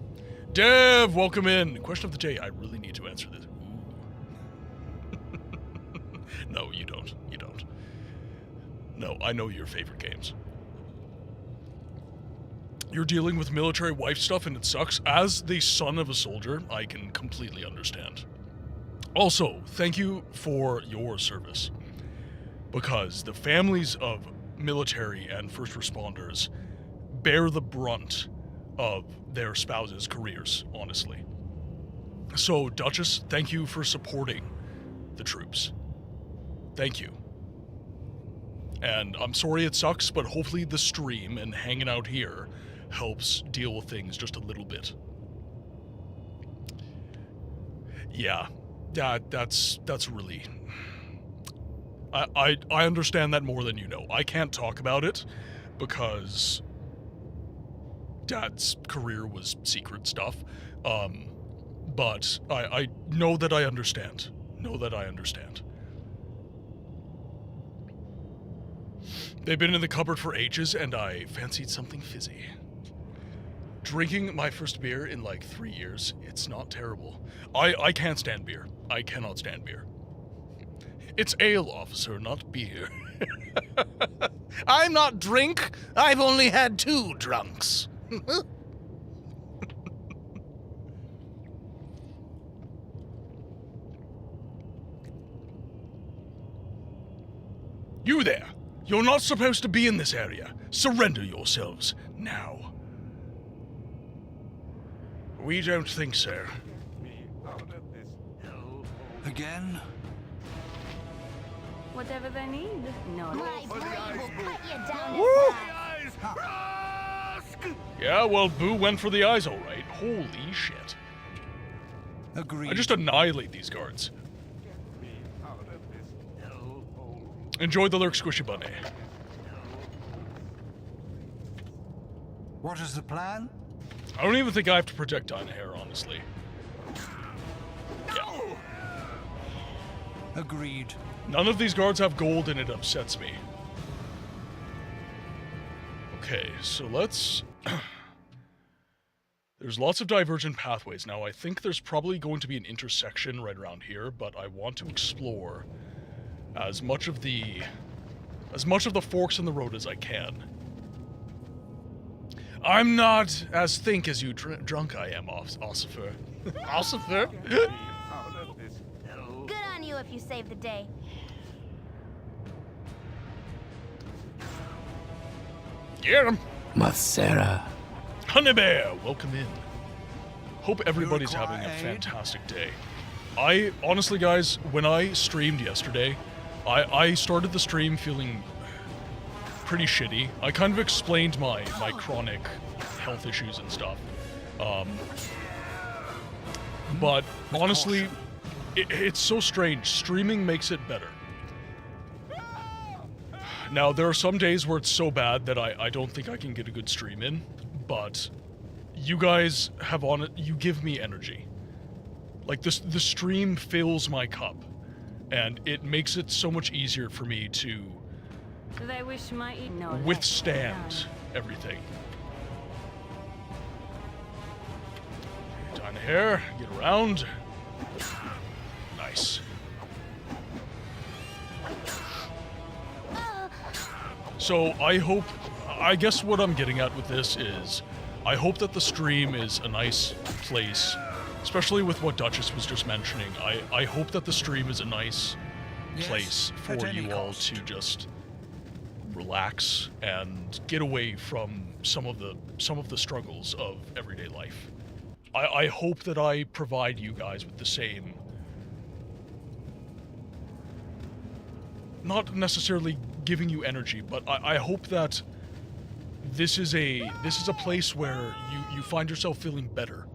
Dev, welcome in. Question of the day. I really need to answer this. No, you don't. You don't. No, I know your favorite games. You're dealing with military wife stuff and it sucks. As the son of a soldier, I can completely understand. Also, thank you for your service. Because the families of military and first responders bear the brunt of their spouses' careers, honestly. So, Duchess, thank you for supporting the troops. Thank you. And I'm sorry it sucks, but hopefully the stream and hanging out here helps deal with things just a little bit. Yeah, that's really... I understand that more than you know. I can't talk about it because Dad's career was secret stuff. But I know that I understand. Know that I understand. They've been in the cupboard for ages, and I fancied something fizzy. Drinking my first beer in like 3 years, it's not terrible. I can't stand beer. I cannot stand beer. It's ale, officer, not beer. I'm not drink. I've only had 2 drunks. You there! You're not supposed to be in this area. Surrender yourselves, now. We don't think so. Again? Whatever they need. No, My blade will cut you down Woo! in half. Yeah, well, Boo went for the eyes all right. Holy shit. Agreed. I just annihilate these guards. Enjoy the lurk, Squishy Bunny. What is the plan? I don't even think I have to protect Dynahair, honestly. Yeah. Agreed. None of these guards have gold and it upsets me. Okay, so let's... There's lots of divergent pathways. Now, I think there's probably going to be an intersection right around here, but I want to explore as much of the forks in the road as I can. I'm not as think as you drunk I am, Ossifer. Ossifer? Good on you if you save the day. Get him! Macera. Honey Bear, welcome in. Hope everybody's having a fantastic day. I, honestly guys, when I streamed yesterday, I started the stream feeling pretty shitty. I kind of explained my chronic health issues and stuff. But honestly, it's so strange. Streaming makes it better. Now, there are some days where it's so bad that I don't think I can get a good stream in, but you guys have you give me energy. Like, the stream fills my cup, and it makes it so much easier for me to withstand everything. Down here, get around. Nice. So I guess what I'm getting at with this is, I hope that the stream is a nice place, especially with what Duchess was just mentioning. I hope that the stream is a nice place for you all to just relax and get away from some of the struggles of everyday life. I hope that I provide you guys with the same, not necessarily giving you energy, but I hope that this is a place where you find yourself feeling better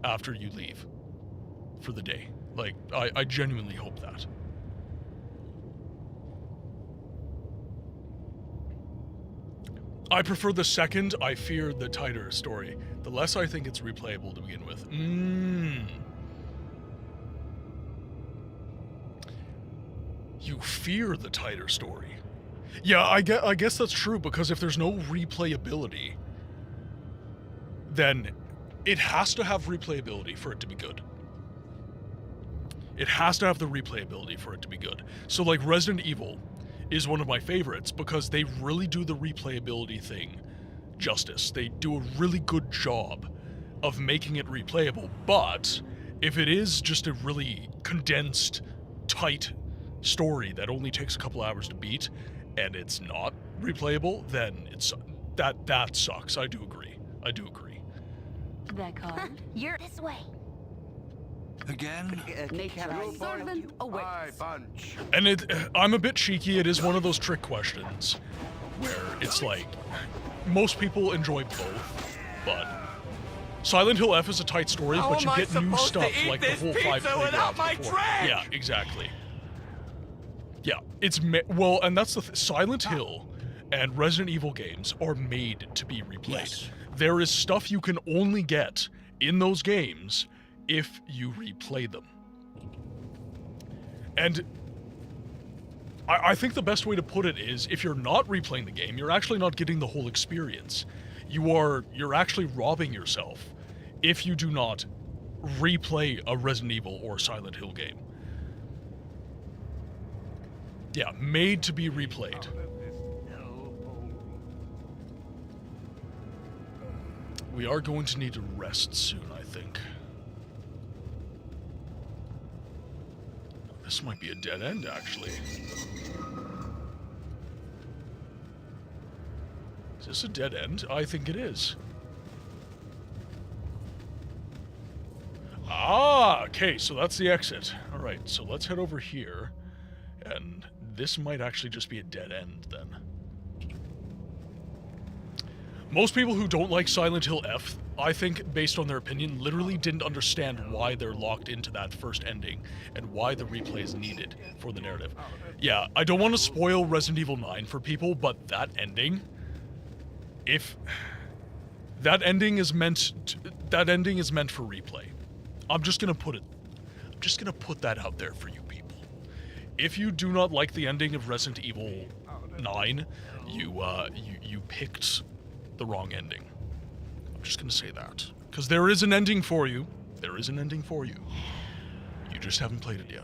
after you leave for the day. Like, I genuinely hope that. I prefer the second. I fear the tighter story. The less I think it's replayable to begin with. You fear the tighter story. Yeah, I guess that's true, because if there's no replayability, then it has to have replayability for it to be good. It has to have the replayability for it to be good. So, like, Resident Evil is one of my favorites because they really do the replayability thing justice. They do a really good job of making it replayable, but if it is just a really condensed, tight story that only takes a couple hours to beat, and it's not replayable, then that sucks. I do agree. That card. You're this way. Again? Servant awaits. And I'm a bit cheeky. It is one of those trick questions where it's like, most people enjoy both, but Silent Hill F is a tight story, but you get new stuff like the whole 5 playgrounds before. Yeah, exactly. Yeah, it's well, and that's the Silent Hill and Resident Evil games are made to be replayed. Yes. There is stuff you can only get in those games if you replay them. And I think the best way to put it is, if you're not replaying the game, you're actually not getting the whole experience. You're actually robbing yourself if you do not replay a Resident Evil or Silent Hill game. Yeah, made to be replayed. We are going to need to rest soon, I think. This might be a dead end, actually. Is this a dead end? I think it is. Ah, okay, so that's the exit. All right, so let's head over here. And this might actually just be a dead end, then. Most people who don't like Silent Hill F, I think, based on their opinion, literally didn't understand why they're locked into that first ending and why the replay is needed for the narrative. Yeah, I don't want to spoil Resident Evil 9 for people, but that ending, that ending is meant for replay. I'm just gonna put that out there for you people. If you do not like the ending of Resident Evil 9, you picked the wrong ending. I'm just gonna say that. Because there is an ending for you. There is an ending for you. You just haven't played it yet.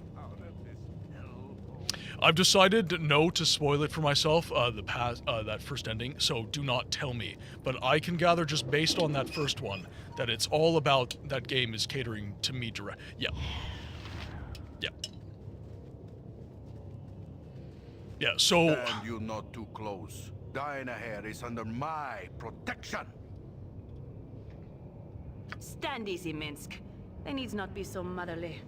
I've decided no to spoil it for myself, that first ending, so do not tell me. But I can gather, just based on that first one, that it's all about that game is catering to me direct. Yeah. Yeah. Yeah, so... And you're not too close. Diana here is under my protection. Stand easy, Minsk. They needs not be so motherly.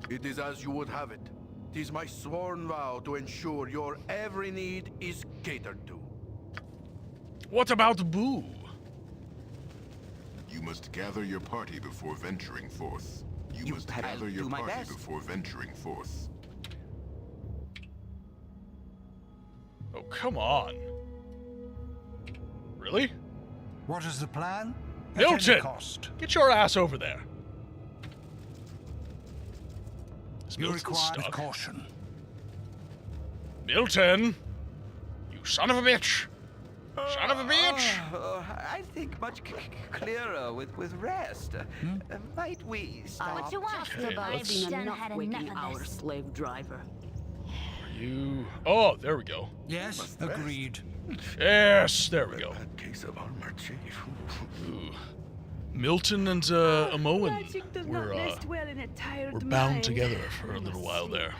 It is as you would have it. 'Tis my sworn vow to ensure your every need is catered to. What about Boo? You must gather your party before venturing forth. You must I'll gather your do my party best. before venturing forth. Oh, come on. Really? What is the plan? At Milton! any cost. Get your ass over there. Is You Milton require stuck? caution. Milton! You son of a bitch! Son of a bitch! I think much clearer with rest. Might we stop? What you want? Okay, I've let's- done Enough had waking enough of our this. slave driver. You... Oh, there we go. Yes, agreed. Yes, there we go. Bad case of armor, chief. Ooh. Milton and Amoan Magic does not were rest well in a tired bound mind. together for a I'm little while asleep. there.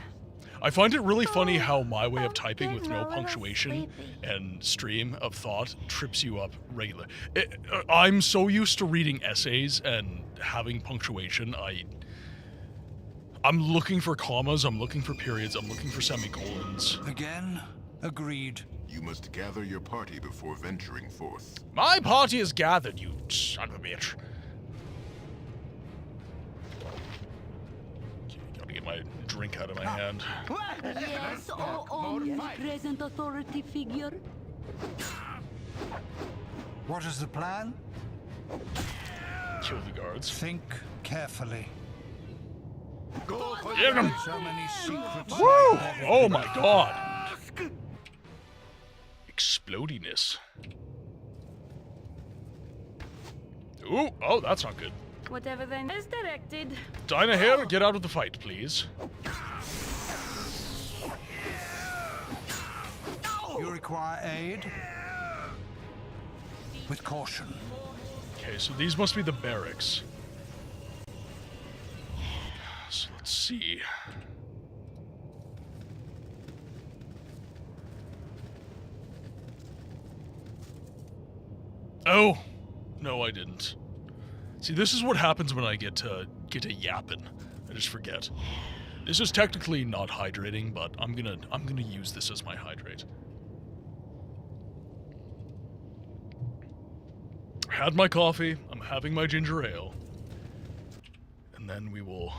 I find it really funny Oh, how my way of I'm typing with getting no a little punctuation sleepy. and stream of thought trips you up regularly. I'm so used to reading essays and having punctuation. I'm looking for commas, I'm looking for periods, I'm looking for semicolons. Again, agreed. You must gather your party before venturing forth. My party is gathered, you son of a bitch. Okay, gotta get my drink out of my hand. Yes, omnipresent authority figure. What is the plan? Kill the guards. Think carefully. Go for Get him! So many secrets. Woo! hide there. Oh my god! Explodiness. Ooh, oh, that's not good. Whatever then is directed. Dinah here, get out of the fight, please. You require aid? With caution. Okay, so these must be the barracks. So let's see. Oh! No, I didn't. See, this is what happens when I get to yapping. I just forget. This is technically not hydrating, but I'm gonna use this as my hydrate. Had my coffee, I'm having my ginger ale. And then we will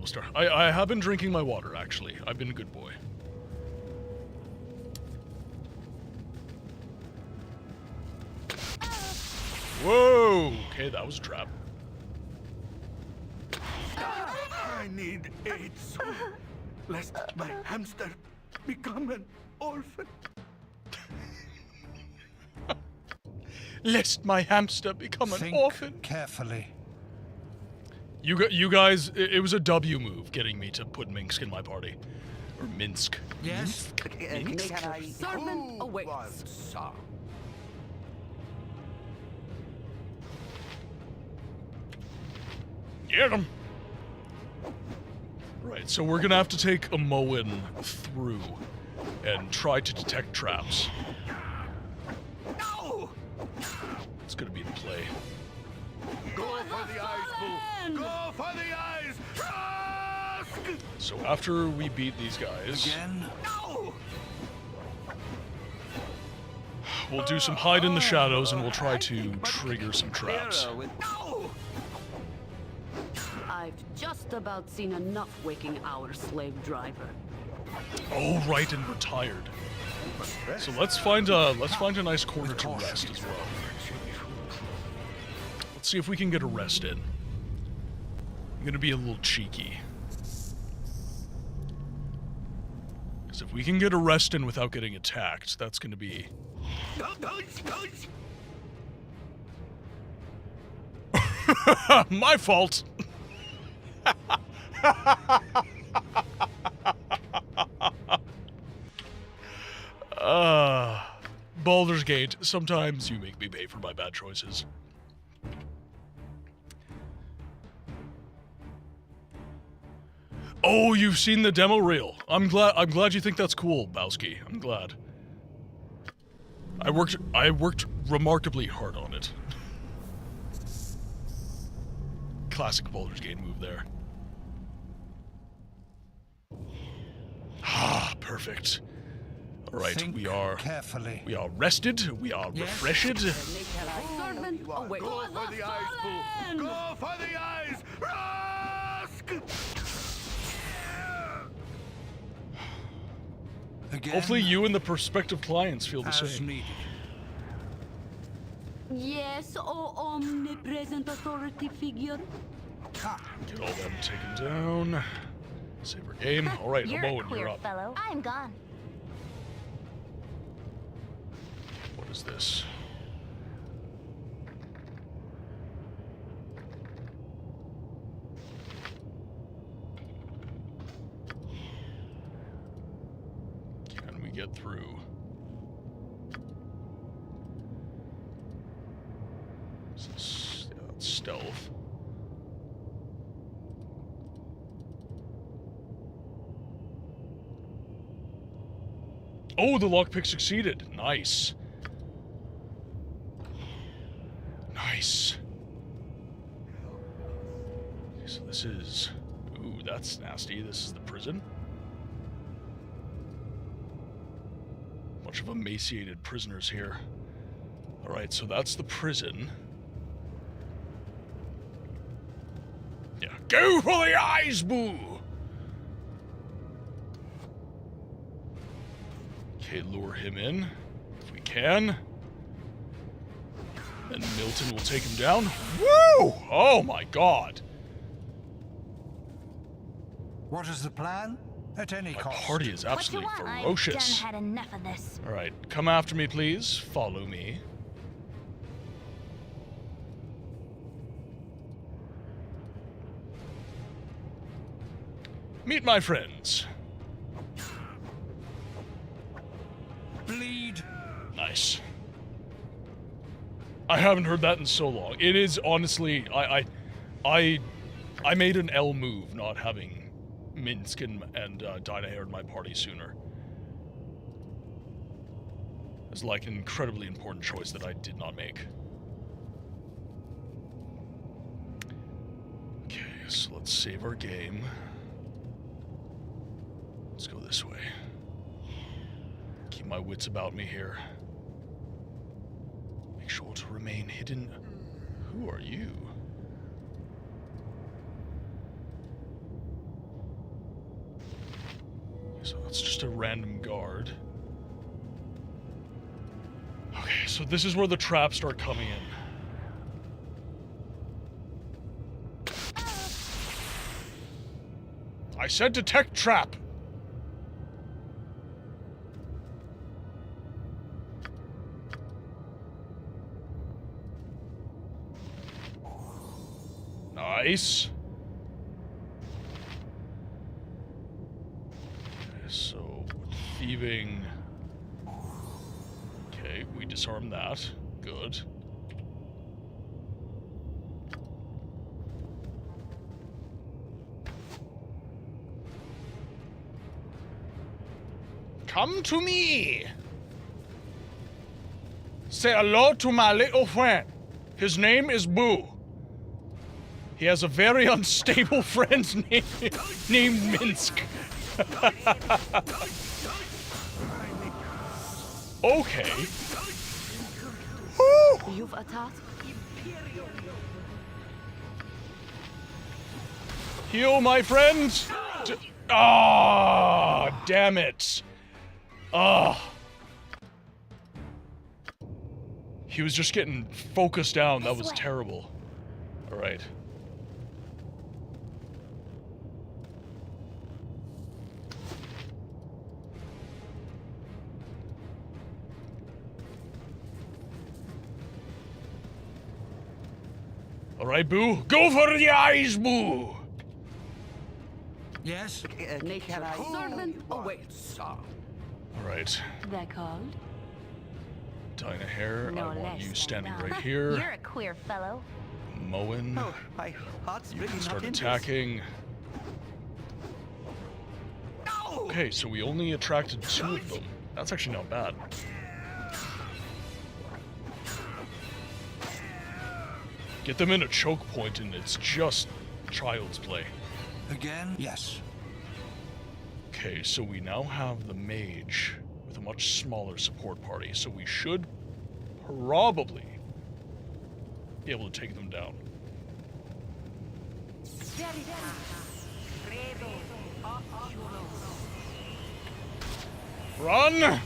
start. I have been drinking my water, actually. I've been a good boy. Whoa! Okay, that was a trap. I need aid soon, lest my hamster become an orphan. Lest my hamster become an Think orphan. carefully. You guys, it was a W move getting me to put Minsk in my party. Or Minsk. Yes. Servant Who awaits. was sir? Get him! Right, so we're gonna have to take Amoan through and try to detect traps. No! It's gonna be the play. Go for the eyes, Boo! Go for the eyes! Trask! So after we beat these guys, Again. No! we'll do some hide in the shadows and we'll try to trigger some traps. Clearer with No! I've just about seen enough waking our slave driver. Oh, right, and we're tired. So let's find a nice corner to rest as well. Let's see if we can get a rest in. I'm gonna be a little cheeky. Because if we can get a rest in without getting attacked, that's gonna be... My fault! Baldur's Gate, sometimes you make me pay for my bad choices. Oh, you've seen the demo reel. I'm glad you think that's cool, Bowski. I'm glad. I worked remarkably hard on it. Classic Baldur's Gate move there. Perfect. All right, Think we are carefully. We are rested. We are refreshed. Servant away. Go for the eyes, Boo! Go for the eyes! Rusk! Again, Hopefully, you and the prospective clients feel the as same. needed. Yes, oh omnipresent authority figure. Get all them taken down. Save our game. All right, You're a Owen, queer you're up. fellow. I'm gone. What is this? Can we get through? Is this, yeah, that's stealth. Oh, the lockpick succeeded. Nice. Nice. Okay, so this is... Ooh, that's nasty. This is the prison. Bunch of emaciated prisoners here. Alright, so that's the prison. Yeah. Go for the eyes, Boo! Okay, lure him in, if we can. Then Milton will take him down. Woo! Oh my god! What is the plan? At any My cost. party is absolutely What you want? ferocious. I've done had enough of this. Alright, come after me, please. Follow me. Meet my friends. Bleed. Nice. I haven't heard that in so long. It is honestly, I made an L move not having Minsk and Dynahair in my party sooner. It's like an incredibly important choice that I did not make. Okay, so let's save our game. Let's go this way. Keep my wits about me here. Make sure to remain hidden. Who are you? So that's just a random guard. Okay, so this is where the traps start coming in. I said detect trap! Nice. Okay, so thieving. Okay, we disarm that. Good. Come to me. Say hello to my little friend. His name is Boo. He has a very unstable friend named Minsk. Okay. Woo! You've a task? Heal, my friend! Ah, damn it. Ah. He was just getting focused down. That was terrible. All right. All right, Boo. Go for the eyes, Boo! Yes? Nature servant awaits. All right. They're called? Dynahair, No I want less you than standing that. right here. You're a queer fellow. Moen, Oh, my heart's you really can start not in this. attacking. Okay, so we only attracted 2 of them. That's actually not bad. Get them in a choke point and it's just child's play. Again? Yes. Okay, so we now have the mage with a much smaller support party, so we should probably be able to take them down. Run!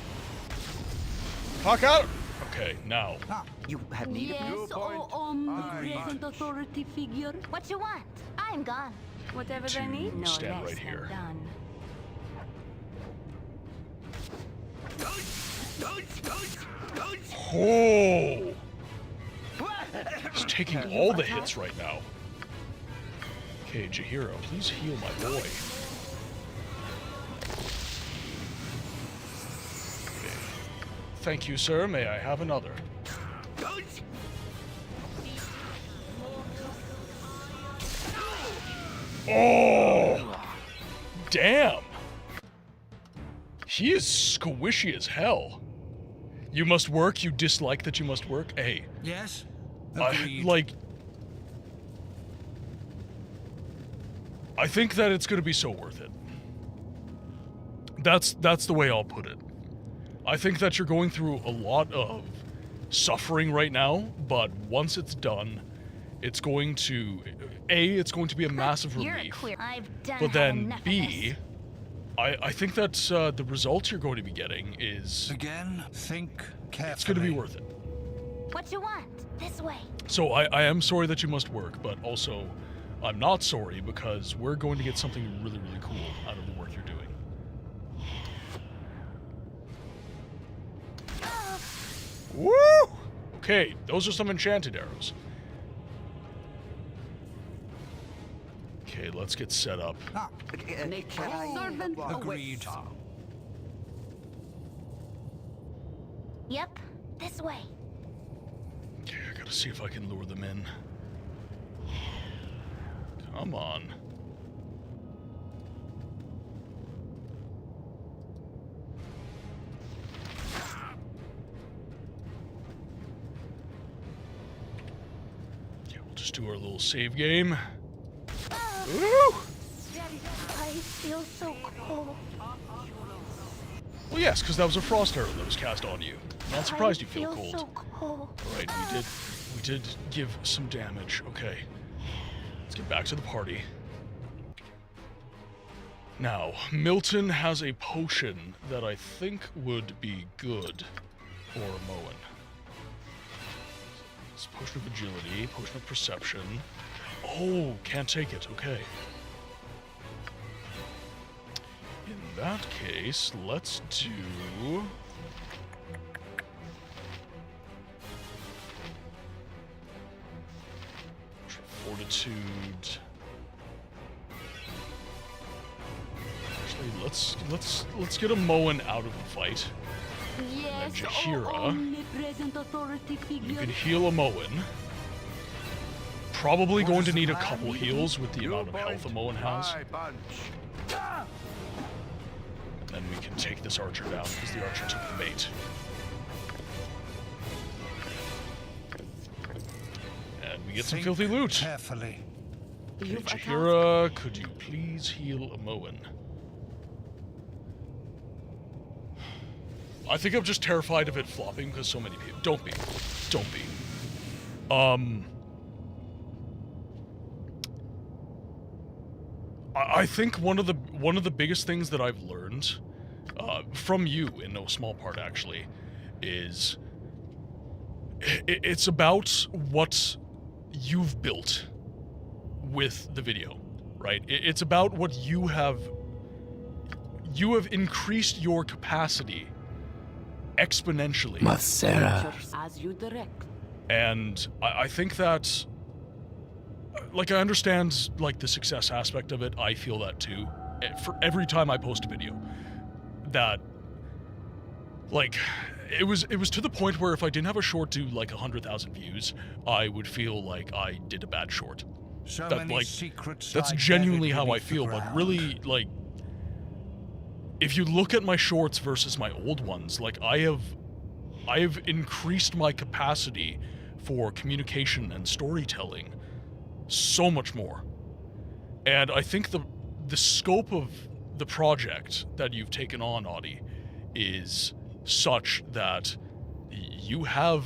Clock out! Okay, now. You have need of Yes, present authority figure. What you want? I'm gone. Whatever To they need, no stand less right than here. done. Oh! He's taking all the hits right now. Okay, Jahira, please heal my boy. Okay. Thank you, sir. May I have another? Oh! Damn! He is squishy as hell. You must work? You dislike that you must work? Hey. Yes? I think that it's gonna be so worth it. That's the way I'll put it. I think that you're going through a lot of suffering right now, but once it's done, it's going to... A, it's going to be a massive You're a relief. queer. I've done But had then enough of B, this. I think that the results you're going to be getting is... Again, think carefully. It's going to be worth it. What you want? This way. So I am sorry that you must work, but also I'm not sorry because we're going to get something really, really cool out of the work you're doing. Woo! Okay, those are some enchanted arrows. Okay, let's get set up. Nature's servant Agreed. Yep. This way. Okay, I gotta see if I can lure them in. Come on. Okay, we'll just do our little save game. Woo! I feel so cold. Well, yes, because that was a frost arrow that was cast on you. Not surprised you feel I cold. so cold. All right, we did give some damage. Okay, let's get back to the party. Now, Milton has a potion that I think would be good for Moen. It's potion of agility, potion of perception. Oh, can't take it. Okay. In that case, let's do... Fortitude. Actually, let's get a Moen out of the fight. Yes, Jahira, omnipresent authority you figure. can heal a Moen. Probably going to need a couple heals with the amount of health a Moen has. And then we can take this archer down because the archer took the bait. And we get some Think filthy loot. Carefully. Okay, Jahira, could you please heal a Moen? I think I'm just terrified of it flopping because so many people. Don't be. Don't be. I think one of the biggest things that I've learned from you, in no small part actually, is it's about what you've built with the video, right? It's about what you have increased your capacity exponentially. As you direct. And I think that, like, I understand, like, the success aspect of it. I feel that too. For every time I post a video, that, like, it was to the point where if I didn't have a short do like 100,000 views, I would feel like I did a bad short. So That, many like, secrets that's lie genuinely buried how I beneath the feel. But ground. really, like, if you look at my shorts versus my old ones, like, I have increased my capacity for communication and storytelling so much more. And I think the scope of the project that you've taken on, Audie, is such that you have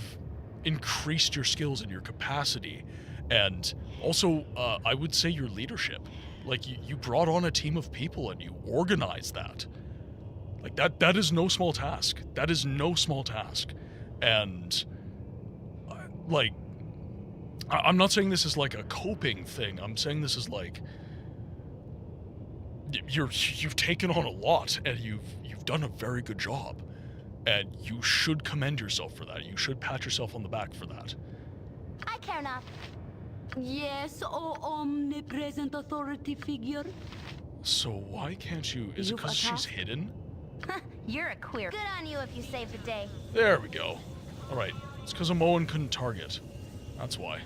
increased your skills and your capacity, and also, I would say your leadership. Like, you brought on a team of people and you organized that. Like, that is no small task. That is no small task. And, like, I'm not saying this is like a coping thing. I'm saying this is like, you've taken on a lot, and you've done a very good job. And you should commend yourself for that. You should pat yourself on the back for that. I care not. Yes, oh omnipresent authority figure. So why can't you... Is it because she's hidden? You're a queer. Good on you if you saved the day. There we go. Alright, it's because Moen couldn't target. That's why.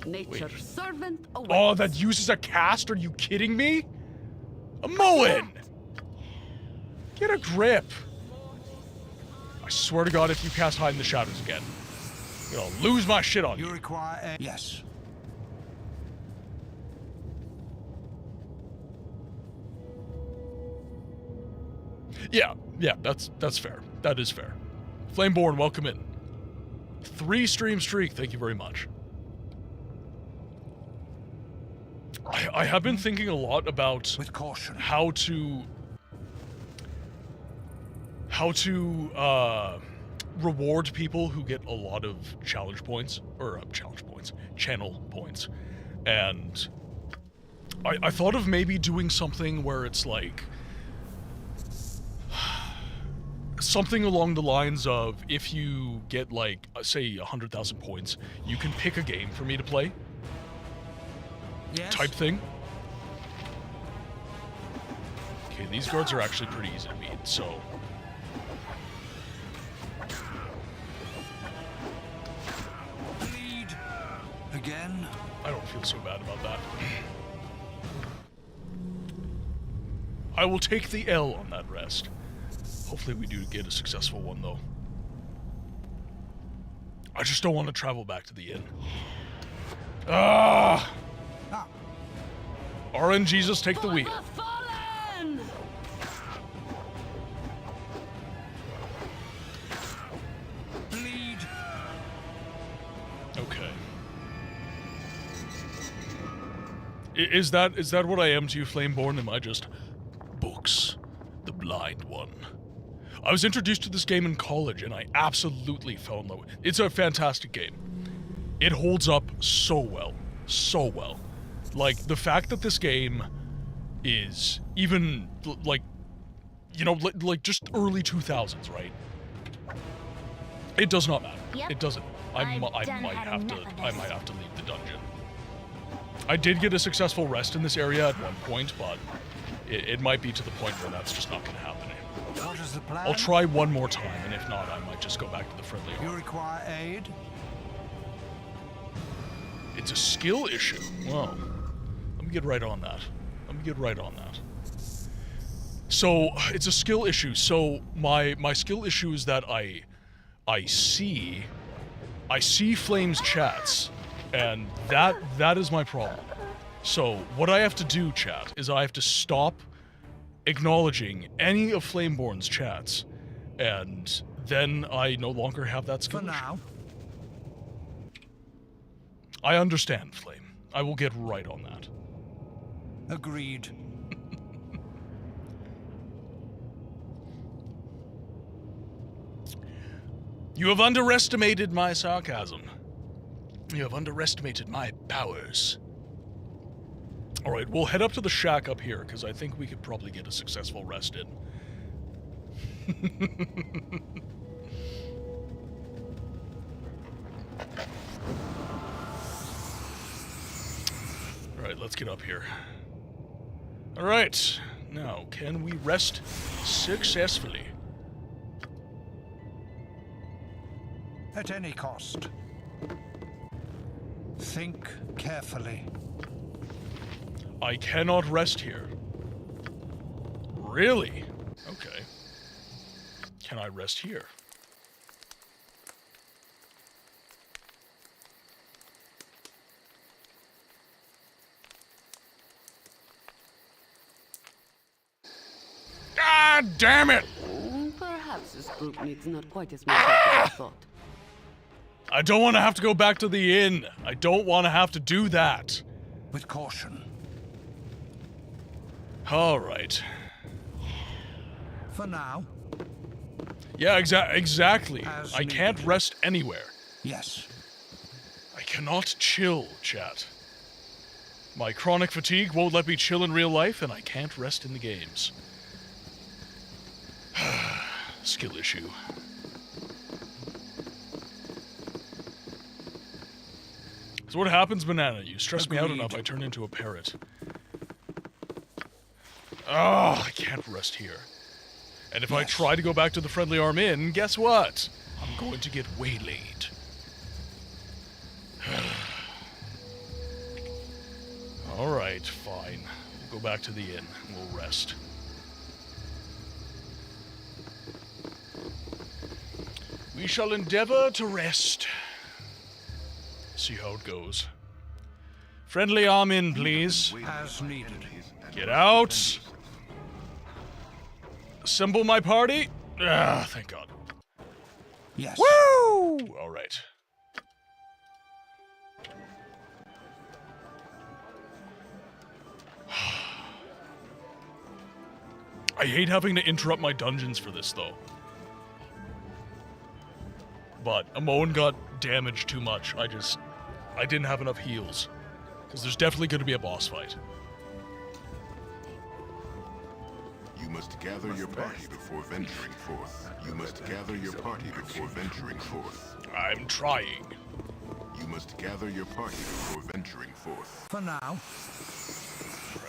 Nature's servant awaits. Oh, that uses a cast? Are you kidding me? A Moen! Get a grip. I swear to God, if you cast Hide in the Shadows again, I'm gonna lose my shit on you. You require a... Yes. Yeah, that's fair. That is fair. Flameborn, welcome in. 3 stream streak, thank you very much. I have been thinking a lot about with caution how to reward people who get a lot of challenge points, or channel points. And I thought of maybe doing something where it's like something along the lines of, if you get like, say 100,000 points, you can pick a game for me to play. Yes. Type thing. Okay, these guards are actually pretty easy to beat, so... Bleed. Again? I don't feel so bad about that. I will take the L on that rest. Hopefully we do get a successful one, though. I just don't want to travel back to the inn. Ah! RNGesus, take the wheel. Bleed. Okay. Is that what I am to you, Flameborn? Am I just books, the blind one? I was introduced to this game in college, and I absolutely fell in love with it. It's a fantastic game. It holds up so well. So well. Like, the fact that this game is even, like, you know, like just early 2000s, right? It does not matter. Yep. It doesn't. I might have to leave the dungeon. I did get a successful rest in this area at one point, but it might be to the point where that's just not going to happen anymore. What is the plan? I'll try one more time, and if not, I might just go back to the friendly You arm. require aid? It's a skill issue. Wow. Let me get right on that. So, it's a skill issue. So, my skill issue is that I see Flame's chats, and that is my problem. So, what I have to do, chat, is I have to stop acknowledging any of Flameborn's chats, and then I no longer have that skill For now. I understand, Flame. I will get right on that. Agreed. You have underestimated my sarcasm. You have underestimated my powers. Alright, we'll head up to the shack up here, because I think we could probably get a successful rest in. Alright, let's get up here. Alright, now, can we rest successfully? At any cost. Think carefully. I cannot rest here. Really? Okay. Can I rest here? God damn it! Perhaps this group needs not quite as much help as I thought. I don't want to have to go back to the inn. I don't want to have to do that. With caution. All right. For now. Yeah, exactly. As I can't needed. rest anywhere. Yes. I cannot chill, chat. My chronic fatigue won't let me chill in real life, and I can't rest in the games. Skill issue. So what happens, Banana? You stress me out Agreed. enough, I turn into a parrot. Oh, I can't rest here. And if I try to go back to the Friendly Arm Inn, guess what? I'm going to get waylaid. Alright, fine. We'll go back to the inn and we'll rest. We shall endeavor to rest. See how it goes. Friendly Arm Inn, please. As needed. Get out! Assemble my party? Ah, thank God. Yes. Woo! Alright. I hate having to interrupt my dungeons for this, though. But Amon got damaged too much. I didn't have enough heals. Because there's definitely going to be a boss fight. You must gather your party before venturing forth. You must gather your party before venturing forth. I'm trying. You must gather your party before venturing forth. For now.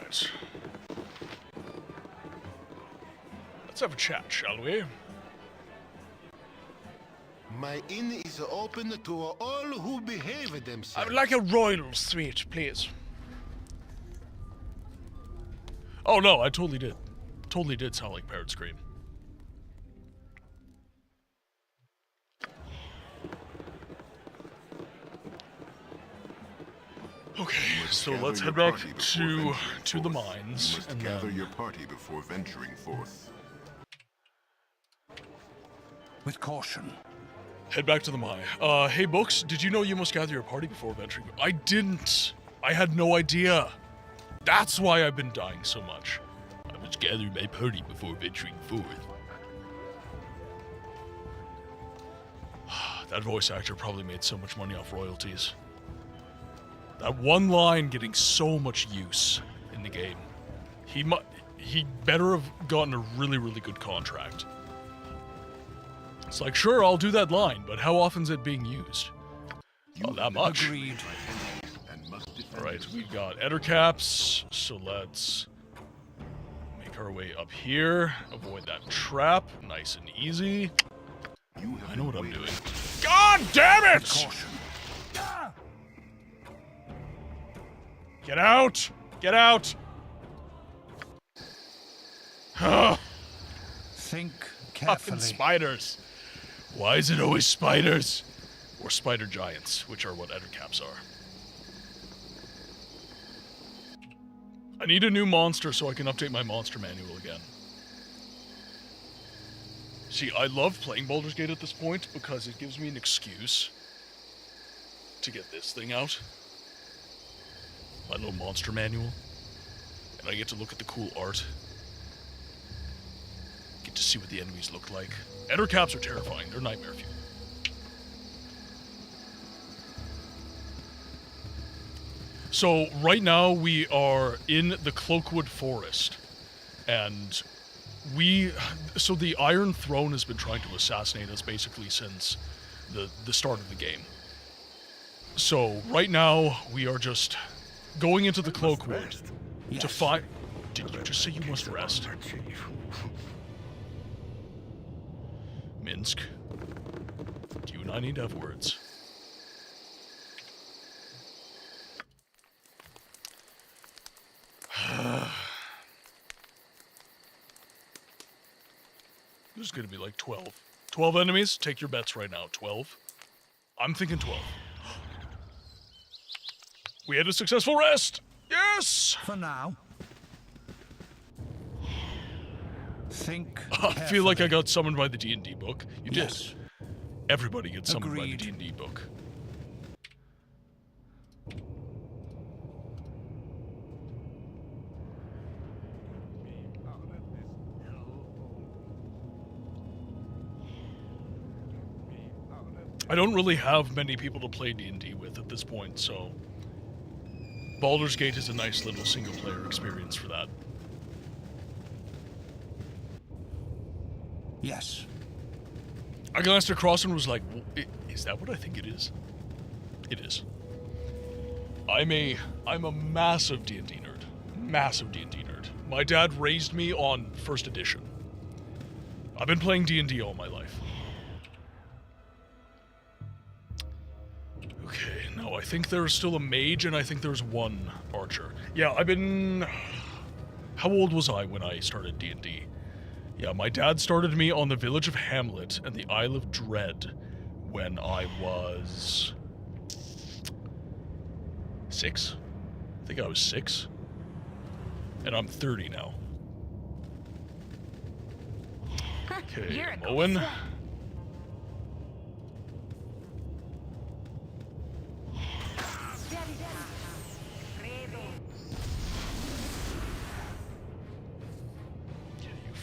Right. Let's have a chat, shall we? My inn is open to all who behave themselves. I would like a royal suite, please. Oh no, I totally did. Totally did sound like Parrot Scream. Okay, so let's head back to the mines. You must And gather then... your party before venturing forth. With caution. Head back to the mine. Hey, Books, did you know you must gather your party before venturing? I didn't. I had no idea. That's why I've been dying so much. I must gather my party before venturing forth. That voice actor probably made so much money off royalties. That one line getting so much use in the game. He better have gotten a really, really good contract. It's like, sure, I'll do that line, but how often is it being used? Not that much. Agreed. Alright, we've got eder caps, so let's make our way up here. Avoid that trap, nice and easy. I know what I'm doing. God damn it! Caution. Get out! Get out! Think Fucking carefully. spiders. Why is it always spiders? Or spider giants, which are what eder caps are. I need a new monster so I can update my monster manual again. See, I love playing Baldur's Gate at this point because it gives me an excuse to get this thing out. My little monster manual. And I get to look at the cool art. Get to see what the enemies look like. Eder caps are terrifying. They're nightmare fuel. So right now we are in the Cloakwood forest, and so the Iron Throne has been trying to assassinate us basically since the start of the game. So right now we are just going into the Cloakwood to find. Did you just say you must rest? Minsk, you and I need to have words. There's gonna be like 12. 12 enemies? Take your bets right now. 12? I'm thinking 12. We had a successful rest! Yes! For now. Think. I feel like I carefully. got summoned by the D&D book. You Yes. did. Everybody gets summoned by the Agreed. D&D book. I don't really have many people to play D&D with at this point, so Baldur's Gate is a nice little single-player experience for that. Yes. I glanced across and was like, is that what I think it is? It is. I'm a massive D&D nerd. Massive D&D nerd. My dad raised me on 1st edition. I've been playing D&D all my life. Okay, no, I think there's still a mage and I think there's one archer. Yeah, I've been... How old was I when I started D&D? Yeah, my dad started me on the village of Hamlet and the Isle of Dread when I was... 6? I think I was 6. And I'm 30 now. Okay, Owen.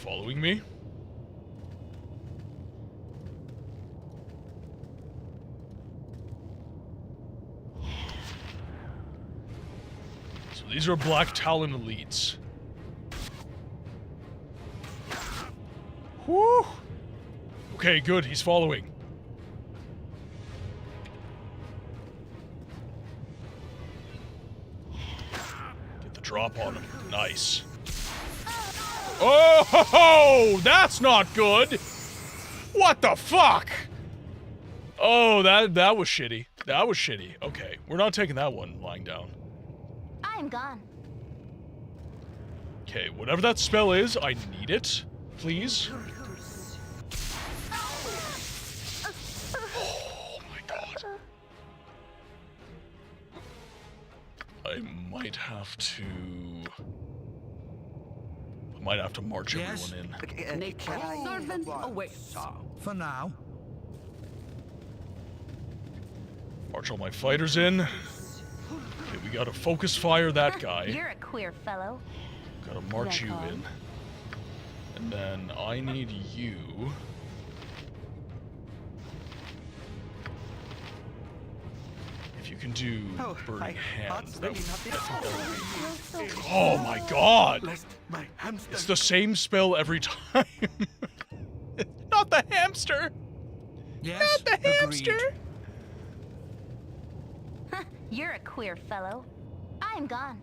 Following me? So these are Black Talon elites. Whew! Okay, good, he's following. Get the drop on him. Nice. Oh, that's not good. What the fuck? Oh, that was shitty. That was shitty. Okay, we're not taking that one lying down. I'm gone. Okay, whatever that spell is, I need it, please. Oh my god. I might have to march Yes? everyone in. Nature servant awaits. For now. March all my fighters in. Okay, we gotta focus fire that guy. You're a queer fellow. Gotta march you in. And then I need you. If you can do burning hands, that would, oh my god! It's the same spell every time. Not the hamster! Yes. Not the hamster! You're a queer fellow. I'm gone.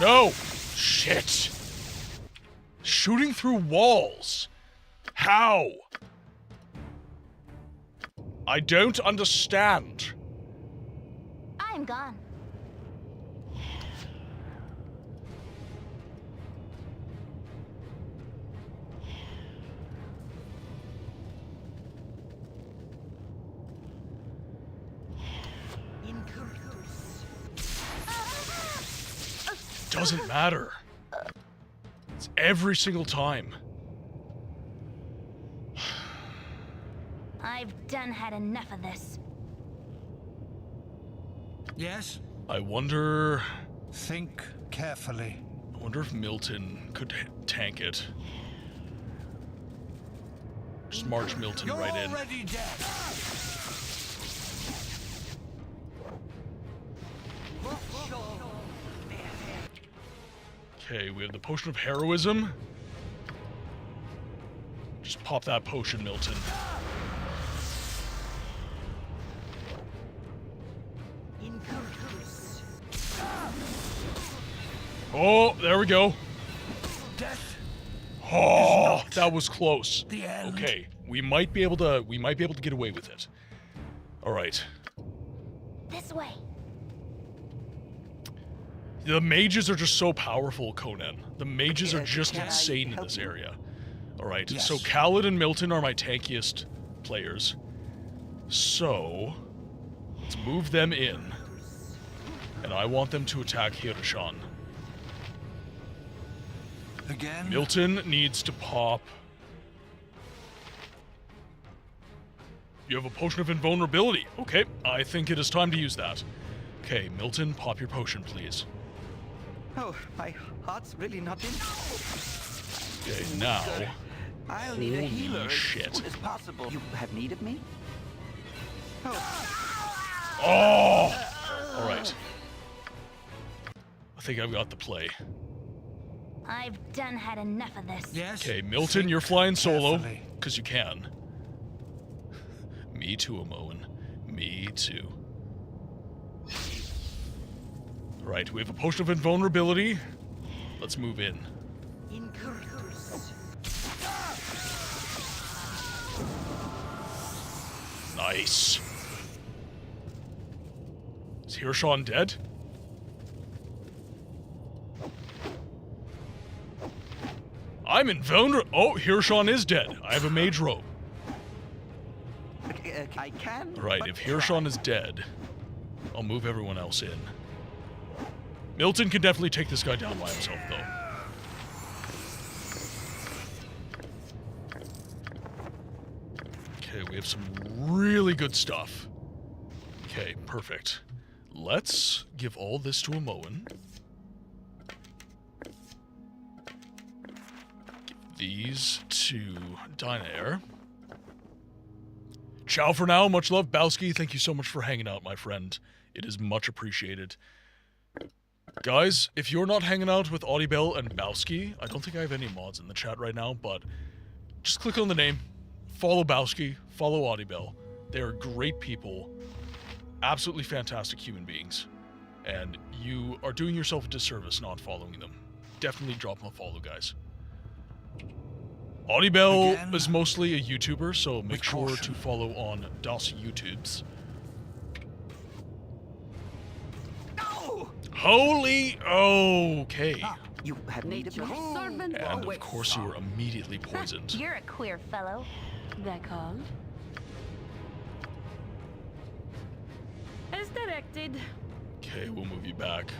No! Shit! Shooting through walls! How? I don't understand. I'm gone. Doesn't matter. It's every single time. I've done had enough of this. Yes. I wonder... Think carefully. I wonder if Milton could tank it. Just march Milton You're right in. already dead. Okay, we have the potion of heroism. Just pop that potion, Milton. Oh, there we go. Death. Oh, that was close. The end. Okay, we might be able to get away with it. All right. This way. The mages are just so powerful, Conan. The mages are just insane in this area. All right, Yes. so Khaled and Milton are my tankiest players. So, let's move them in. And I want them to attack Hiroshan. Again? Milton needs to pop. You have a potion of invulnerability. Okay, I think it is time to use that. Okay, Milton, pop your potion, please. Oh, my heart's really not in. Okay, now. I'll need a healer Holy shit. as soon as possible. You have need of me? Oh! Alright. I think I've got the play. I've done had enough of this. Yes. Okay, Milton, you're flying solo. Carefully. Because you can. Me too, Amoan. Me too. Right, we have a potion of invulnerability. Let's move in. Nice. Is Hiroshan dead? I'm invulnerable. Oh, Hiroshan is dead. I have a mage robe. I can. Right, but if Hiroshan is dead, I'll move everyone else in. Milton can definitely take this guy down by himself, though. Okay, we have some really good stuff. Okay, perfect. Let's give all this to Amoan. Give these to Dynair. Ciao for now. Much love, Bowski. Thank you so much for hanging out, my friend. It is much appreciated. Guys, if you're not hanging out with Audibel and Bowski, I don't think I have any mods in the chat right now, but just click on the name, follow Bowski, follow Audibel. They are great people, absolutely fantastic human beings, and you are doing yourself a disservice not following them. Definitely drop them a follow, guys. Audibel is mostly a YouTuber, so make sure to follow on Das YouTubes. No! Holy... Okay. You have need of me? Servant And of awaits. course you were immediately poisoned. You're a queer fellow. That call. As directed. Okay, we'll move you back.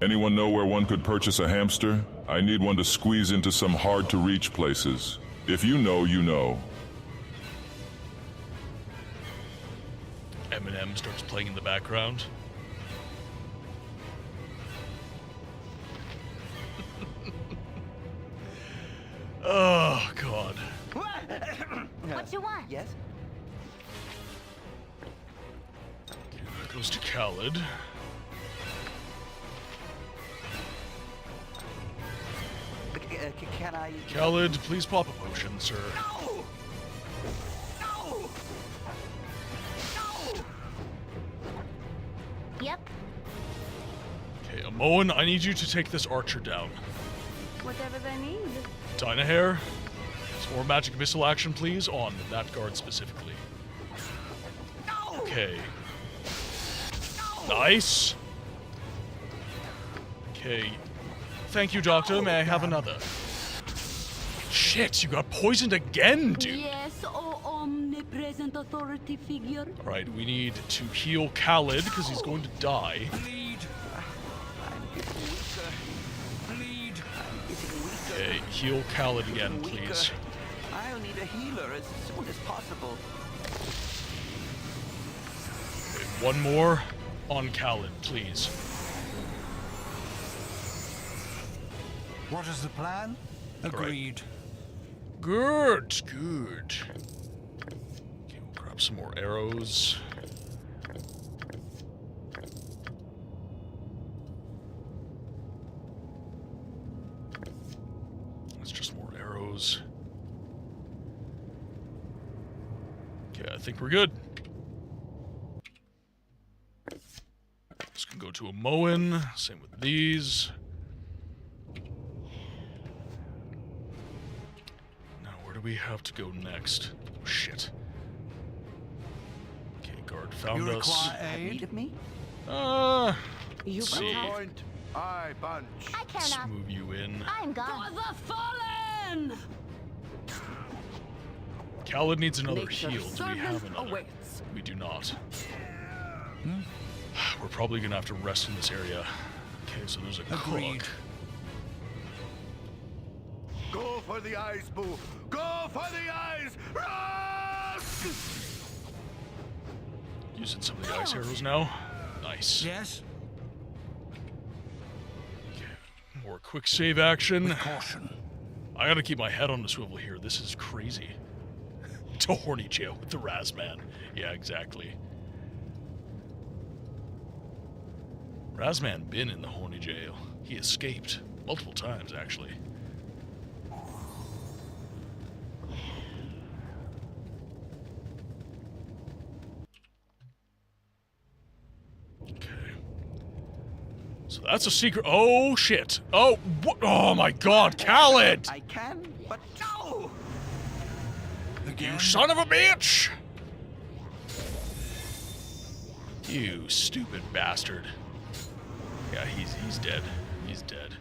Anyone know where one could purchase a hamster? I need one to squeeze into some hard-to-reach places. If you know, you know. Eminem starts playing in the background. Oh, God. What you want? Yes? Okay, that goes to Khaled. Can I... Khaled, please pop a potion, sir. No! No! No! Yep. Okay, Amoan, I need you to take this archer down. Whatever they need. Dynahair, some more magic missile action, please, on that guard specifically. No! Okay. No! Nice. Okay. Thank you, Doctor. May I have another? Shit, you got poisoned again, dude. Yes, oh omnipresent authority figure. Alright, we need to heal Khaled, because he's going to die. Bleed. I'm getting weaker. Bleed. I'm getting weaker. Okay, heal Khaled again, Weaker. please. I'll need a healer as soon as possible. Okay, one more on Khaled, please. What is the plan? Agreed. Good, good. Okay, we'll grab some more arrows. That's just more arrows. Okay, I think we're good. This can go to a Moen. Same with these. We have to go next. Oh, shit. Okay, guard found You us. require aid? Need of me? Let's see. Point. I bunch. I care Let's not. move you in. I'm gone. The fallen! Khaled needs another Nature's heal. Do we servant have another? awaits. We do not. We're probably gonna have to rest in this area. Okay, so there's a Agreed. cook. Go for the eyes, Boo! Go for the eyes! Run! Using some of the ice arrows now. Nice. Yes? More quick save action. With caution. I gotta keep my head on the swivel here. This is crazy. It's a horny jail with the Razman. Yeah, exactly. Razman been in the horny jail. He escaped multiple times, actually. Okay. So that's a secret. Oh, shit. Oh, what? Oh, my God, Khaled! I can, but no! Again? You son of a bitch! You stupid bastard. Yeah, he's dead. He's dead.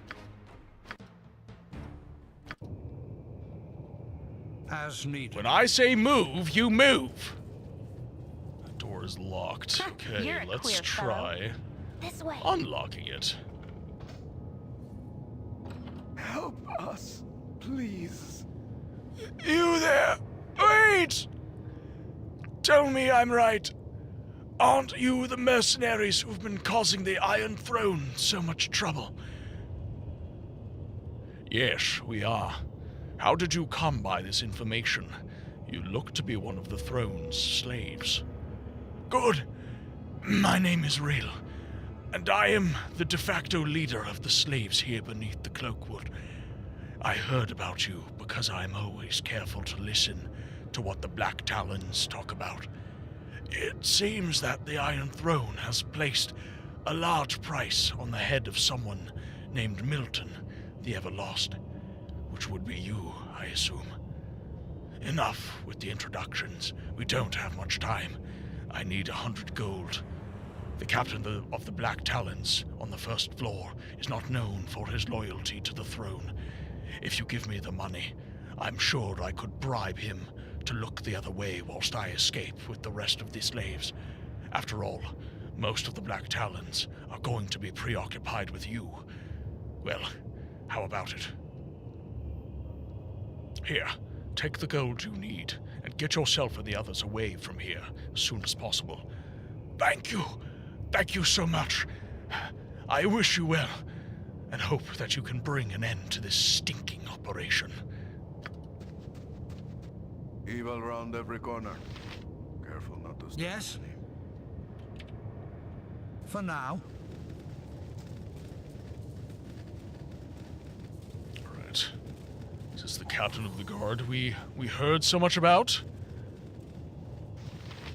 As needed. When I say move, you move. The door is locked. Okay, You're a let's queer try This way. unlocking it. Help us, please. You there! Wait! Tell me I'm right. Aren't you the mercenaries who've been causing the Iron Throne so much trouble? Yes, we are. How did you come by this information? You look to be one of the throne's slaves. Good. My name is Rail, and I am the de facto leader of the slaves here beneath the Cloakwood. I heard about you because I'm always careful to listen to what the Black Talons talk about. It seems that the Iron Throne has placed a large price on the head of someone named Milton, the Everlost, which would be you, I assume. Enough with the introductions. We don't have much time. I need 100 gold. The captain of the Black Talons on the first floor is not known for his loyalty to the throne. If you give me the money, I'm sure I could bribe him to look the other way whilst I escape with the rest of the slaves. After all, most of the Black Talons are going to be preoccupied with you. Well, how about it? Here, take the gold you need, and get yourself and the others away from here as soon as possible. Thank you. Thank you so much. I wish you well, and hope that you can bring an end to this stinking operation. Evil round every corner. Careful not to step Yes? For now. Alright. Is this the captain of the guard we heard so much about?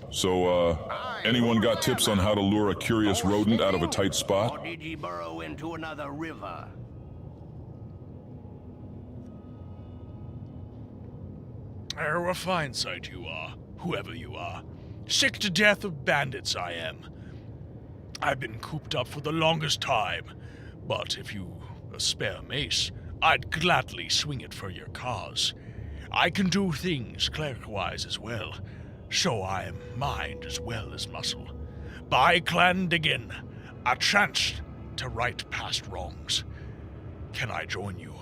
So, anyone got tips on how to lure a curious rodent out of a tight spot? Or did ye burrow into another river? A fine sight you are, whoever you are. Sick to death of bandits I am. I've been cooped up for the longest time, but if you a spare mace, I'd gladly swing it for your cause. I can do things cleric-wise as well, so I am mind as well as muscle. By Clandigan, a chance to right past wrongs. Can I join you?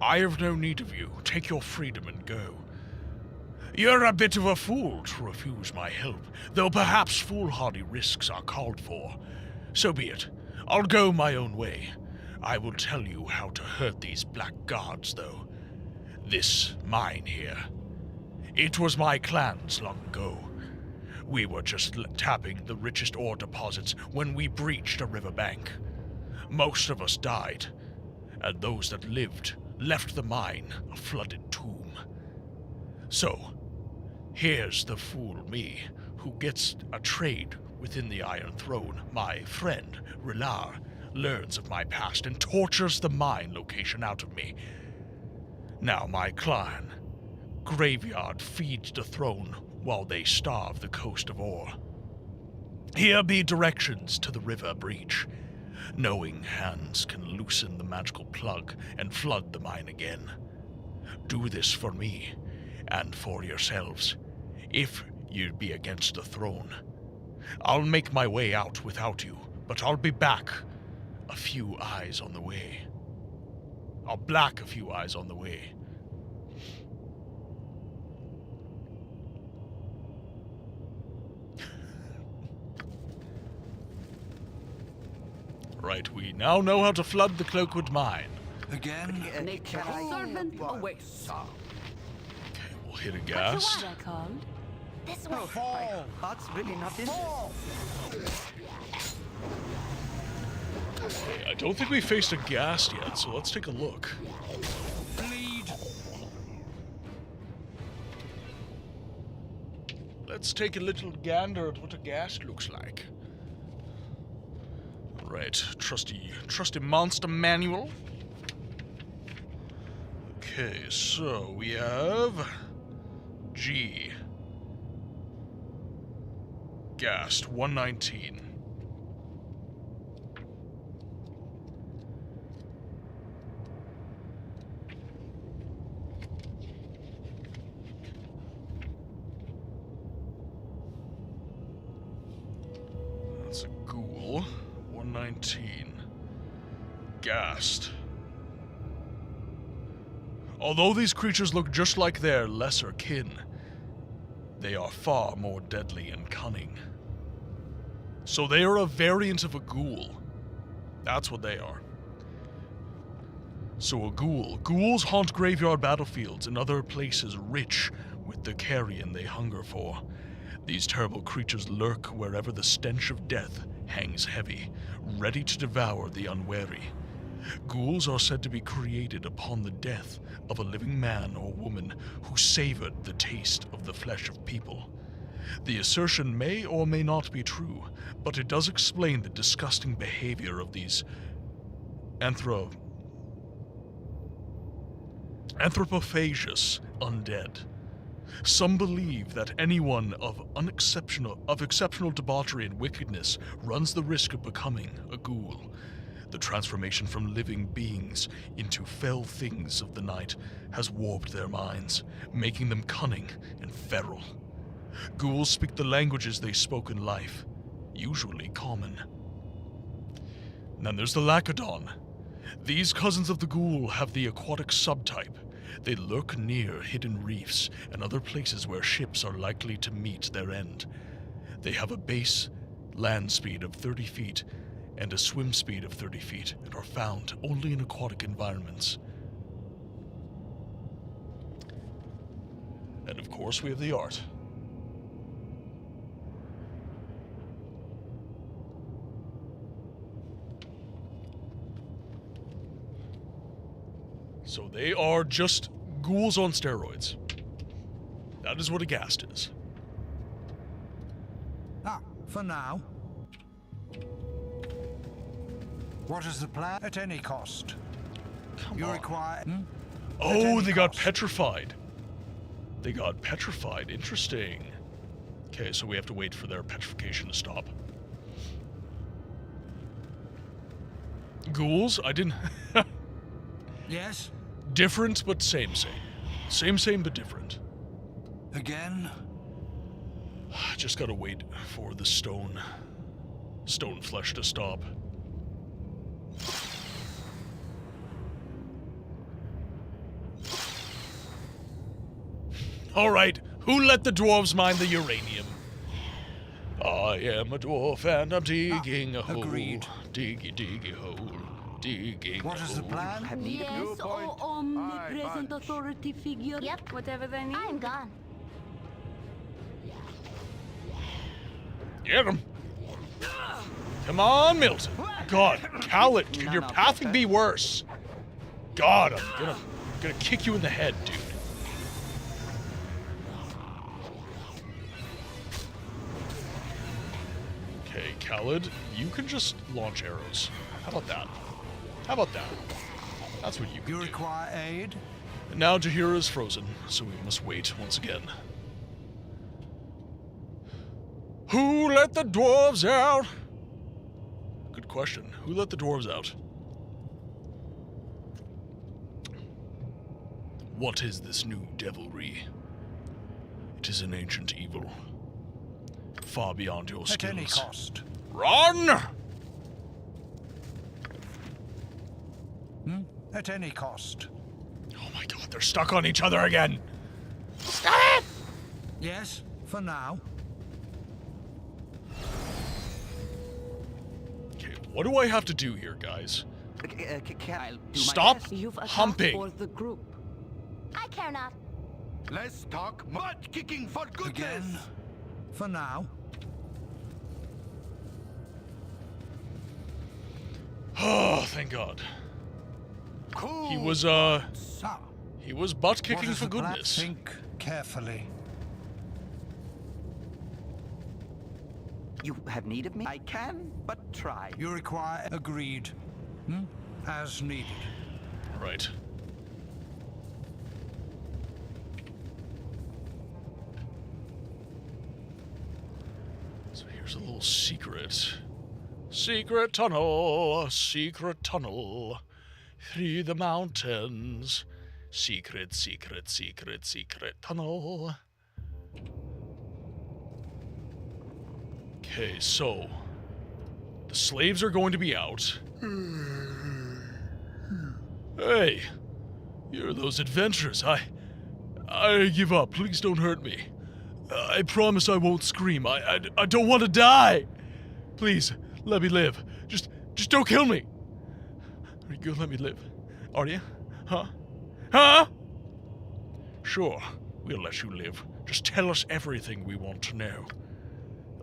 I have no need of you. Take your freedom and go. You're a bit of a fool to refuse my help, though perhaps foolhardy risks are called for. So be it. I'll go my own way. I will tell you how to hurt these black guards, though. This mine here. It was my clan's long ago. We were just tapping the richest ore deposits when we breached a riverbank. Most of us died, and those that lived left the mine a flooded tomb. So, here's the fool me, who gets a trade within the Iron Throne. My friend, Rilar, learns of my past and tortures the mine location out of me. Now my clan, Graveyard, feeds the throne while they starve the coast of Ore. Here be directions to the river breach. Knowing hands can loosen the magical plug and flood the mine again. Do this for me, and for yourselves, if you'd be against the throne. I'll make my way out without you, but I'll be back a few eyes on the way. I'll black a few eyes on the way. Right, we now know how to flood the Cloakwood mine. Again? Nature's servant awaits. Okay, we'll hit a gas. What I called? This way. My heart's really not in this. Okay, I don't think we faced a ghast yet, so let's take a look. Bleed. Let's take a little gander at what a ghast looks like. Right, trusty monster manual. Okay, so we have G. Ghast, 119. That's a ghoul. 119. Ghast. Although these creatures look just like their lesser kin, they are far more deadly and cunning. So they are a variant of a ghoul. That's what they are. So a ghoul. Ghouls haunt graveyard battlefields and other places rich with the carrion they hunger for. These terrible creatures lurk wherever the stench of death hangs heavy, ready to devour the unwary. Ghouls are said to be created upon the death of a living man or woman who savored the taste of the flesh of people. The assertion may or may not be true, but it does explain the disgusting behavior of these anthropophagous undead. Some believe that anyone of exceptional debauchery and wickedness runs the risk of becoming a ghoul. The transformation from living beings into fell things of the night has warped their minds, making them cunning and feral. Ghouls speak the languages they spoke in life, usually common. Then there's the Lacodon. These cousins of the ghoul have the aquatic subtype. They lurk near hidden reefs and other places where ships are likely to meet their end. They have a base land speed of 30 feet and a swim speed of 30 feet and are found only in aquatic environments. And of course we have the art. So they are just ghouls on steroids. That is what a ghast is. Ah, for now. What is the plan? At any cost. You require... Oh, they got petrified. They got petrified. Interesting. Okay, so we have to wait for their petrification to stop. Ghouls? I didn't... Yes? Different, but same. Same, but different. Again? Just gotta wait for the stone flesh to stop. Alright, who let the dwarves mine the uranium? I am a dwarf and I'm digging a hole. Agreed. Diggy hole. Digging What is the plan? Yes, or omnipresent authority figure. Yep. Whatever they need. I'm gone. Get him! Come on, Milton. God, Khaled, can your pathing be worse? God, I'm gonna kick you in the head, dude. Okay, Khaled, you can just launch arrows. How about that? That's what you can do. You require aid? And now Jahira is frozen, so we must wait once again. Who let the dwarves out? Good question. Who let the dwarves out? What is this new devilry? 'Tis an ancient evil, far beyond your skills. At any cost. Run! At any cost. Oh my god, they're stuck on each other again! Stop it! Yes, for now. Okay, what do I have to do here, guys? Can I do my Stop best? You've attacked humping! for the group. I care not. Let's talk butt kicking for goodness. Again. For now. Oh, thank God. Cool. He was butt kicking for goodness. Think carefully. You have need of me? I can, but try. You require agreed. As needed. Right. So here's a little secret. Secret tunnel, through the mountains. Secret tunnel. Okay, so the slaves are going to be out. Hey, you're those adventurers. I give up. Please don't hurt me. I promise I won't scream. I don't want to die. Please, let me live. Just don't kill me. Are you gonna let me live? Are you? Huh? Huh? Sure, we'll let you live. Just tell us everything we want to know.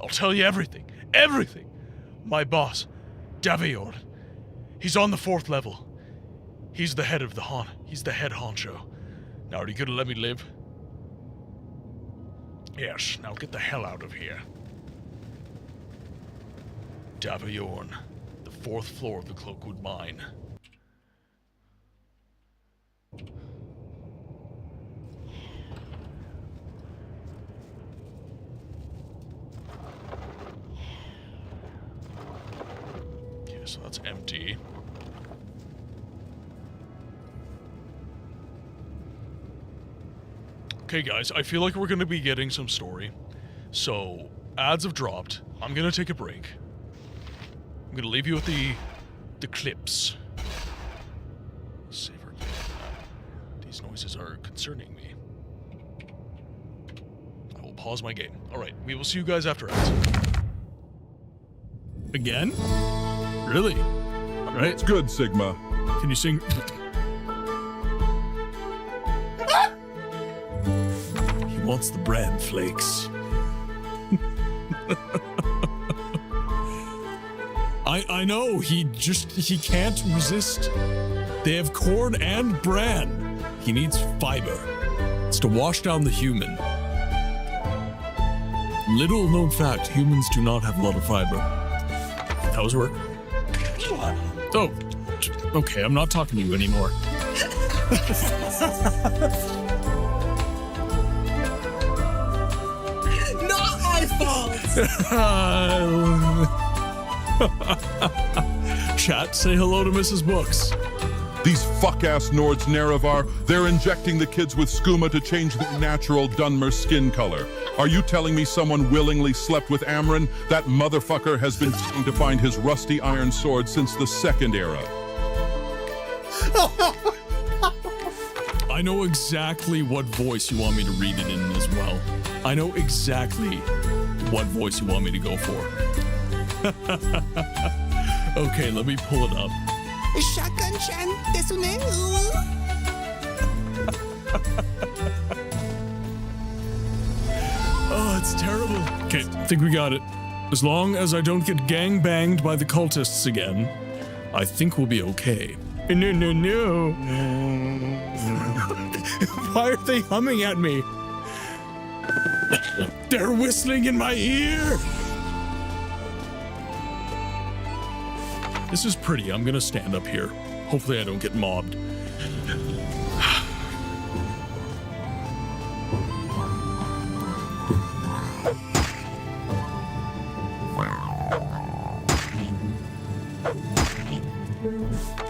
I'll tell you everything. Everything! My boss, Davior, he's on the 4th level. He's the head of the he's the head honcho. Now, are you gonna let me live? Yes, now get the hell out of here. Daviorn, the 4th floor of the Cloakwood mine. Okay, so that's empty. Okay, guys, I feel like we're gonna be getting some story. So, ads have dropped. I'm gonna take a break. I'm gonna leave you with the clips. Save our game. These noises are concerning me. I will pause my game. Alright, we will see you guys after ads. Again? Really? Right? It's good, Sigma. Can you sing? He wants the bran flakes. I know, he can't resist. They have corn and bran. He needs fiber. It's to wash down the human. Little known fact, humans do not have a lot of fiber. That was work. Oh, okay, I'm not talking to you anymore. Not my fault! Chat, say hello to Mrs. Books. These fuck-ass Nords Nerevar, they're injecting the kids with skooma to change their natural Dunmer skin color. Are you telling me someone willingly slept with Amryn? That motherfucker has been trying to find his rusty iron sword since the 2nd era. I know exactly what voice you want me to read it in as well. I know exactly what voice you want me to go for. Okay, let me pull it up. Shotgun-chan, desu ne? Oh, it's terrible. Okay, I think we got it. As long as I don't get gang-banged by the cultists again, I think we'll be okay. No. Why are they humming at me? They're whistling in my ear! This is pretty. I'm gonna stand up here. Hopefully I don't get mobbed.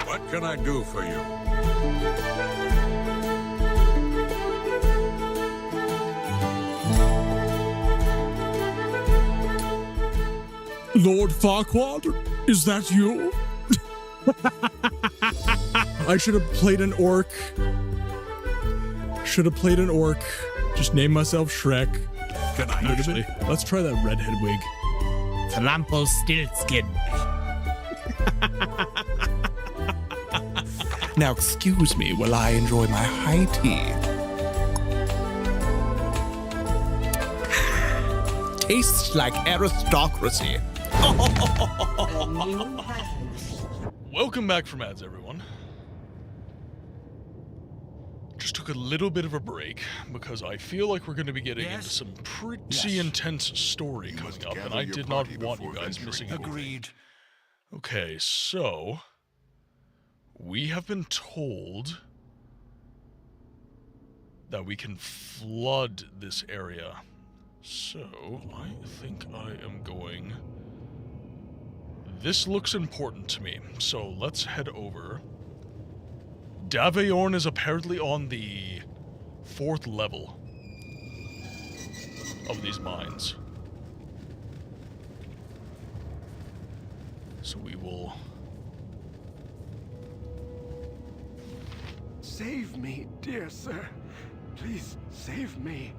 What can I do for you? Lord Farquaad, is that you? I should have played an orc. Just name myself Shrek. Can I Actually, let's try that redhead wig. Rumpelstiltskin. Now excuse me while I enjoy my high tea. Tastes like aristocracy. Welcome back from ads, everyone. Just took a little bit of a break because I feel like we're going to be getting into some pretty intense story coming up, and I did not want you guys missing anything. Agreed. Okay, so we have been told that we can flood this area. So I think I am going... This looks important to me, so let's head over. Daveorn is apparently on the 4th level of these mines. So we will... Save me, dear sir. Please save me.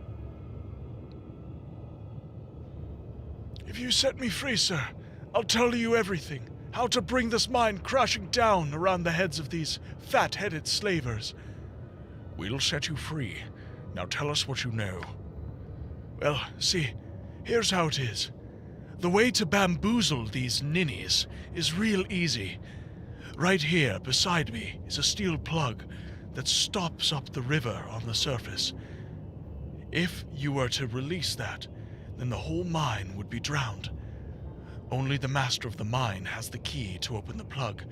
If you set me free, sir, I'll tell you everything. How to bring this mine crashing down around the heads of these fat-headed slavers. We'll set you free. Now tell us what you know. Well, see, here's how it is. The way to bamboozle these ninnies is real easy. Right here, beside me, is a steel plug that stops up the river on the surface. If you were to release that, then the whole mine would be drowned. Only the master of the mine has the key to open the plug.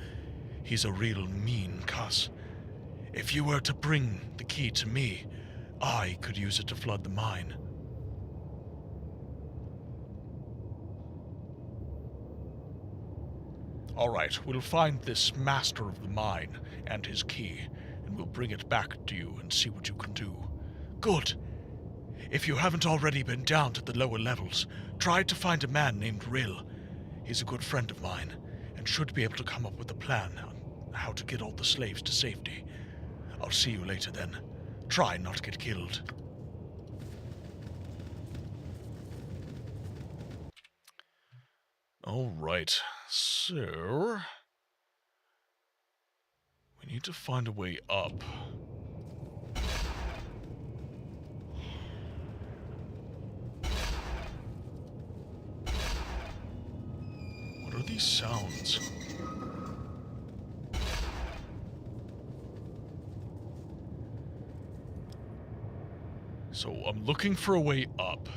He's a real mean cuss. If you were to bring the key to me, I could use it to flood the mine. Alright, we'll find this master of the mine and his key, and we'll bring it back to you and see what you can do. Good. If you haven't already been down to the lower levels, try to find a man named Rill. He's a good friend of mine, and should be able to come up with a plan on how to get all the slaves to safety. I'll see you later then. Try not to get killed. Alright, so... we need to find a way up. What are these sounds? So I'm looking for a way up.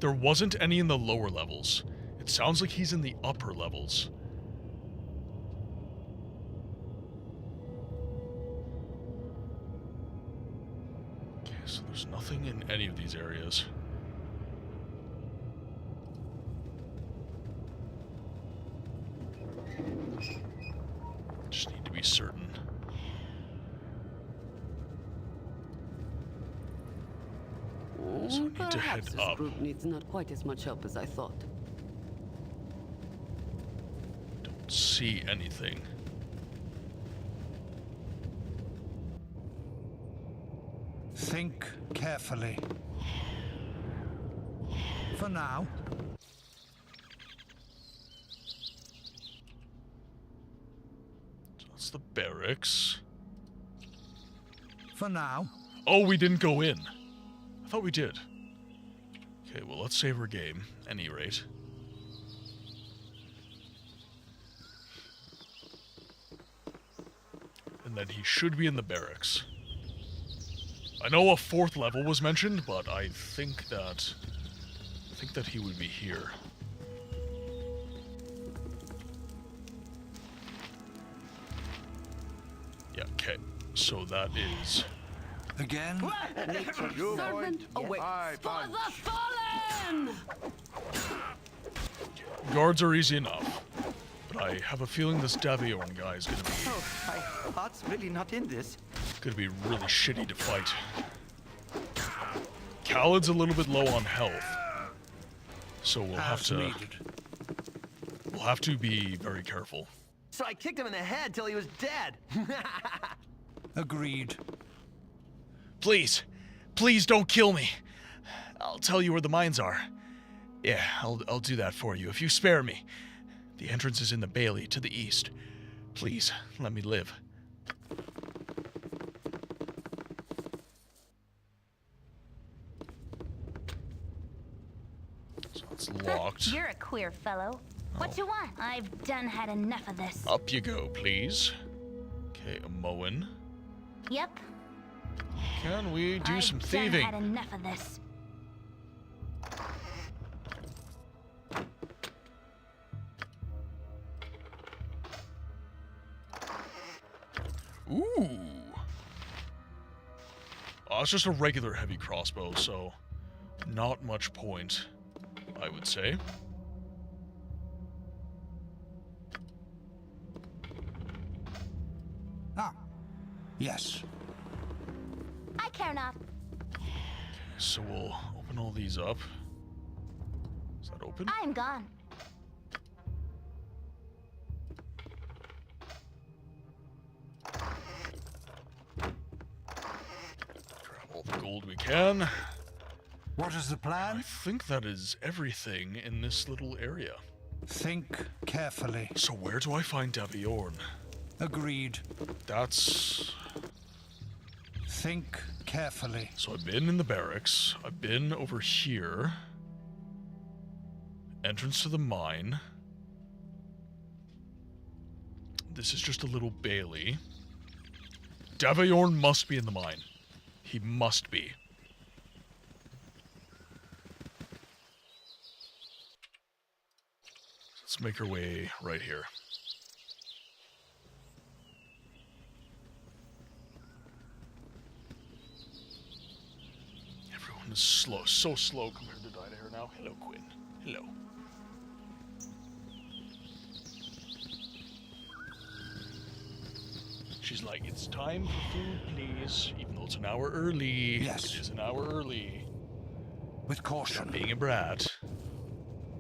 There wasn't any in the lower levels. It sounds like he's in the upper levels. Okay, so there's nothing in any of these areas. Just need to be certain. So I need to head Perhaps this up. group needs not quite as much help as I thought. Don't see anything. Think carefully. For now. So that's the barracks. For now. Oh, we didn't go in. I thought we did. Okay, well, let's save our game, at any rate. And then he should be in the barracks. I know a 4th level was mentioned, but I think that he would be here. Yeah, okay. So that is... Again? Servant awaits. For the fallen! Guards are easy enough. But I have a feeling this Daveorn guy is gonna be... Oh, my heart's really not in this. gonna be really shitty to fight. Khaled's a little bit low on health. So we'll have to... have to be very careful. So I kicked him in the head till he was dead. Agreed. Please, please don't kill me. I'll tell you where the mines are. Yeah, I'll do that for you if you spare me. The entrance is in the bailey to the east. Please, let me live. So it's locked. You're a queer fellow. What you want? I've done had enough of this. Up you go, please. Okay, a Moen. Yep. Can we do some thieving? I've done had enough of this. Ooh. Oh, it's just a regular heavy crossbow, so not much point, I would say. Ah, yes. I care not. Okay, so we'll open all these up. Is that open? I'm gone. Grab all the gold we can. What is the plan? I think that is everything in this little area. Think carefully. So where do I find Daviorn? Agreed. That's... Think carefully. So I've been in the barracks. I've been over here. Entrance to the mine. This is just a little bailey. Daviorn must be in the mine. He must be. Let's make our way right here. Everyone is slow, so slow compared to Dynair now. Hello, Quinn. Hello. She's like, it's time for food, please. Even though it's an hour early. Yes. It is an hour early. With caution. Not being a brat.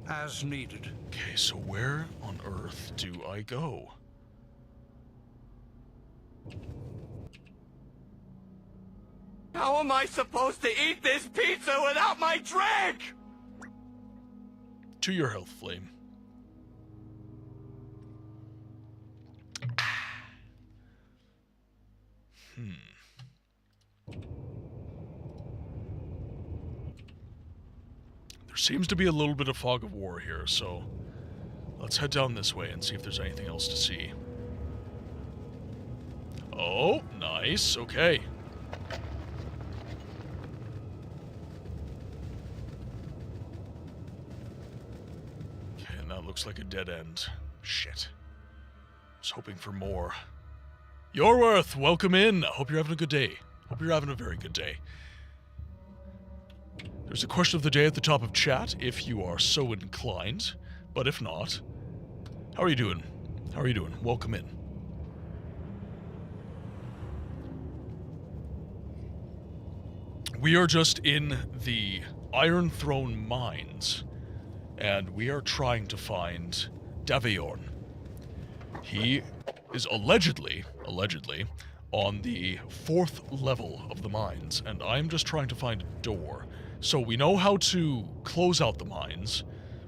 As needed. Okay, so where on earth do I go? How am I supposed to eat this pizza without my drink? To your health, Flame. There seems to be a little bit of fog of war here, so let's head down this way and see if there's anything else to see. Oh, nice. Okay. Okay, and that looks like a dead end. Shit. I was hoping for more. Yorworth, welcome in. I hope you're having a good day. Hope you're having a very good day. There's a question of the day at the top of chat, if you are so inclined. But if not, how are you doing? How are you doing? Welcome in. We are just in the Iron Throne mines, and we are trying to find Daviorn. He is allegedly, on the 4th level of the mines, and I'm just trying to find a door. So we know how to close out the mines.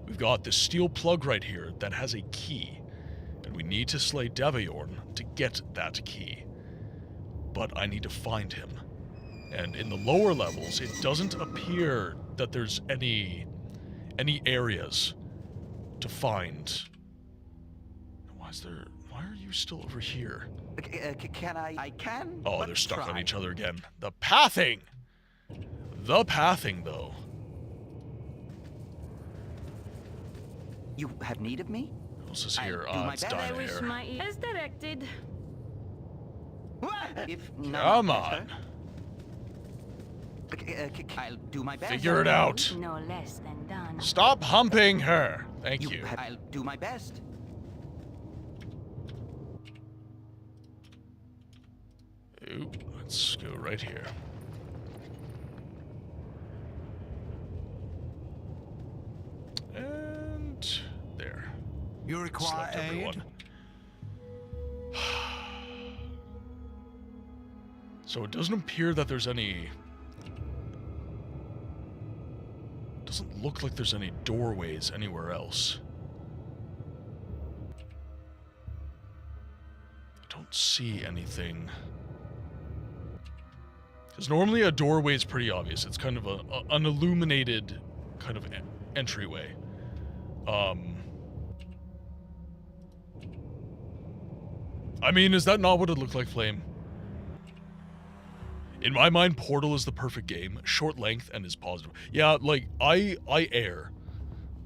We've got this steel plug right here that has a key, and we need to slay Daviorn to get that key. But I need to find him. And in the lower levels, it doesn't appear that there's any areas to find. Why are you still over here? Can I can. Oh, they're stuck on each other again. The pathing! The pathing, though. You have need of me? Who else is here? It's Dinah here. As directed. If Come on. I'll do my best. Figure it out. No less than done. Stop humping her. Thank you. I'll do my best. Ooh, let's go right here. And there. You require Slept, everyone. aid? So it doesn't appear that there's any... Doesn't look like there's any doorways anywhere else. I don't see anything. Because normally a doorway is pretty obvious. It's kind of an illuminated kind of entryway. I mean, is that not what it looked like, Flame? In my mind, Portal is the perfect game. Short length and is positive. Yeah, like, I err.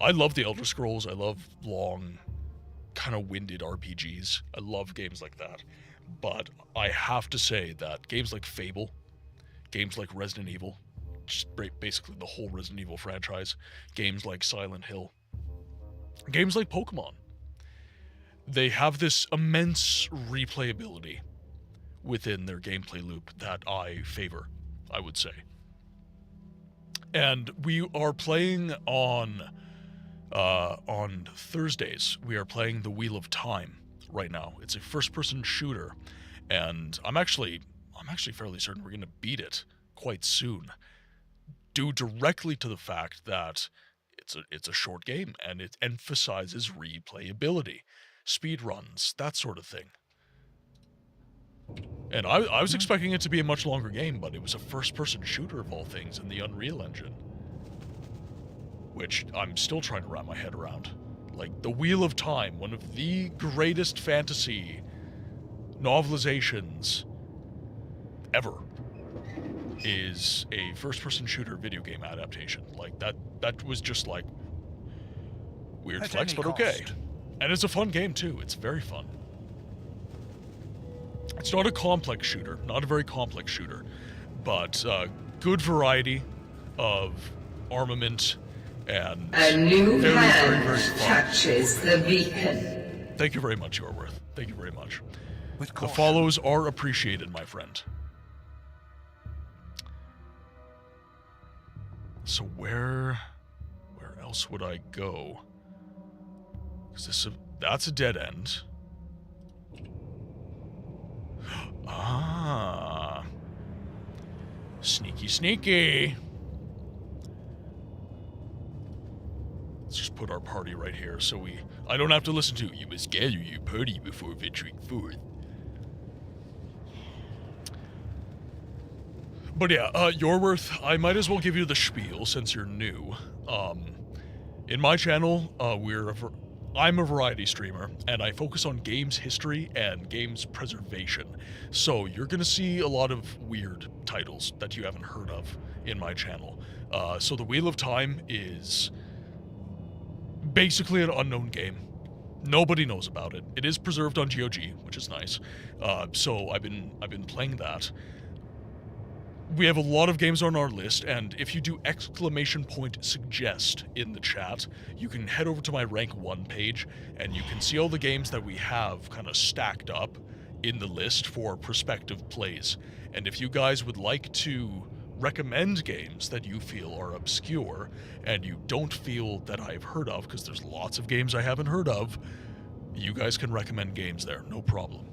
I love the Elder Scrolls. I love long, kind of winded RPGs. I love games like that. But I have to say that games like Fable, games like Resident Evil, just basically the whole Resident Evil franchise, games like Silent Hill, games like Pokemon, they have this immense replayability within their gameplay loop that I favor, I would say. And we are playing on Thursdays. We are playing The Wheel of Time right now. It's a first-person shooter, and I'm actually fairly certain we're going to beat it quite soon, due directly to the fact that it's a short game and it emphasizes replayability, speed runs, that sort of thing. And I was expecting it to be a much longer game, but it was a first-person shooter of all things in the Unreal Engine, which I'm still trying to wrap my head around. Like, The Wheel of Time, one of the greatest fantasy novelizations ever, is a first-person shooter video game adaptation. Like, that was just like weird At flex, any but okay. cost. And it's a fun game too. It's very fun. It's not a complex shooter, not a very complex shooter, but good variety of armament and a new very, hand very fun. touches the beacon. Thank you very much, Yorworth. Thank you very much. With The caution. follows are appreciated, my friend. So where else would I go? Because that's a dead end. Ah. Sneaky, sneaky. Let's just put our party right here so I don't have to listen to you must gather your party before venturing forth. But yeah, Yorworth, I might as well give you the spiel since you're new. In my channel, I'm a variety streamer, and I focus on games history and games preservation. So you're gonna see a lot of weird titles that you haven't heard of in my channel. So The Wheel of Time is basically an unknown game. Nobody knows about it. It is preserved on GOG, which is nice. So I've been playing that. We have a lot of games on our list, and if you do !suggest in the chat, you can head over to my rank 1 page, and you can see all the games that we have kind of stacked up in the list for prospective plays. And if you guys would like to recommend games that you feel are obscure, and you don't feel that I've heard of, because there's lots of games I haven't heard of, you guys can recommend games there, no problem.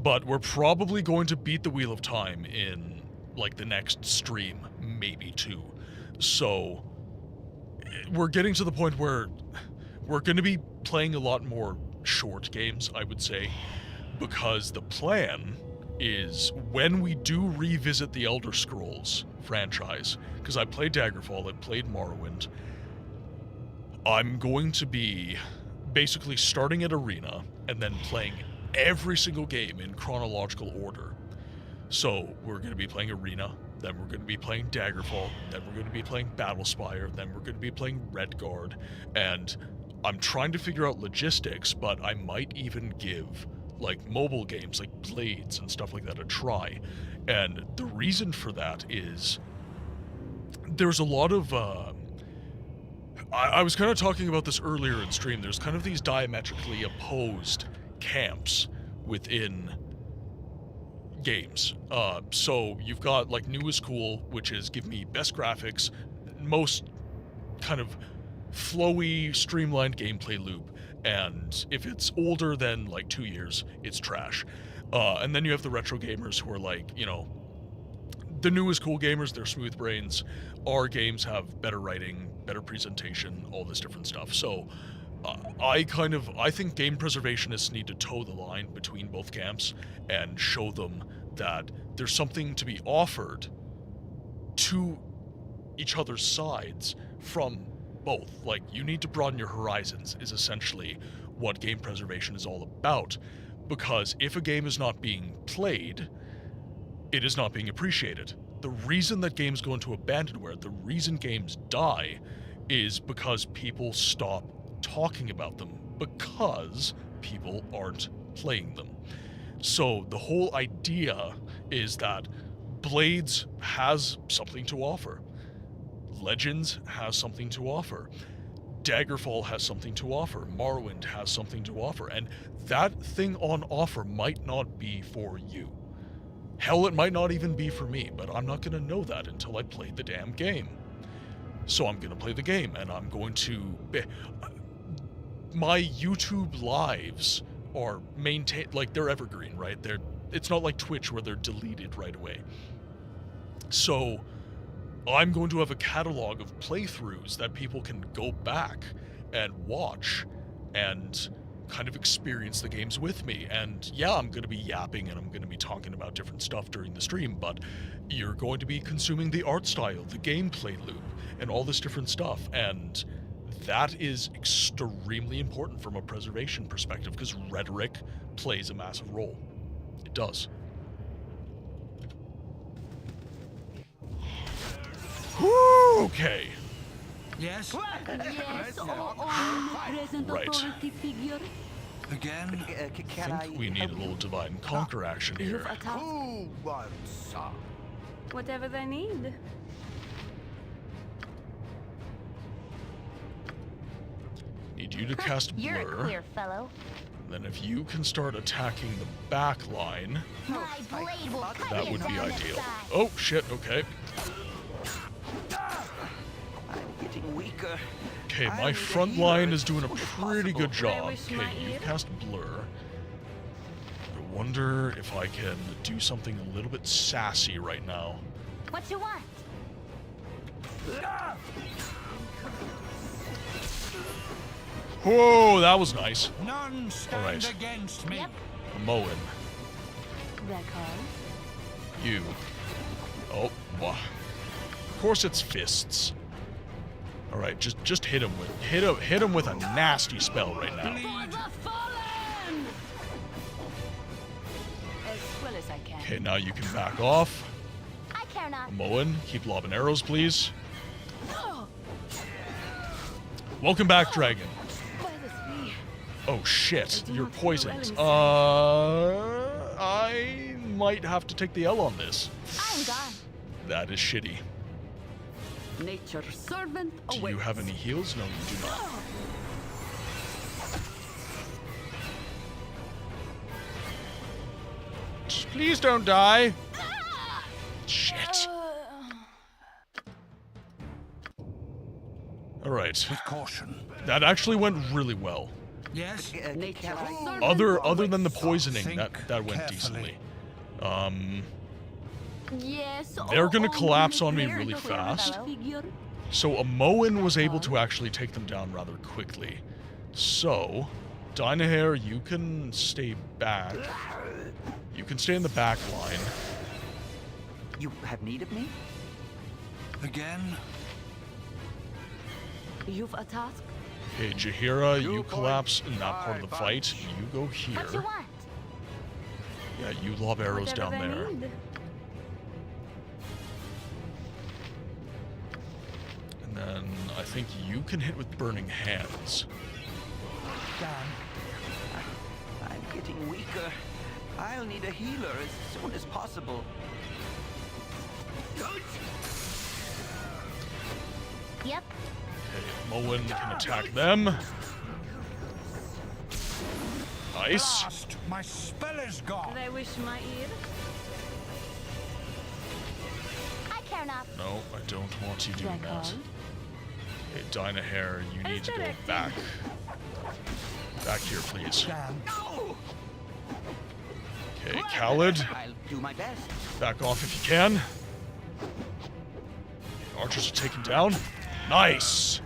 But we're probably going to beat The Wheel of Time in, like, the next stream, maybe 2. So, we're getting to the point where we're going to be playing a lot more short games, I would say, because the plan is when we do revisit the Elder Scrolls franchise, because I played Daggerfall, I played Morrowind, I'm going to be basically starting at Arena and then playing every single game in chronological order. So we're going to be playing Arena, then we're going to be playing Daggerfall, then we're going to be playing Battlespire, then we're going to be playing Redguard, and I'm trying to figure out logistics, but I might even give like mobile games like Blades and stuff like that a try. And the reason for that is there's a lot of I was kind of talking about this earlier in stream. There's kind of these diametrically opposed camps within games. So you've got like new is cool, which is give me best graphics, most kind of flowy, streamlined gameplay loop, And if it's older than like 2 years, it's trash. And then you have the retro gamers who are like, you know, the newest cool gamers, they're smooth brains. Our games have better writing, better presentation, all this different stuff. So I think game preservationists need to toe the line between both camps and show them that there's something to be offered to each other's sides from both. Like, you need to broaden your horizons is essentially what game preservation is all about. Because if a game is not being played, it is not being appreciated. The reason that games go into abandonware, the reason games die, is because people stop talking about them, because people aren't playing them. So the whole idea is that Blades has something to offer. Legends has something to offer. Daggerfall has something to offer. Morrowind has something to offer. And that thing on offer might not be for you. Hell, it might not even be for me, but I'm not going to know that until I play the damn game. So I'm going to play the game, and I'm going to... My YouTube lives are maintained, like, they're evergreen, right? It's not like Twitch where they're deleted right away. So I'm going to have a catalog of playthroughs that people can go back and watch and kind of experience the games with me. And yeah, I'm going to be yapping and I'm going to be talking about different stuff during the stream, but you're going to be consuming the art style, the gameplay loop, and all this different stuff. And that is extremely important from a preservation perspective, because rhetoric plays a massive role. It does. Whew, okay. Yes? Yes, Right. authority figure. Again? I think we need a little divide and conquer action here. Who wants some? Whatever they need. Need you to cast Blur. You're a clear fellow. Then if you can start attacking the back line, My blade will cut that you would be down the ideal. side. Oh, shit, okay. I'm getting weaker. Okay, I my need a front healer line as is doing a soon as pretty good possible. job. wish my Okay, you ear. cast Blur. I wonder if I can do something a little bit sassy right now. What you want? Whoa, that was nice. None stand Alright. against me. Yep. Moen, D'accord. you. Oh, wow. Of course it's fists. All right, just hit him with a nasty spell right now. For the fallen! As well as I can. Okay, now you can back off. I care not. Moen, keep lobbing arrows, please. Welcome back, Dragon. Oh shit, you're poisoned. I might have to take the L on this. I'm gone. That is shitty. Nature's servant Do awaits. you have any heals? No, you do not. Please don't die. Shit. All right. With caution. That actually went really well. Yes? Nature's servant Other than the awaits. poisoning, Think that went carefully. decently. Yes. They're gonna collapse on me very really clear fast. fellow. Figure. So a Moen was able to actually take them down rather quickly. So, Dynahair, you can stay back. You can stay in the back line. You have need of me? Again? You've a task. Okay, Jaheira, you collapse in that part of the fight. You go What you here. want? Yeah, you lob arrows Whatever down they there. need. And then I think you can hit with Burning Hands. Down. I'm getting weaker. I'll need a healer as soon as possible. Yep. Okay, Moen can attack them. Nice. Blast! My spell is gone. They wish my ear. I care not. No, I don't want you doing that. Dragon. Okay, Dynahair, you need to go directed. back. Back here, please. Damn. Okay, Khaled. I'll do my best. Back off if you can. Archers are taken down. Nice.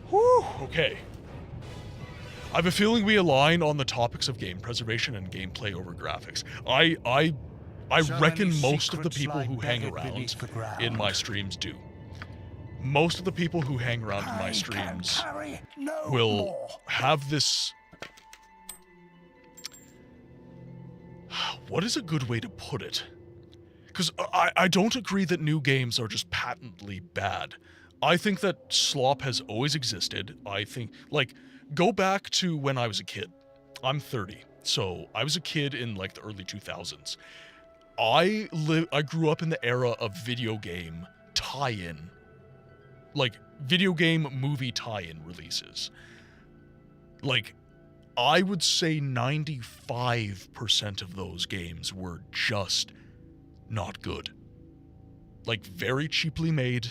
Whew, okay. I have a feeling we align on the topics of game preservation and gameplay over graphics. I reckon most of the people who hang around in my streams do. Most of the people who hang around in my streams will have this... What is a good way to put it? Because I don't agree that new games are just patently bad. I think that slop has always existed. I think, like, go back to when I was a kid. I'm 30, so I was a kid in, like, the early 2000s. I grew up in the era of video game tie-in. Like, video game movie tie-in releases. Like, I would say 95% of those games were just not good. Like, very cheaply made,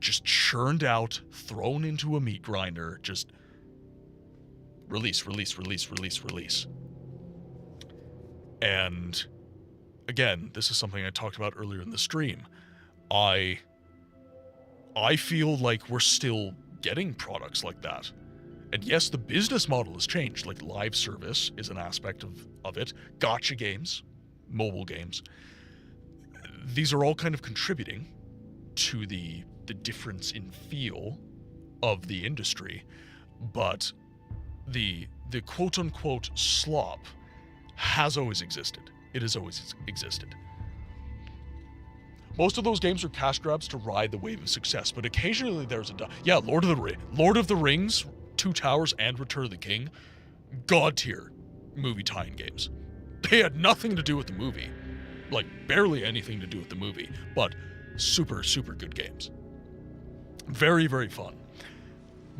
just churned out, thrown into a meat grinder, just release. And again, this is something I talked about earlier in the stream. I feel like we're still getting products like that. And yes, the business model has changed. Like, live service is an aspect of it. Gacha games, mobile games. These are all kind of contributing to the difference in feel of the industry. But the quote-unquote slop has always existed. It has always existed. Most of those games are cash grabs to ride the wave of success, but occasionally there's a... Lord of the Rings, Two Towers, and Return of the King, god-tier movie tie-in games. They had nothing to do with the movie. Like, barely anything to do with the movie, but super, super good games. Very, very fun.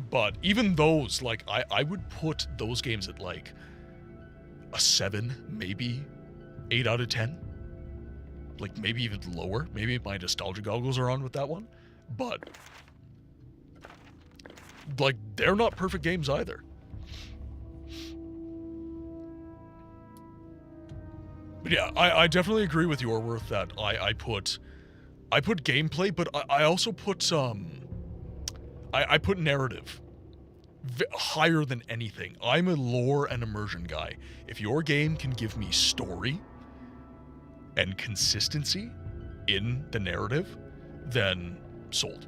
But even those, like, I would put those games at, like, a 7, maybe 8 out of 10. Like, maybe even lower. Maybe my nostalgia goggles are on with that one. But, like, they're not perfect games either. But yeah, I definitely agree with your worth that I put gameplay, but I also put I put narrative higher than anything. I'm a lore and immersion guy. If your game can give me story and consistency in the narrative, then sold.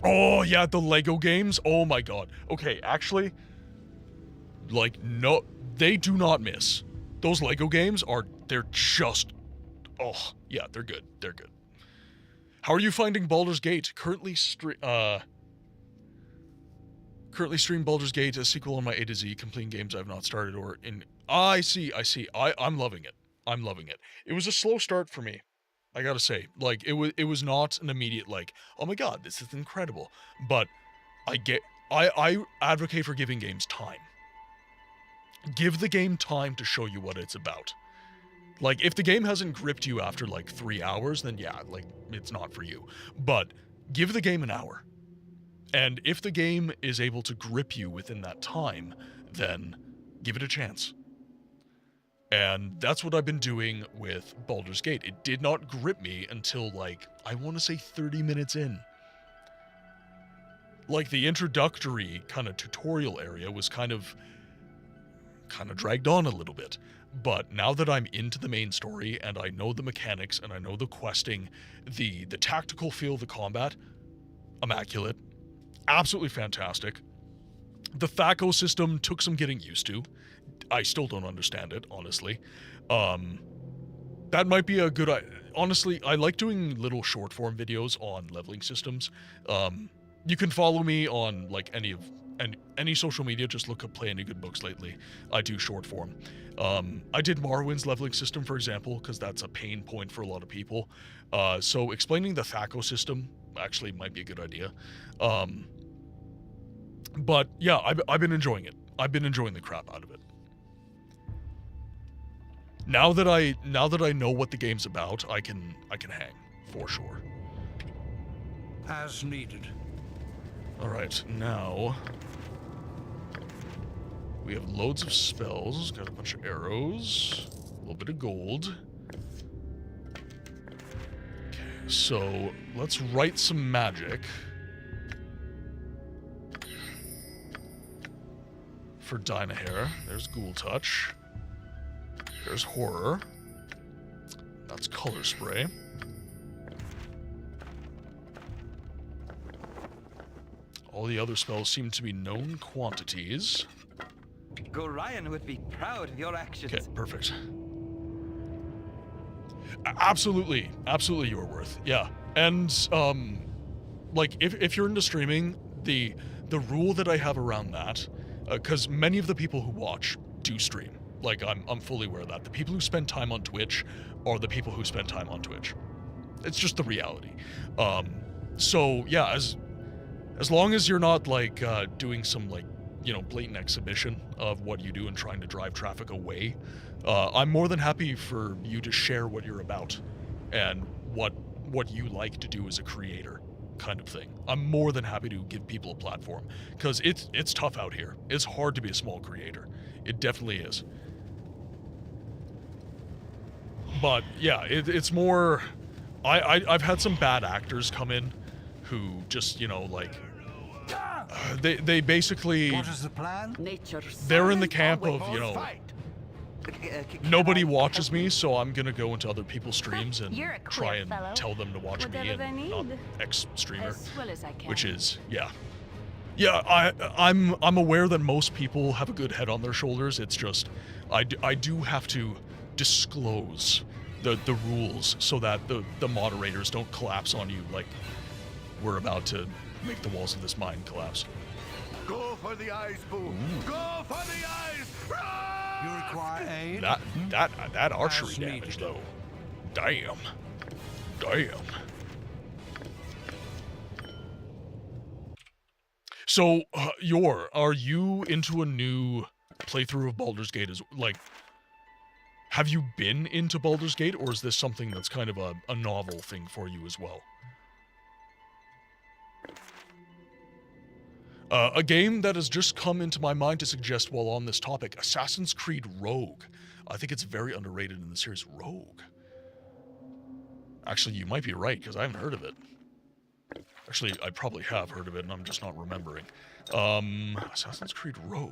Oh yeah, the Lego games. Oh my god. Okay, actually, like, no, they do not miss. Those Lego games they're just, oh yeah, they're good. They're good. How are you finding Baldur's Gate? Currently stream Baldur's Gate, a sequel on my A to Z, completing games I've not started or in. I see. I'm loving it. I'm loving it. It was a slow start for me, I gotta say. Like, it was not an immediate, like, oh my god, this is incredible. But I advocate for giving games time. Give the game time to show you what it's about. Like, if the game hasn't gripped you after, like, 3 hours, then yeah, like, it's not for you. But give the game an hour. And if the game is able to grip you within that time, then give it a chance. And that's what I've been doing with Baldur's Gate. It did not grip me until, like, I want to say 30 minutes in. Like, the introductory kind of tutorial area was kind of dragged on a little bit. But now that I'm into the main story and I know the mechanics and I know the questing, the tactical feel of the combat, immaculate. Absolutely fantastic. The THACO system took some getting used to. I still don't understand it, honestly. That might be a good... honestly, I like doing little short form videos on leveling systems. You can follow me on, like, any social media. Just look up PlayAnyGoodBooksLately. I do short form. I did Morrowind's leveling system, for example, because that's a pain point for a lot of people. So explaining the THACO system actually might be a good idea. But yeah, I've been enjoying it. I've been enjoying the crap out of it. Now that I know what the game's about, I can hang for sure. As needed. All right, now We have loads of spells. Got a bunch of arrows. A little bit of gold. Okay, so let's write some magic. For Dynahair. There's Ghoul Touch. There's Horror. That's Color Spray. All the other spells seem to be known quantities. Gorion would be proud of your actions. Okay, perfect. Absolutely, absolutely your worth. Yeah, and like if you're into streaming, the rule that I have around that, because many of the people who watch do stream. Like I'm fully aware of that. The people who spend time on Twitch are the people who spend time on Twitch. It's just the reality. So yeah, as long as you're not like doing some like, you know, blatant exhibition of what you do and trying to drive traffic away, I'm more than happy for you to share what you're about and what you like to do as a creator, kind of thing. I'm more than happy to give people a platform because it's tough out here. It's hard to be a small creator. It definitely is. But yeah, it's more. I've had some bad actors come in who just, you know, like they basically, what is the plan? They're in the camp of, you know, nobody watches me, so I'm gonna go into other people's streams and try and tell them to watch me and not X-streamer, which is, yeah, I'm aware that most people have a good head on their shoulders. It's just I do have to disclose the rules so that the moderators don't collapse on you like we're about to make the walls of this mine collapse. Go for the eyes, Boo! Go for the eyes! You require aid? That archery damage though. Damn. So, are you into a new playthrough of Baldur's Gate? Have you been into Baldur's Gate, or is this something that's kind of a novel thing for you as well? A game that has just come into my mind to suggest while on this topic, Assassin's Creed Rogue. I think it's very underrated in the series. Rogue. Actually, you might be right, because I haven't heard of it. Actually, I probably have heard of it, and I'm just not remembering. Assassin's Creed Rogue.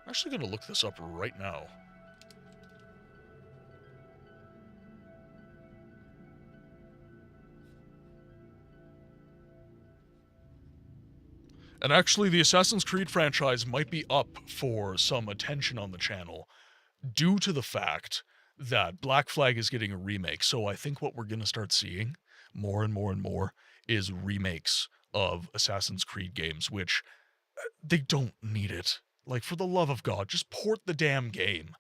I'm actually going to look this up right now. And actually, the Assassin's Creed franchise might be up for some attention on the channel due to the fact that Black Flag is getting a remake. So I think what we're going to start seeing more and more and more is remakes of Assassin's Creed games, which they don't need it. Like, for the love of God, just port the damn game.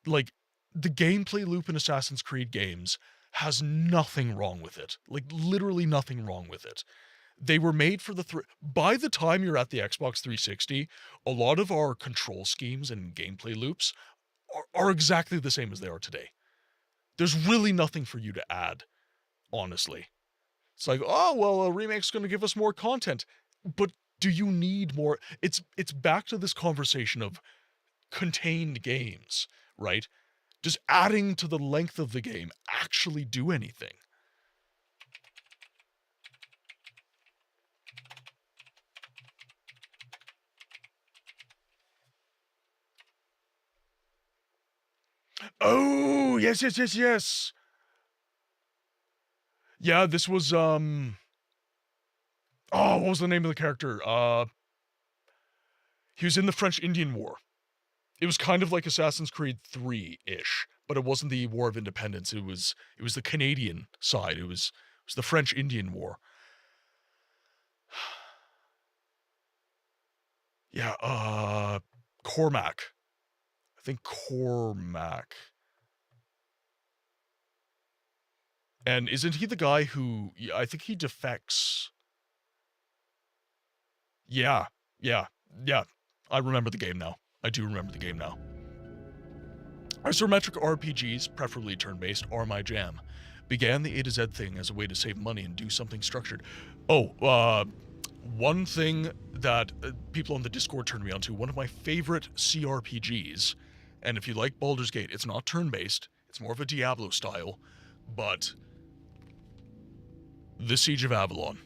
Like, the gameplay loop in Assassin's Creed games has nothing wrong with it. Like, literally nothing wrong with it. They were made for by the time you're at the Xbox 360, a lot of our control schemes and gameplay loops are exactly the same as they are today. There's really nothing for you to add, honestly. It's like, oh, well, a remake's going to give us more content. But do you need more? It's back to this conversation of contained games, right? Does adding to the length of the game actually do anything? Oh, yes. Yeah, this was, oh, what was the name of the character? He was in the French Indian War. It was kind of like Assassin's Creed 3-ish, but it wasn't the War of Independence. It was the Canadian side. It was the French Indian War. Yeah, Cormac. I think Cormac. And isn't he the guy who, I think he defects. Yeah. I remember the game now. I do remember the game now. Isometric RPGs, preferably turn-based, are my jam. Began the A to Z thing as a way to save money and do something structured. Oh, one thing that people on the Discord turned me onto, one of my favorite CRPGs. And if you like Baldur's Gate, it's not turn-based, it's more of a Diablo style, but The Siege of Avalon.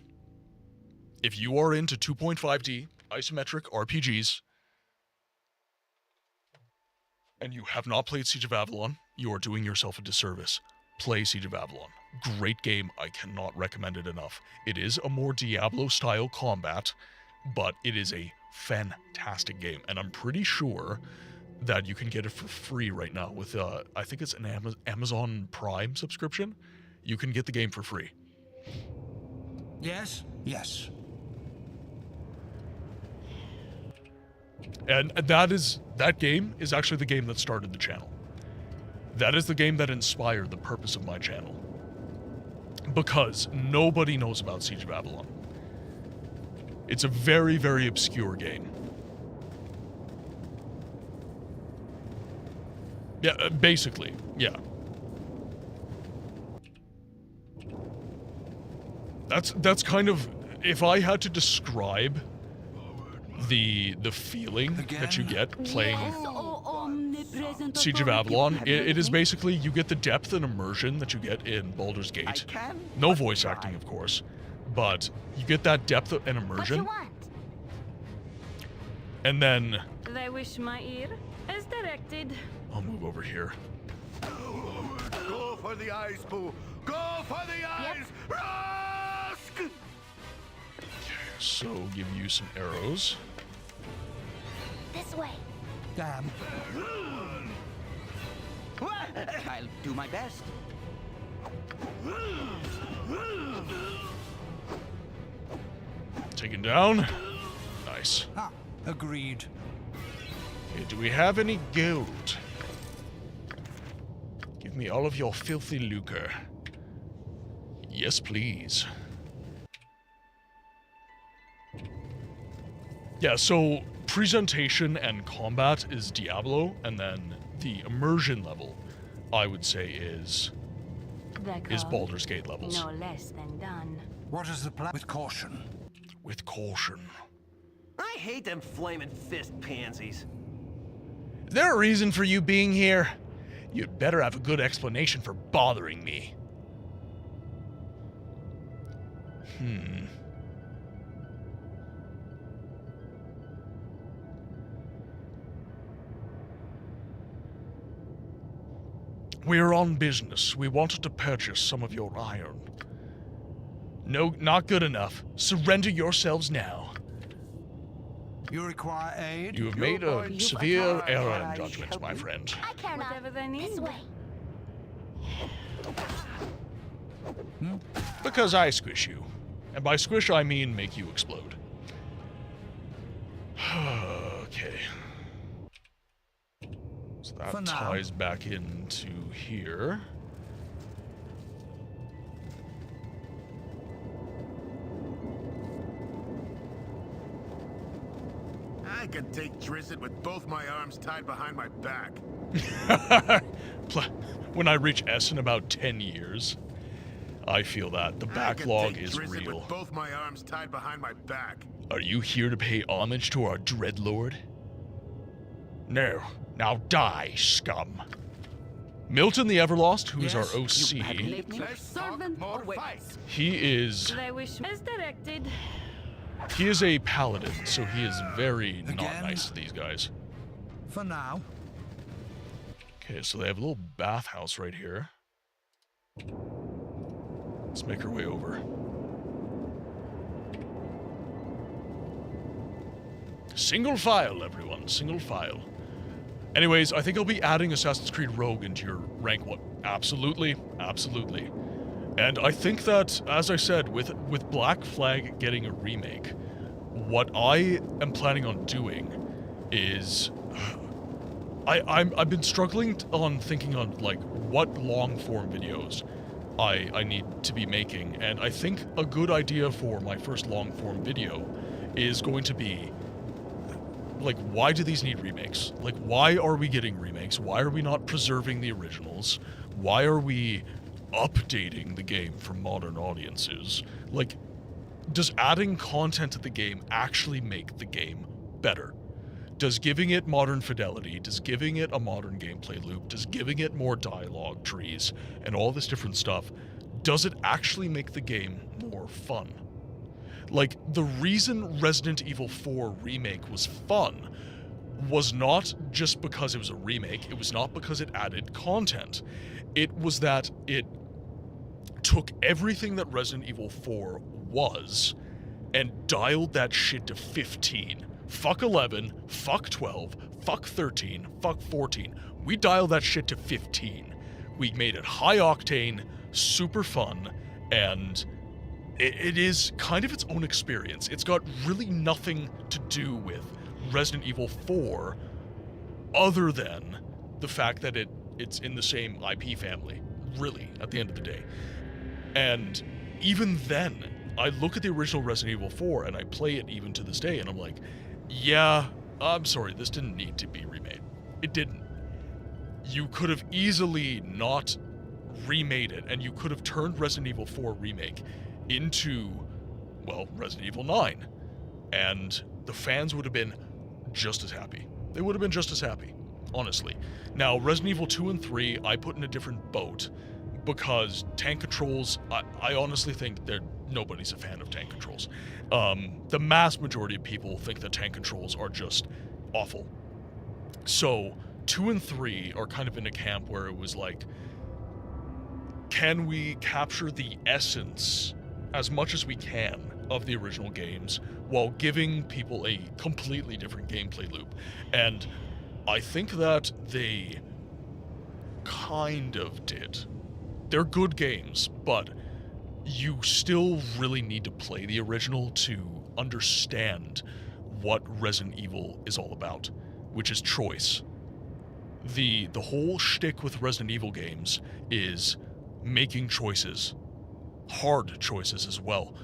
If you are into 2.5D isometric RPGs, and you have not played Siege of Avalon, you are doing yourself a disservice. Play Siege of Avalon. Great game, I cannot recommend it enough. It is a more Diablo-style combat, but it is a fantastic game, and I'm pretty sure that you can get it for free right now with, I think it's an Amazon Prime subscription. You can get the game for free. Yes? Yes. And that game is actually the game that started the channel. That is the game that inspired the purpose of my channel. Because nobody knows about Siege of Avalon. It's a very, very obscure game. Yeah, basically, yeah. That's kind of, if I had to describe the feeling that you get playing Siege of Avalon, it is basically, you get the depth and immersion that you get in Baldur's Gate. No voice acting, of course, but you get that depth and immersion. And then They wish my ear as directed. I'll move over here. Go for the eyes, Boo! Go for the eyes! Rusk! So give you some arrows. This way. Damn. I'll do my best. Taken down. Nice. Ah, agreed. Okay, do we have any gold? Give me all of your filthy lucre. Yes, please. Yeah, so presentation and combat is Diablo, and then the immersion level, I would say, is Baldur's Gate levels. No less than done. What is the plan? With caution. With caution. I hate them flaming fist pansies. Is there a reason for you being here? You'd better have a good explanation for bothering me. We're on business. We wanted to purchase some of your iron. No, not good enough. Surrender yourselves now. You require aid? You have made a severe error in judgment, my friend. I care not. Whatever they need. This way. Because I squish you. And by squish, I mean make you explode. Okay. So that ties back into here. I can take Drizzt with both my arms tied behind my back. When I reach S in about 10 years, I feel that the backlog is Drizzt real. with both my arms tied behind my back. Are you here to pay homage to our Dreadlord? No. Now die, scum. Milton the Everlost, who is our OC, he is... They wish as directed. He is a paladin, so he is very not nice to these guys. For now. Okay, so they have a little bathhouse right here. Let's make our way over. Single file, everyone. Single file. Anyways, I think I'll be adding Assassin's Creed Rogue into your rank 1. Absolutely. Absolutely. And I think that, as I said, with Black Flag getting a remake, what I am planning on doing is... I've been struggling on thinking on, like, what long-form videos I need to be making, and I think a good idea for my first long-form video is going to be, like, why do these need remakes? Like, why are we getting remakes? Why are we not preserving the originals? Why are we updating the game for modern audiences? Like, does adding content to the game actually make the game better? Does giving it modern fidelity, does giving it a modern gameplay loop, does giving it more dialogue trees and all this different stuff, does it actually make the game more fun? Like, the reason Resident Evil 4 Remake was fun was not just because it was a remake, it was not because it added content. It was that it took everything that Resident Evil 4 was and dialed that shit to 15. Fuck 11, fuck 12, fuck 13, fuck 14. We dialed that shit to 15. We made it high octane, super fun, and it is kind of its own experience. It's got really nothing to do with Resident Evil 4 other than the fact that it's in the same IP family, really, at the end of the day. And even then, I look at the original Resident Evil 4 and I play it even to this day and I'm like, yeah, I'm sorry, this didn't need to be remade. It didn't. You could have easily not remade it, and you could have turned Resident Evil 4 Remake into, well, Resident Evil 9. And the fans would have been just as happy. They would have been just as happy, honestly. Now, Resident Evil 2 and 3, I put in a different boat, because tank controls, I honestly think nobody's a fan of tank controls. The mass majority of people think that tank controls are just awful. So 2 and 3 are kind of in a camp where it was like, can we capture the essence as much as we can of the original games while giving people a completely different gameplay loop? And I think that they kind of did. They're good games, but you still really need to play the original to understand what Resident Evil is all about, which is choice. The whole shtick with Resident Evil games is making choices, hard choices as well.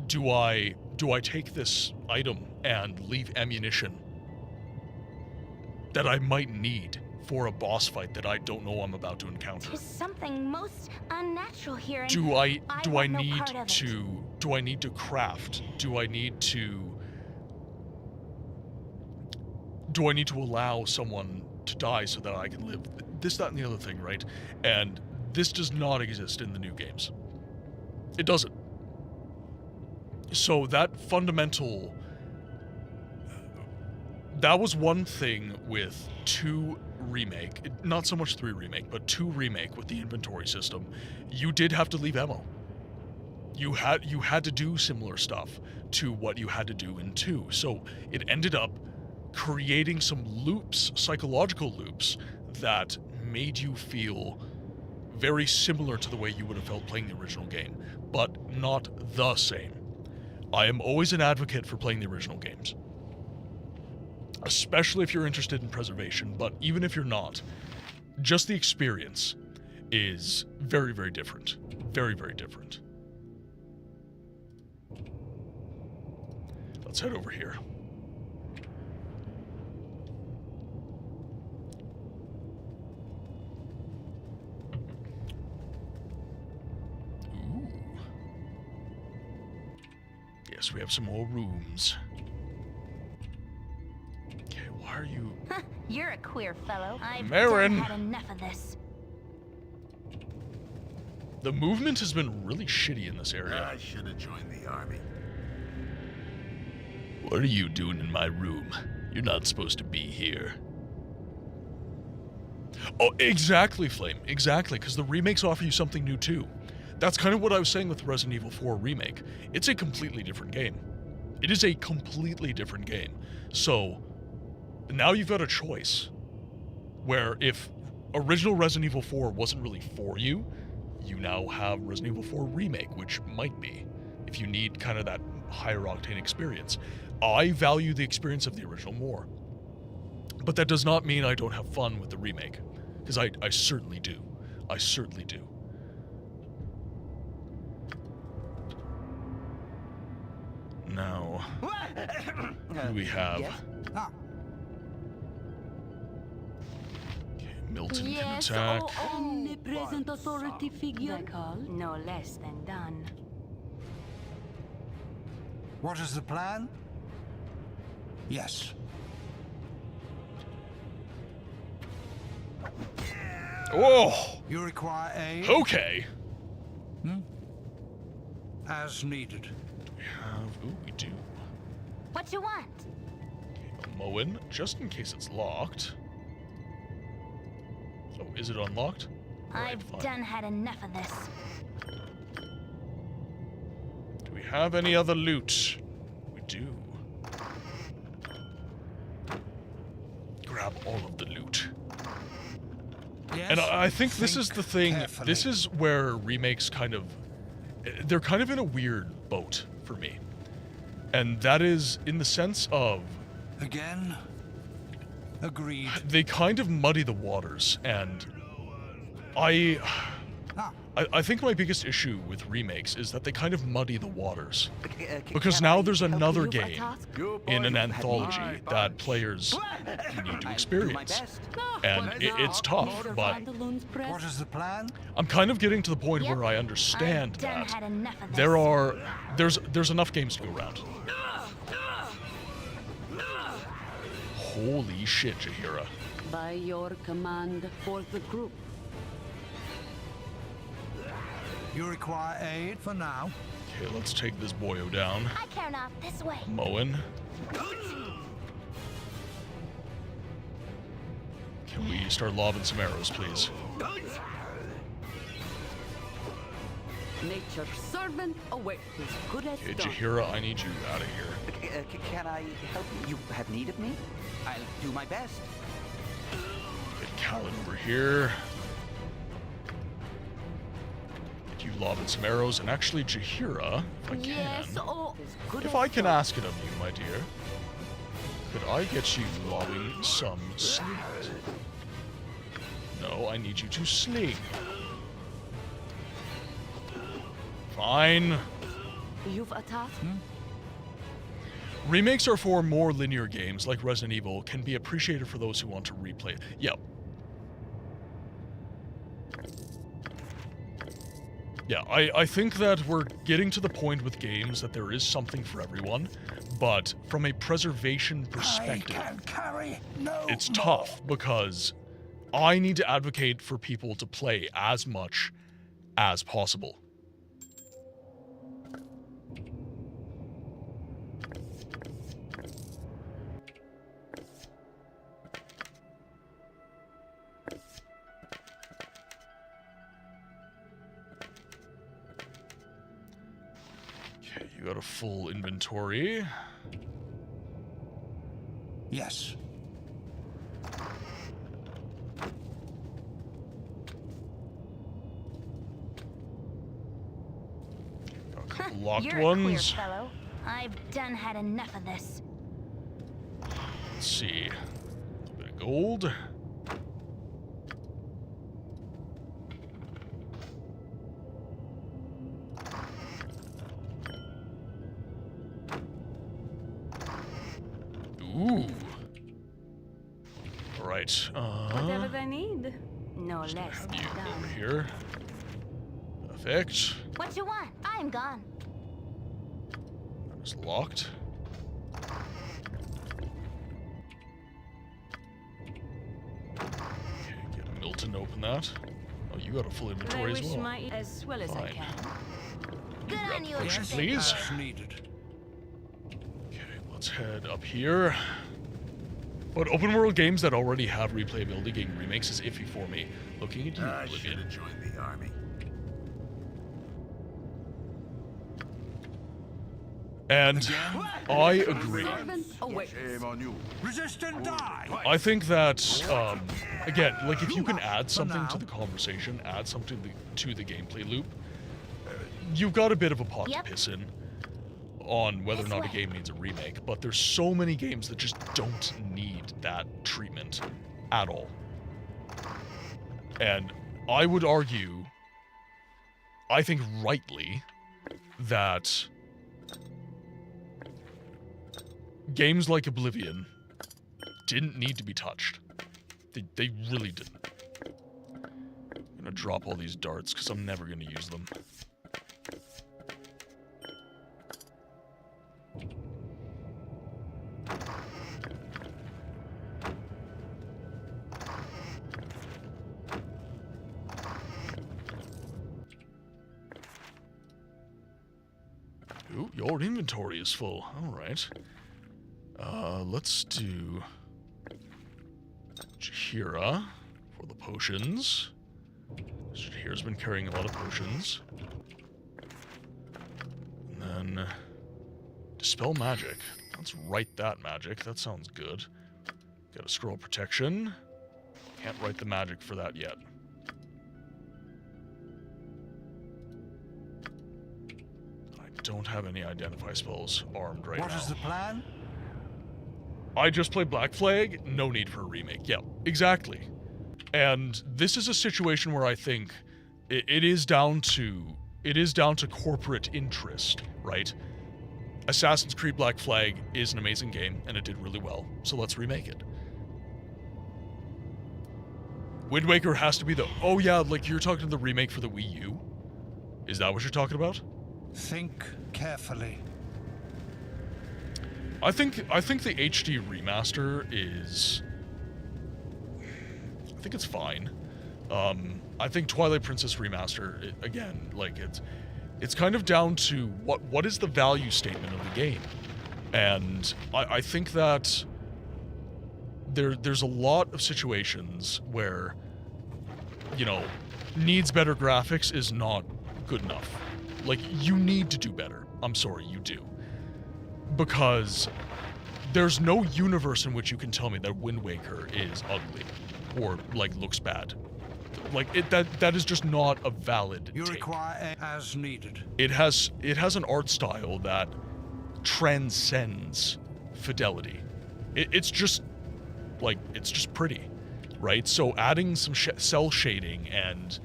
Do I take this item and leave ammunition that I might need for a boss fight that I don't know I'm about to encounter? There's something most unnatural here. Do I need to craft? Do I need to allow someone to die so that I can live? This, that, and the other thing, right? And this does not exist in the new games. It doesn't. So that fundamental... That was one thing with 2 Remake, not so much 3 Remake, but 2 Remake with the inventory system. You did have to leave ammo. You had to do similar stuff to what you had to do in 2. So it ended up creating some loops, psychological loops, that made you feel very similar to the way you would have felt playing the original game, but not the same. I am always an advocate for playing the original games, especially if you're interested in preservation, but even if you're not, just the experience is very, very different. Very, very different. Let's head over here. Ooh. Yes, we have some more rooms. Okay, why are you... You're a queer fellow. I've Marin. had enough of this. The movement has been really shitty in this area. I should have joined the army. What are you doing in my room? You're not supposed to be here. Oh, exactly, Flame. Exactly, because the remakes offer you something new too. That's kind of what I was saying with Resident Evil 4 Remake. It's a completely different game. It is a completely different game. So, now you've got a choice. Where if original Resident Evil 4 wasn't really for you, you now have Resident Evil 4 Remake, which might be, if you need kind of that higher octane experience. I value the experience of the original more. But that does not mean I don't have fun with the remake, because I certainly do. I certainly do. Now, who do we have? Yes? Okay, Milton can Yes, attack. omnipresent authority figure. The call, no less than done. What is the plan? Yes. Oh! You require aid? Okay. As needed. We have... Ooh, we do. What you want? A Moen, just in case it's locked. Oh, is it unlocked? I've done had enough of this. Do we have any other loot? We do. Grab all of the loot. Yes, And I think this is the thing. carefully. This is where remakes kind of... They're kind of in a weird boat for me. And that is in the sense of... Again? Agreed. They kind of muddy the waters, and I think my biggest issue with remakes is that they kind of muddy the waters. Because now there's another game in an anthology that players need to experience. And it's tough, but What is the plan? I'm kind of getting to the point where I understand that there's enough games to go around. Holy shit, Jaheira. By your command for the group. You require aid for now. Okay, let's take this boyo down. I care not. This way. Moen. Can we start lobbing some arrows, please? Nature's servant awaits his good as Okay, done. Jaheira, I need you out of here. Can I help you? You have need of me? I'll do my best. Get Callan over here. Get you lobbing some arrows, and actually, Jaheira, if I can, Yes, oh, if I can ask it of you, my dear, could I get you lobbing some slings? No, I need you to sling. Fine. You've a task? Remakes are for more linear games, like Resident Evil, can be appreciated for those who want to replay it. Yep. Yeah, I think that we're getting to the point with games that there is something for everyone, but from a preservation perspective, it's tough because I need to advocate for people to play as much as possible. Okay, you got a full inventory. Yes. Got a couple locked You're ones. a queer fellow. I've done had enough of this. Let's see. A little bit of gold. Ooh. All right. Whatever they need. No less Have you done. over here. Perfect. What you want? I'm gone. That was locked. Okay, get Milton to open that. Oh, you got a full I inventory as wish well. my as well as I Fine. can. Good on you. Potion, Yes, please. As needed. Okay, let's head up here. But open world games that already have replayability getting remakes is iffy for me. Looking at you, I should Oblivion. have joined the army. And I agree. Servant awaits. Shame on you. Resist and die! I think that, again, like if you can add something to the conversation, add something to the gameplay loop, you've got a bit of a pot to piss in on whether or not a game needs a remake, but there's so many games that just don't need that treatment at all. And I would argue, I think rightly, that games like Oblivion didn't need to be touched. They really didn't. I'm gonna drop all these darts because I'm never gonna use them. Your inventory is full. Alright. Let's do Jahira for the potions. Jahira's been carrying a lot of potions. And then Dispel Magic. Let's write that magic. That sounds good. Got a Scroll Protection. Can't write the magic for that yet. I don't have any Identify spells armed right now. What is the plan? I just played Black Flag. No need for a remake. Yeah, exactly. And this is a situation where I think it is down to corporate interest, right? Assassin's Creed Black Flag is an amazing game, and it did really well, so let's remake it. Wind Waker has to be the... Oh yeah, like you're talking to the remake for the Wii U? Is that what you're talking about? Think carefully. I think the HD remaster is... I think it's fine. I think Twilight Princess remaster, again, like it's kind of down to what is the value statement of the game. And I think that there's a lot of situations where, you know, needs better graphics is not good enough. Like, you need to do better. I'm sorry, you do. Because there's no universe in which you can tell me that Wind Waker is ugly or, like, looks bad. Like, that is just not a valid take. You require as needed. It has an art style that transcends fidelity. It's just pretty, right? So adding some cell shading and,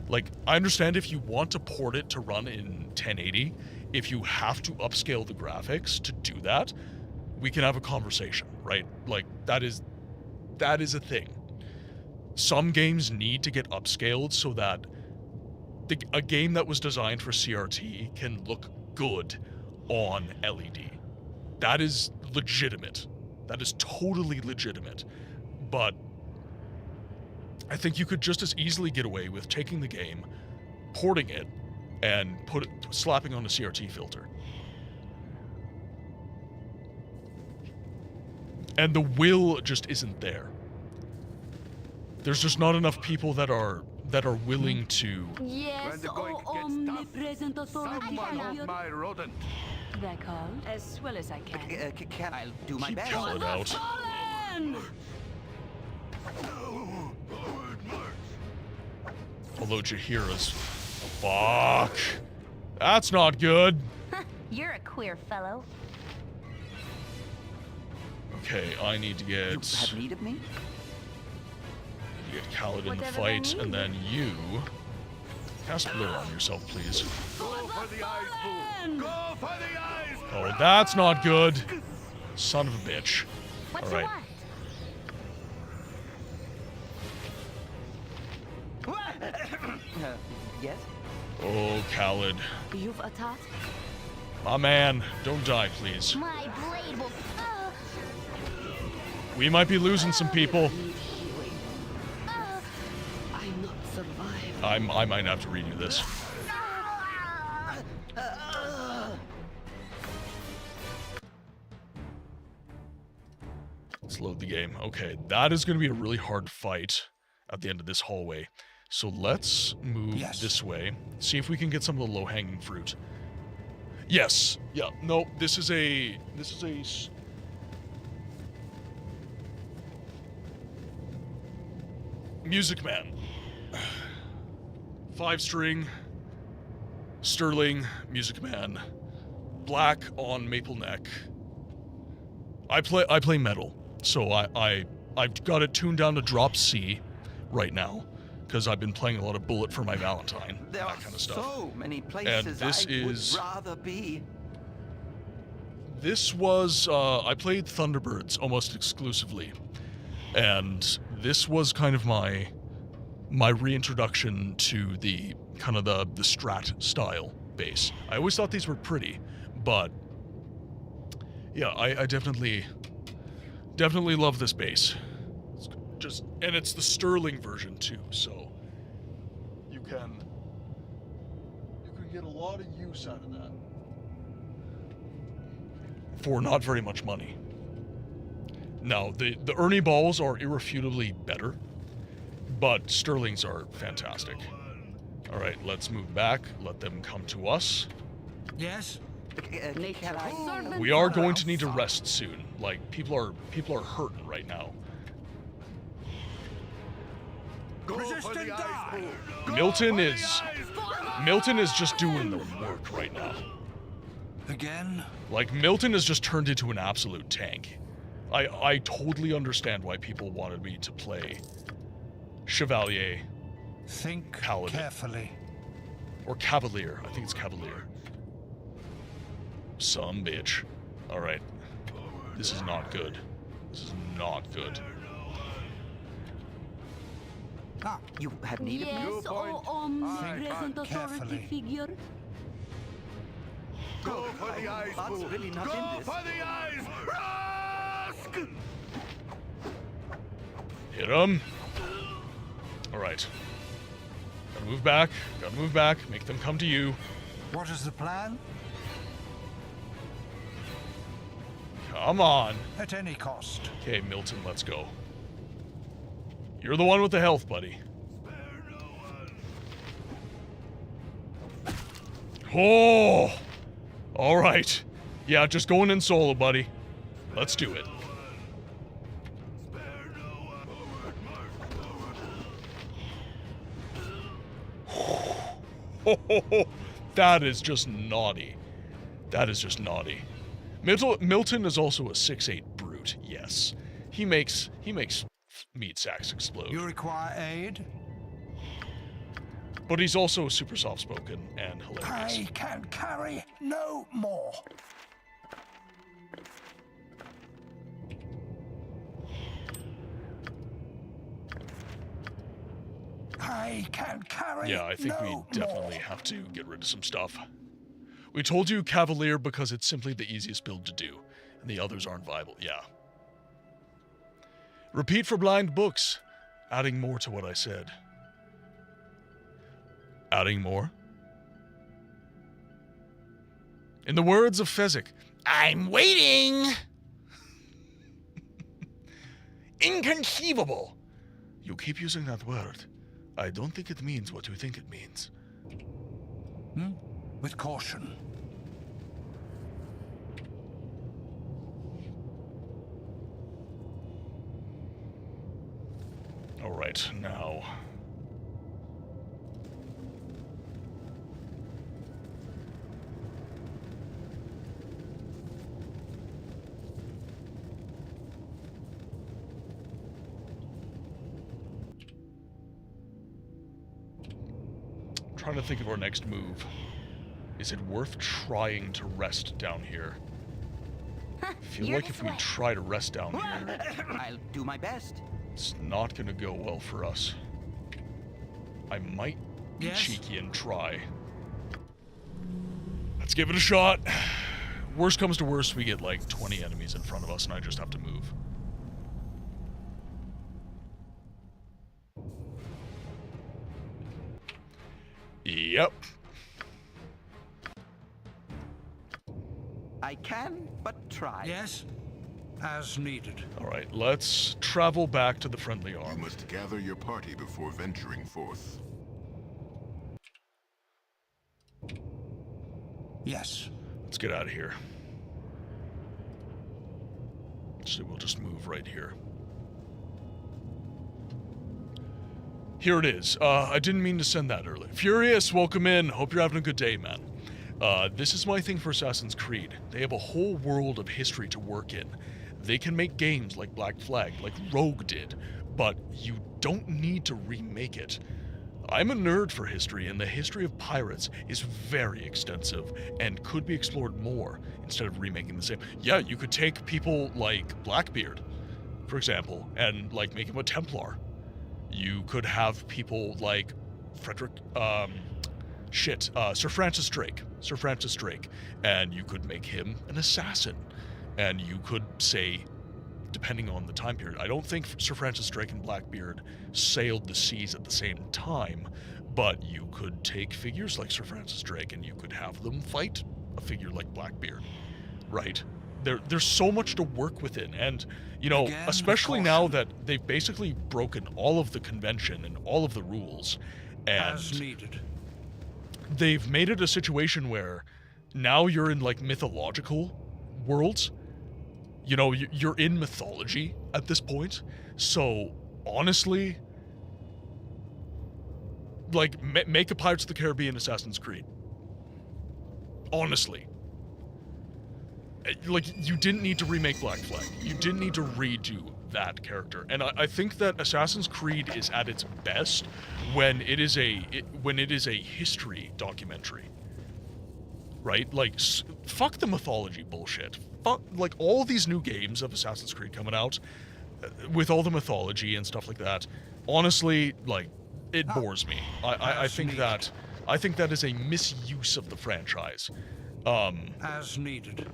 like, I understand if you want to port it to run in 1080, if you have to upscale the graphics to do that, we can have a conversation, right? Like, that is a thing. Some games need to get upscaled so that a game that was designed for CRT can look good on LED. That is legitimate. That is totally legitimate. But I think you could just as easily get away with taking the game, porting it, and slapping on a CRT filter. And the will just isn't there. There's just not enough people that are willing to. Yes, omnipresent authority. My rodent. That call as well as I can. Can I do my Keep best? calling out. Although Jahira's... Fuck. That's not good. You're a queer fellow. Okay, I need to get... You have need of me? Get Khaled in the Whatever fight, they and need. then you... Cast Blur on yourself, please. Go for the eyes, fool. Go for the eyes. Oh, that's not good. Son of a bitch. What All you right. want? Yes? Oh, Khaled. You've attacked? My man, don't die, please. My blade will... We might be losing some people. I not survive. I might have to redo this. Let's load the game. Okay, that is going to be a really hard fight at the end of this hallway. So let's move this way. See if we can get some of the low-hanging fruit. Yes. Yeah. No. This is a. Music Man. 5-string. Sterling Music Man. Black on maple neck. I play metal, so I've got it tuned down to drop C right now. Because I've been playing a lot of Bullet for My Valentine, There that are kind of stuff. so many places I would rather be. This was, I played Thunderbirds almost exclusively. And this was kind of my reintroduction to the kind of the Strat style bass. I always thought these were pretty, but yeah, I definitely love this bass. And it's the Sterling version too, so you can get a lot of use out of that. for not very much money. Now, the Ernie balls are irrefutably better, but Sterlings are fantastic. All right, let's move back. Let them come to us. Yes. We are going to need to rest soon. Like, people are hurting right now. Resistant die. Milton is just doing the work right now. Again? Like, Milton has just turned into an absolute tank. I totally understand why people wanted me to play Chevalier. Think Paladin. carefully. Or Cavalier. I think it's Cavalier. Some bitch. Alright. This is not good. This is not good. Ah, you have need of me? Yes, present authority figure. Go for the eyes, Bot's fool. really not Go in this. for the eyes! Rask! Hit him. Alright. Gotta move back. Gotta move back. Make them come to you. What is the plan? Come on. At any cost. Okay, Milton, let's go. You're the one with the health, buddy. Oh! Alright. Yeah, just going in solo, buddy. Let's do it. That is just naughty. That is just naughty. Milton is also a 6'8" brute, yes. He makes meat sacks explode. You require aid? But he's also super soft-spoken and hilarious. I can carry no more. I can carry Yeah, I think we no definitely more. have to get rid of some stuff. We told you Cavalier because it's simply the easiest build to do, and the others aren't viable. Yeah. Repeat for blind books, adding more to what I said. Adding more? In the words of Fezzik, I'm waiting! Inconceivable! You keep using that word. I don't think it means what you think it means. With caution. All right, now. Trying to think of our next move. Is it worth trying to rest down here? I feel like if we try to rest down here, I'll do my best. it's not gonna go well for us. I might be cheeky and try. Let's give it a shot. Worst comes to worst, we get like 20 enemies in front of us and I just have to move. Yep. I can, but try. Yes, as needed. All right, let's travel back to the friendly arm. You must gather your party before venturing forth. Yes. Let's get out of here. So we'll just move right here. Here it is. I didn't mean to send that early. Furious, welcome in. Hope you're having a good day, man. This is my thing for Assassin's Creed. They have a whole world of history to work in. They can make games like Black Flag, like Rogue did, but you don't need to remake it. I'm a nerd for history, and the history of pirates is very extensive and could be explored more instead of remaking the same. Yeah, you could take people like Blackbeard, for example, and like make him a Templar. You could have people like Sir Francis Drake, and you could make him an assassin, and you could say, depending on the time period, I don't think Sir Francis Drake and Blackbeard sailed the seas at the same time, but you could take figures like Sir Francis Drake and you could have them fight a figure like Blackbeard, right? there's so much to work within, and you know, especially now that they've basically broken all of the convention and all of the rules, and As needed. they've made it a situation where now you're in like mythological worlds. You know, you're in mythology at this point. So honestly, like make a Pirates of the Caribbean Assassin's Creed. Honestly. Like, you didn't need to remake Black Flag. You didn't need to redo that character. And I think that Assassin's Creed is at its best when it is a history documentary. Right? Like, fuck the mythology bullshit. Fuck, like, all these new games of Assassin's Creed coming out with all the mythology and stuff like that. Honestly, like, it bores me. I think that is a misuse of the franchise. As needed.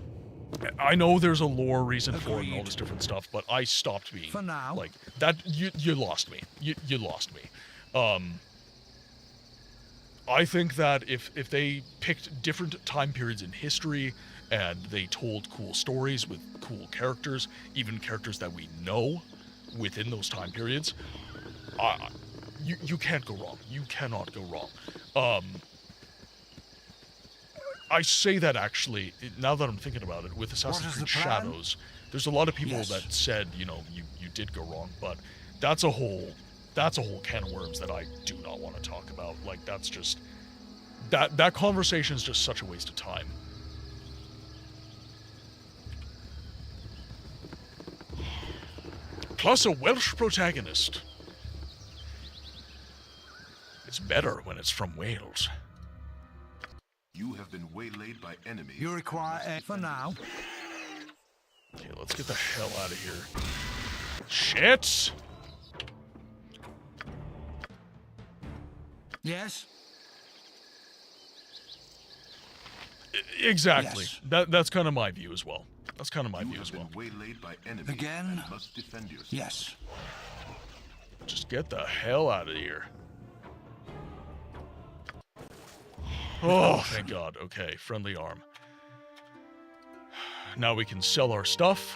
I know there's a lore reason for it and all this different stuff, but I stopped being for now. Like that. You lost me. You lost me. I think that if they picked different time periods in history and they told cool stories with cool characters, even characters that we know within those time periods, you can't go wrong. You cannot go wrong. I say that actually, now that I'm thinking about it, with Assassin's Creed Shadows, there's a lot of people that said, you know, you did go wrong, but that's a whole can of worms that I do not want to talk about. Like, that's just, that conversation is just such a waste of time. Plus a Welsh protagonist. It's better when it's from Wales. You have been waylaid by enemies. You require a for now. Okay, let's get the hell out of here. Shit! Yes? Exactly. Yes. That's kind of my view as well. That's kind of my view as well. Waylaid by enemies. Again? Must defend yourself. Yes. Just get the hell out of here. Oh, thank God. Okay, friendly arm. Now we can sell our stuff.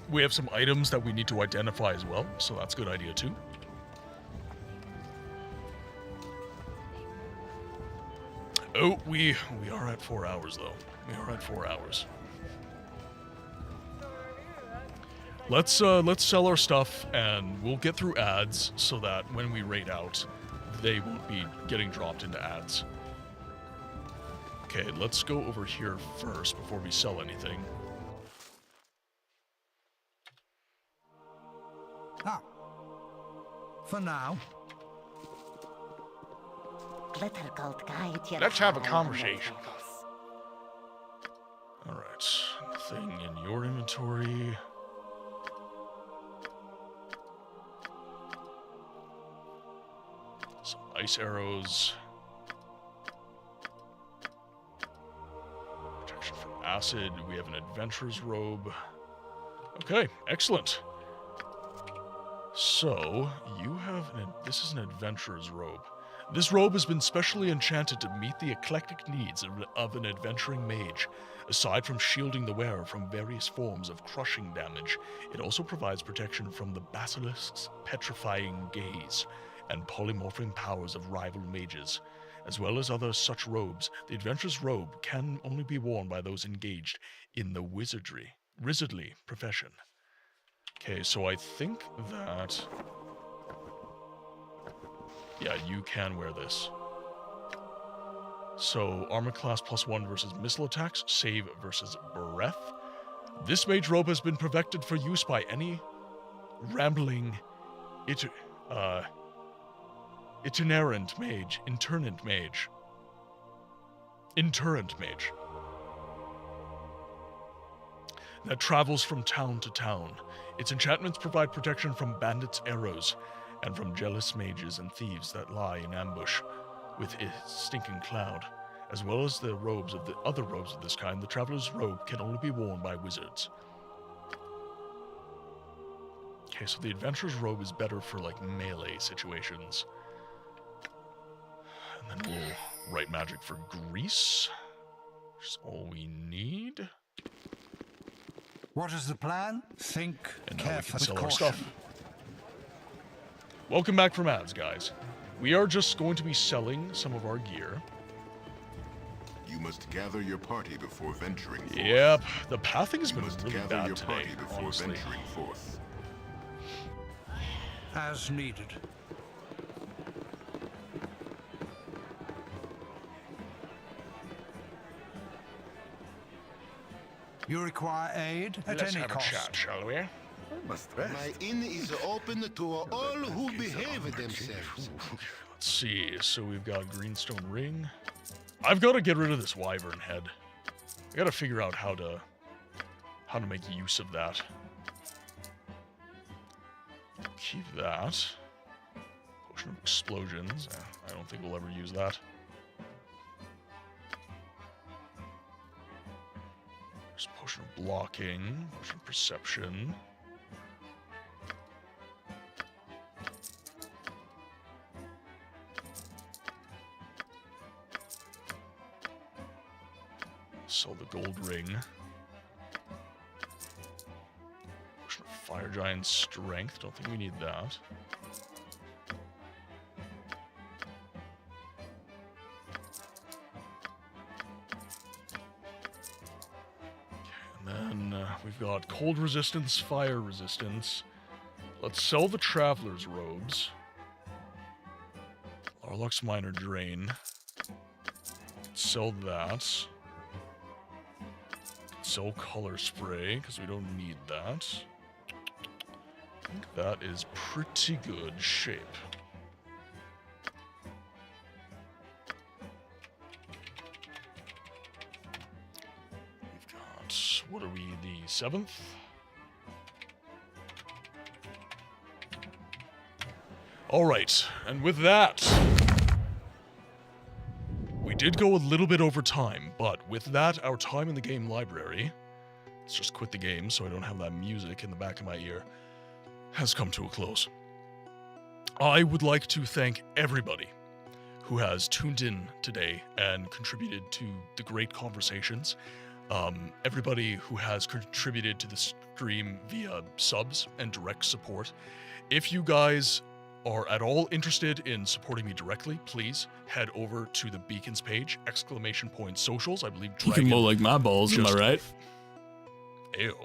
We have some items that we need to identify as well, so that's a good idea too. Oh, we are at 4 hours though. We are at 4 hours. Let's sell our stuff, and we'll get through ads so that when we raid out, they won't be getting dropped into ads. Okay, let's go over here first before we sell anything. For now. Let's have a conversation. Alright, nothing in your inventory. Some ice arrows. Protection from acid. We have an adventurer's robe. Okay, excellent. So, you have this is an adventurer's robe. This robe has been specially enchanted to meet the eclectic needs of an adventuring mage. Aside from shielding the wearer from various forms of crushing damage, it also provides protection from the basilisk's petrifying gaze and polymorphing powers of rival mages. As well as other such robes, the adventurer's robe can only be worn by those engaged in the wizardly profession. Okay, so I think that... yeah, you can wear this. So, armor class +1 versus missile attacks, save versus breath. This mage robe has been perfected for use by any rambling itinerant mage that travels from town to town. Its enchantments provide protection from bandits' arrows and from jealous mages and thieves that lie in ambush with its stinking cloud. As well as the robes of the other robes of this kind, the traveler's robe can only be worn by wizards. Okay, so the adventurer's robe is better for like melee situations. And then Right magic for grease. Which is all we need. What is the plan? Think And now we can carefully. sell our stuff. Welcome back from ads, guys. We are just going to be selling some of our gear. You must gather your party before venturing forth. Yep, the pathing has You been must really gather bad your today, party before honestly. venturing forth. As needed. You require aid at Let's any have cost. a chat, shall we? My inn is open to all who behave themselves. Let's see, so we've got greenstone ring. I've got to get rid of this wyvern head. I got to figure out how to make use of that. Keep that. Potion of explosions. I don't think we'll ever use that. There's potion of blocking, potion of perception. Sell the gold ring. Potion of fire giant strength. Don't think we need that. And then we've got cold resistance, fire resistance. Let's sell the traveler's robes. Larlock's minor drain. Sell that. Sell color spray, because we don't need that. I think that is pretty good shape. We've got, what are we, the 7th? Alright, and with that, we did go a little bit over time, but with that, our time in the game library, let's just quit the game so I don't have that music in the back of my ear, has come to a close. I would like to thank everybody who has tuned in today and contributed to the great conversations. Everybody who has contributed to the stream via subs and direct support. If you guys are at all interested in supporting me directly, please head over to the Beacons page, !socials. I believe You can mow like my balls, am I right? Ew.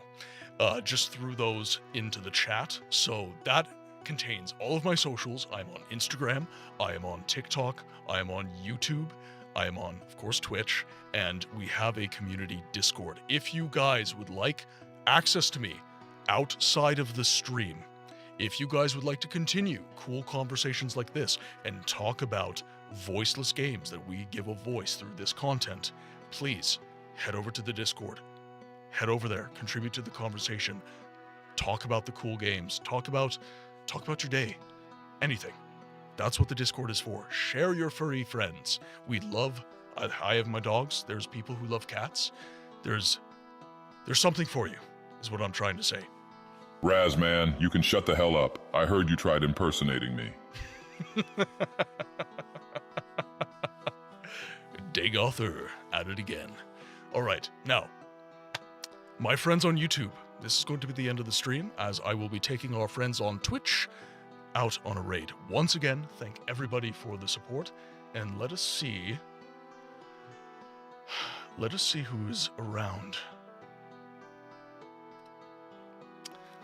Just threw those into the chat. So that contains all of my socials. I'm on Instagram, I am on TikTok, I am on YouTube, I am on, of course, Twitch, and we have a community Discord. If you guys would like access to me outside of the stream, if you guys would like to continue cool conversations like this and talk about voiceless games that we give a voice through this content, please head over to the Discord. Head over there, contribute to the conversation, talk about the cool games, talk about your day, anything. That's what the Discord is for. Share your furry friends. We love, I have my dogs, there's people who love cats. There's something for you, is what I'm trying to say. Raz, man, you can shut the hell up. I heard you tried impersonating me. Dagother at it again. All right, now, my friends on YouTube, this is going to be the end of the stream, as I will be taking our friends on Twitch out on a raid. Once again, thank everybody for the support, and let us see who's around.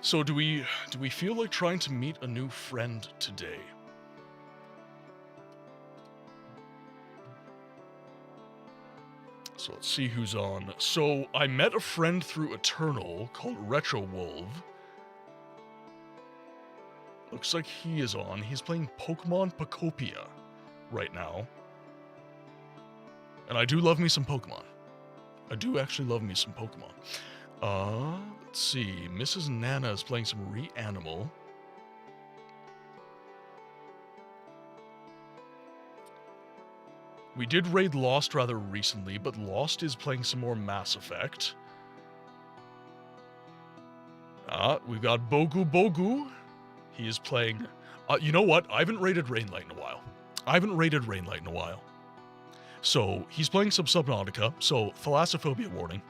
So do we feel like trying to meet a new friend today? So let's see who's on. So I met a friend through Eternal called Retro Wolf. Looks like he is on. He's playing Pokemon Pocopia right now. And I do love me some Pokemon. I do actually love me some Pokemon. Let's see. Mrs. Nana is playing some Reanimal. We did raid Lost rather recently, but Lost is playing some more Mass Effect. We've got Bogu Bogu. He is playing... you know what? I haven't raided Rainlight in a while. So he's playing some Subnautica, so thalassophobia warning.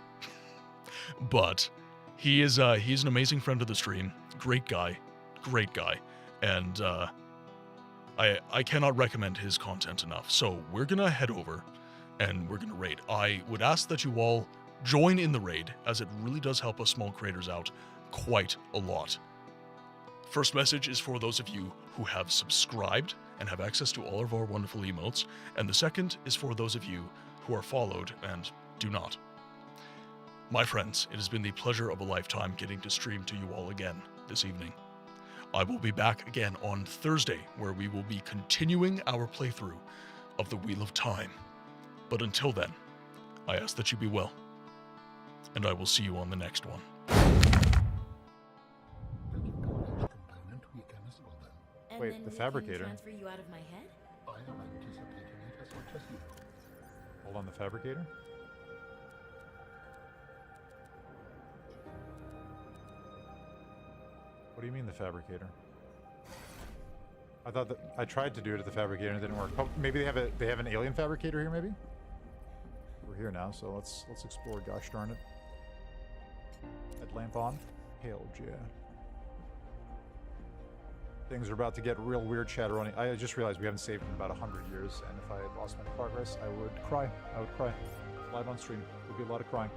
But he's an amazing friend of the stream. Great guy. And I cannot recommend his content enough. So we're gonna head over and we're gonna raid. I would ask that you all join in the raid, as it really does help us small creators out quite a lot. First message is for those of you who have subscribed and have access to all of our wonderful emotes, and the second is for those of you who are followed and do not. My friends, it has been the pleasure of a lifetime getting to stream to you all again this evening. I will be back again on Thursday, where we will be continuing our playthrough of the Wheel of Time. But until then, I ask that you be well, and I will see you on the next one. Wait, the fabricator? Transfer you out of my head? I am anticipating it as much as you. Hold on, the fabricator? What do you mean the fabricator? I thought that I tried to do it at the fabricator and it didn't work. Oh, maybe they have an alien fabricator here. Maybe we're here now, so let's explore. Gosh darn it! Headlamp on. Hell yeah! Things are about to get real weird, Chatteroni. I just realized we haven't saved in about 100 years, and if I had lost my progress, I would cry. I would cry. Live on stream. There'd be a lot of crying.